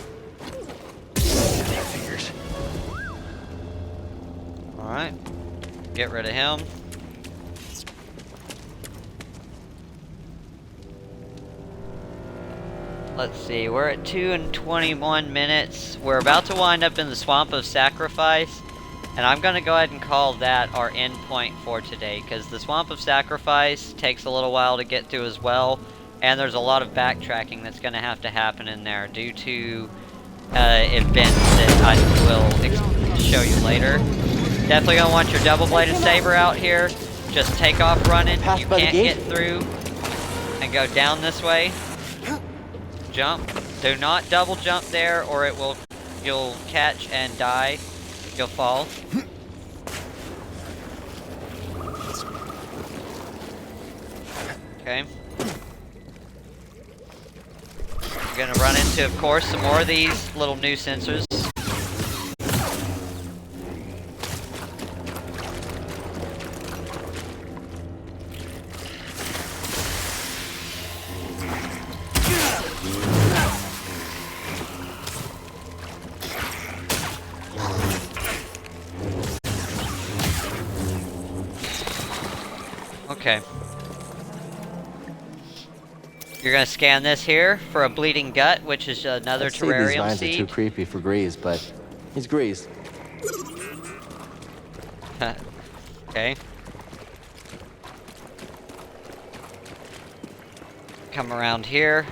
That figures. Alright. Get rid of him. Let's see, we're at 2 and 21 minutes. We're about to wind up in the Swamp of Sacrifice. And I'm going to go ahead and call that our end point for today. Because the Swamp of Sacrifice takes a little while to get through as well. And there's a lot of backtracking that's going to have to happen in there. Due to events that I will show you later. Definitely going to want your double-bladed saber out here. Just take off running. You can't get through. And go down this way. Jump. Do not double jump there or it will, you'll catch and die. You'll fall. Okay. You're gonna run into, of course, some more of these little nuisances. Okay. You're gonna scan this here for a bleeding gut, which is another terrarium These vines seed. are too creepy for Grease, but he's Grease. Okay. Come around here.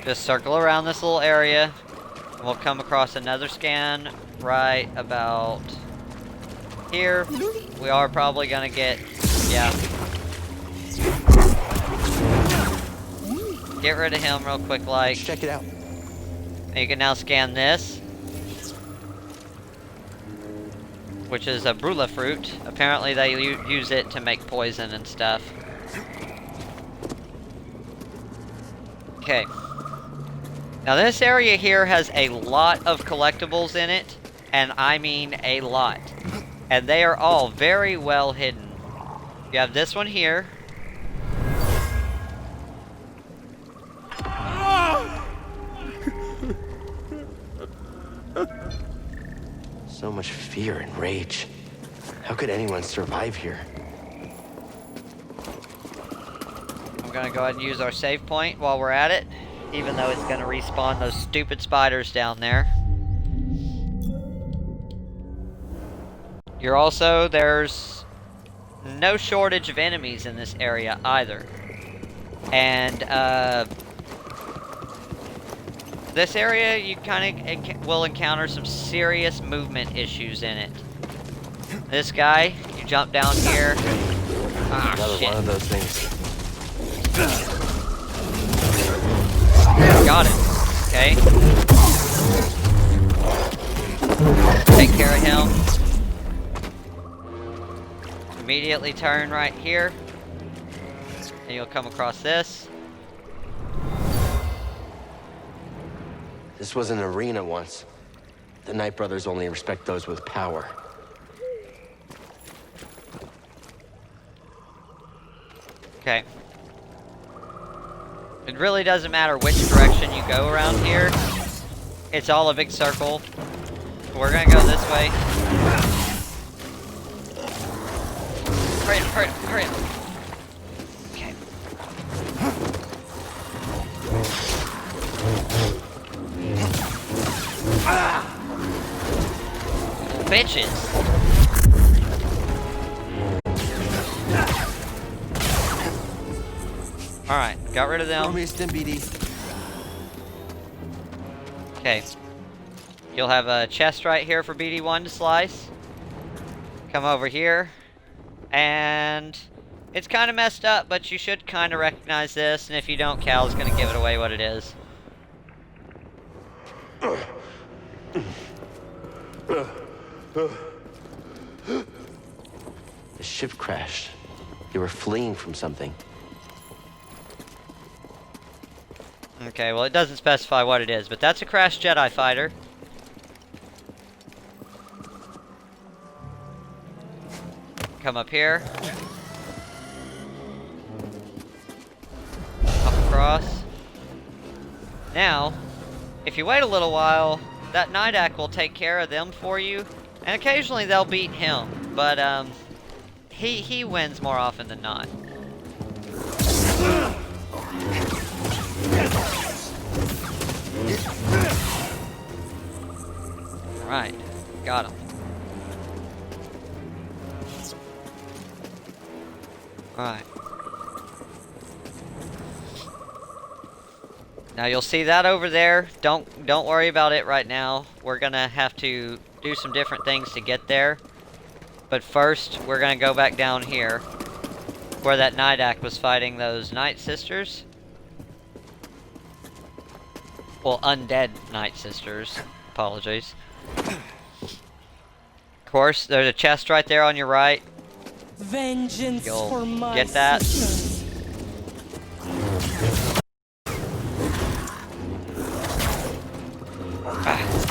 Just circle around this little area. We'll come across another scan right about here. We are probably gonna get, yeah. Get rid of him real quick, like. Check it out. And you can now scan this, which is a brula fruit. Apparently they use it to make poison and stuff. Okay. Now this area here has a lot of collectibles in it, and I mean a lot. And they are all very well hidden. You have this one here. So much fear and rage. How could anyone survive here? I'm gonna go ahead and use our save point while we're at it. Even though it's gonna respawn those stupid spiders down there. You're also, there's no shortage of enemies in this area either. And, this area, you kind of will encounter some serious movement issues in it. This guy, you jump down here. Ah, Another shit. one of those things. Got it. Okay. Take care of him. Immediately turn right here. And you'll come across this. This was an arena once. The Knight brothers only respect those with power. Okay. It really doesn't matter which direction you go around here. It's all a big circle. We're gonna go this way. Hurry up, hurry up, hurry up. Okay. Bitches. Alright, got rid of them. Okay. You'll have a chest right here for BD1 to slice. Come over here. And it's kind of messed up, but you should kind of recognize this. And if you don't, Cal's going to give it away what it is. The ship crashed. You were fleeing from something. Okay, well it doesn't specify what it is, but that's a crashed Jedi fighter. Come up here. Hop across. Now, if you wait a little while, that Nidak will take care of them for you, and occasionally they'll beat him, but he wins more often than not. Alright, got him. Alright. Now you'll see that over there. Don't worry about it right now. We're gonna have to do some different things to get there. But first, we're gonna go back down here, where that Nidak was fighting those Night Sisters. Well, undead Night Sisters. Apologies. Of course, there's a chest right there on your right. Vengeance You'll for my get that. sisters.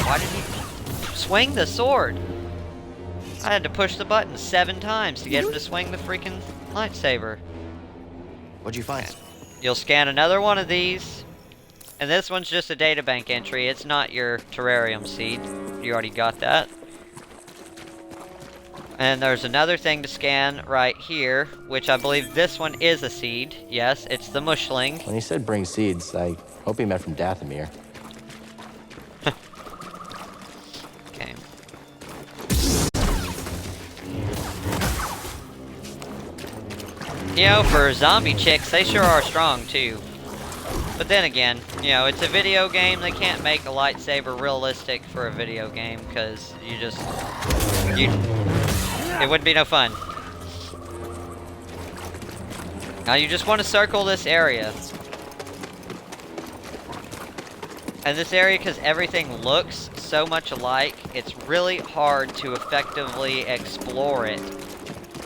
Why did he swing the sword? I had to push the button 7 times to get him to swing the freaking lightsaber. What'd you find? You'll scan another one of these, and this one's just a databank entry. It's not your terrarium seed. You already got that. And there's another thing to scan right here, which I believe this one is a seed. Yes, it's the mushling. When he said bring seeds, I hope he meant from Dathomir. Okay. You know, for zombie chicks, they sure are strong too. But then again, you know, it's a video game. They can't make a lightsaber realistic for a video game because it wouldn't be no fun. Now you just want to circle this area. And this area, because everything looks so much alike, it's really hard to effectively explore it.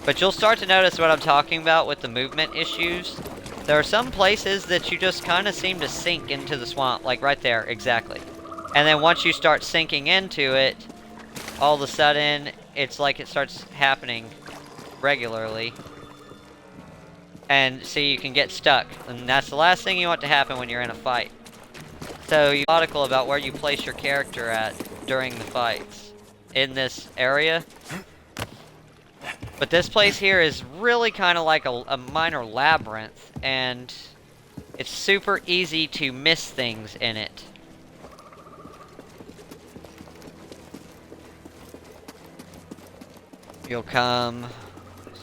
But you'll start to notice what I'm talking about with the movement issues. There are some places that you just kind of seem to sink into the swamp, like right there, exactly. And then once you start sinking into it, all of a sudden, it's like it starts happening regularly. And see, you can get stuck. And that's the last thing you want to happen when you're in a fight. So you're methodical about where you place your character at during the fights in this area. But this place here is really kind of like a minor labyrinth, and it's super easy to miss things in it. You'll come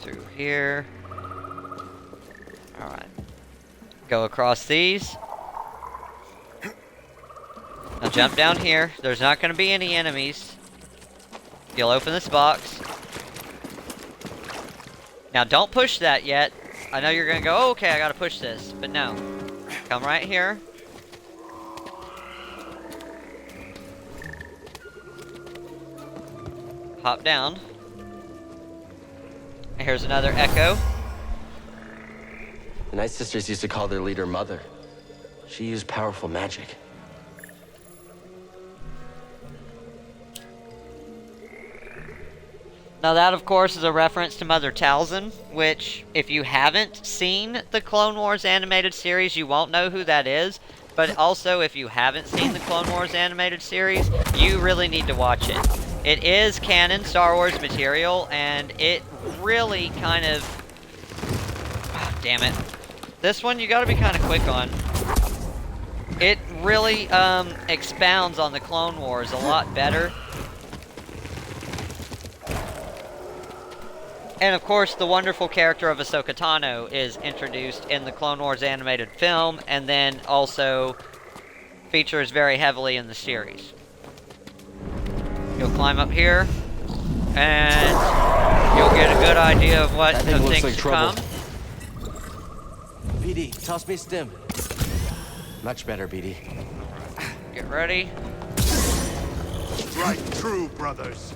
through here. Alright. Go across these. Now jump down here. There's not going to be any enemies. You'll open this box. Now don't push that yet. I know you're going to go, oh, okay, I got to push this. But no. Come right here. Hop down. Here's another echo. The Night Sisters used to call their leader Mother. She used powerful magic. Now that, of course, is a reference to Mother Talzin, which, if you haven't seen the Clone Wars animated series, you won't know who that is. But also, if you haven't seen the Clone Wars animated series, you really need to watch it. It is canon Star Wars material, and it really kind of... Oh, damn it. This one you gotta be kind of quick on. It really expounds on the Clone Wars a lot better. And of course, the wonderful character of Ahsoka Tano is introduced in the Clone Wars animated film, and then also features very heavily in the series. You'll climb up here, and you'll get a good idea of what the things like to trouble. come. BD, toss me stim. Much better, BD. Get ready. Strike true, brothers.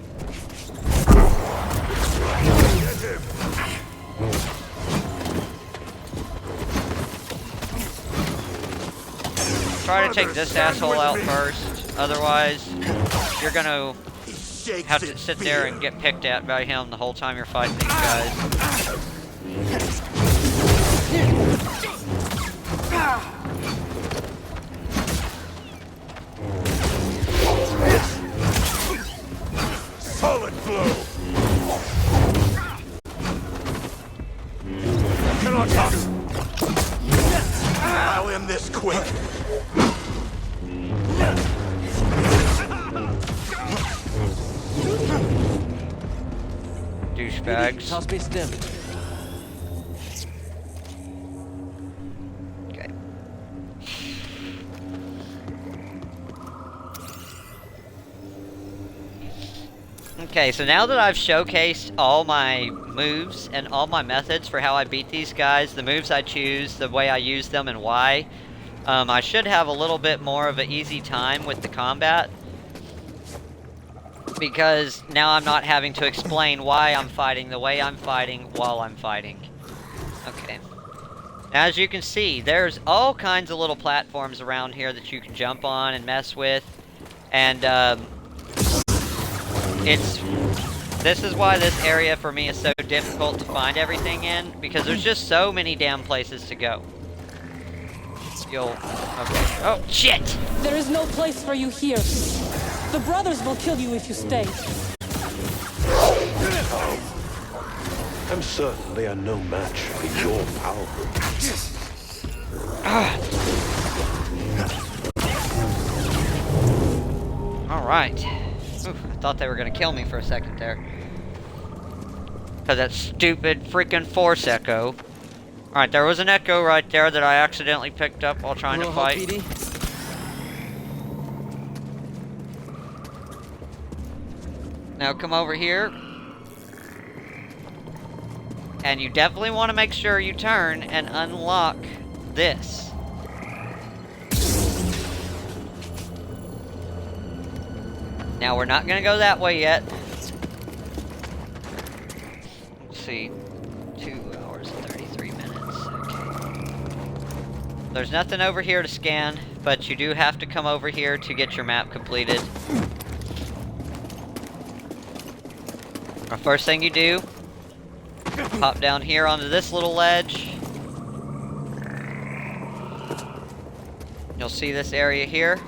Try to take this asshole out first, otherwise you're gonna have to sit there and get picked at by him the whole time you're fighting these guys. Solid blow. Cannot talk. I'll end this quick. Douchebags. Toss me a stem. Okay. Okay, so now that I've showcased all my moves and all my methods for how I beat these guys, the moves I choose, the way I use them, and why, I should have a little bit more of an easy time with the combat. Because now I'm not having to explain why I'm fighting the way I'm fighting while I'm fighting. Okay. As you can see, there's all kinds of little platforms around here that you can jump on and mess with. And, this is why this area for me is so difficult to find everything in, because there's just so many damn places to go. Okay. Oh, shit! There is no place for you here. The brothers will kill you if you stay. I'm certain they are no match for your power. Alright. I thought they were gonna kill me for a second there. Because that stupid freaking force echo. Alright, there was an echo right there that I accidentally picked up while trying to fight. Now come over here. And you definitely want to make sure you turn and unlock this. Now we're not going to go that way yet. Let's see. 2 hours and 33 minutes. Okay. There's nothing over here to scan, but you do have to come over here to get your map completed. Our first thing you do, hop down here onto this little ledge. You'll see this area here.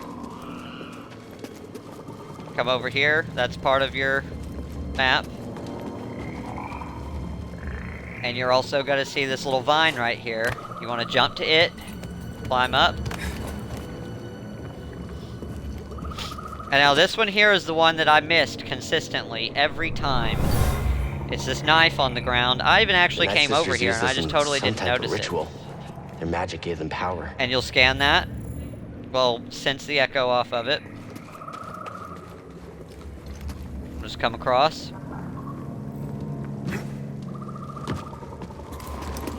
Come over here, that's part of your map. And you're also going to see this little vine right here. You want to jump to it, climb up. And now this one here is the one that I missed consistently every time. It's this knife on the ground. I even actually came over here and I just totally didn't notice it. Their magic gave them power. And you'll scan that. Well, sense the echo off of it. Just come across.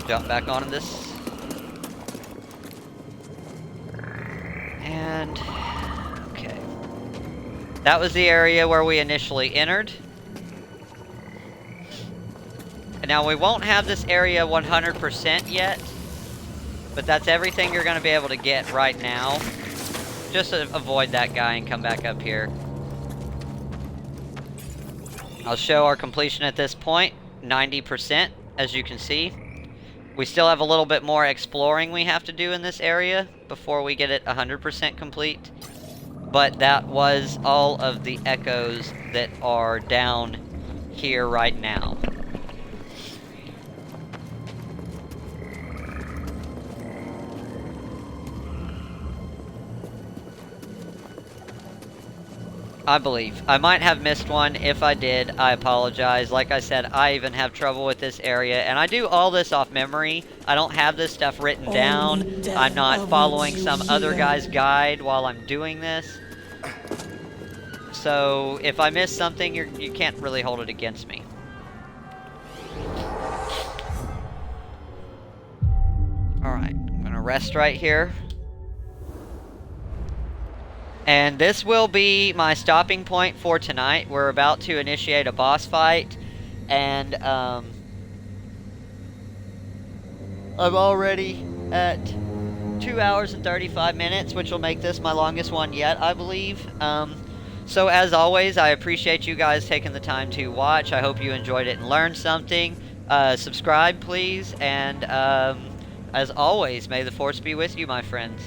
Jump back onto this. And... okay. That was the area where we initially entered. And now we won't have this area 100% yet. But that's everything you're going to be able to get right now. Just to avoid that guy and come back up here. I'll show our completion at this point. 90%, as you can see. We still have a little bit more exploring we have to do in this area before we get it 100% complete. But that was all of the echoes that are down here right now. I believe. I might have missed one. If I did, I apologize. Like I said, I even have trouble with this area. And I do all this off memory. I don't have this stuff written down. I'm not following some other guy's guide while I'm doing this. So, if I miss something, you can't really hold it against me. Alright, I'm gonna rest right here. And this will be my stopping point for tonight. We're about to initiate a boss fight. And, I'm already at 2 hours and 35 minutes, which will make this my longest one yet, I believe. So as always, I appreciate you guys taking the time to watch. I hope you enjoyed it and learned something. Subscribe, please, and as always, may the Force be with you, my friends.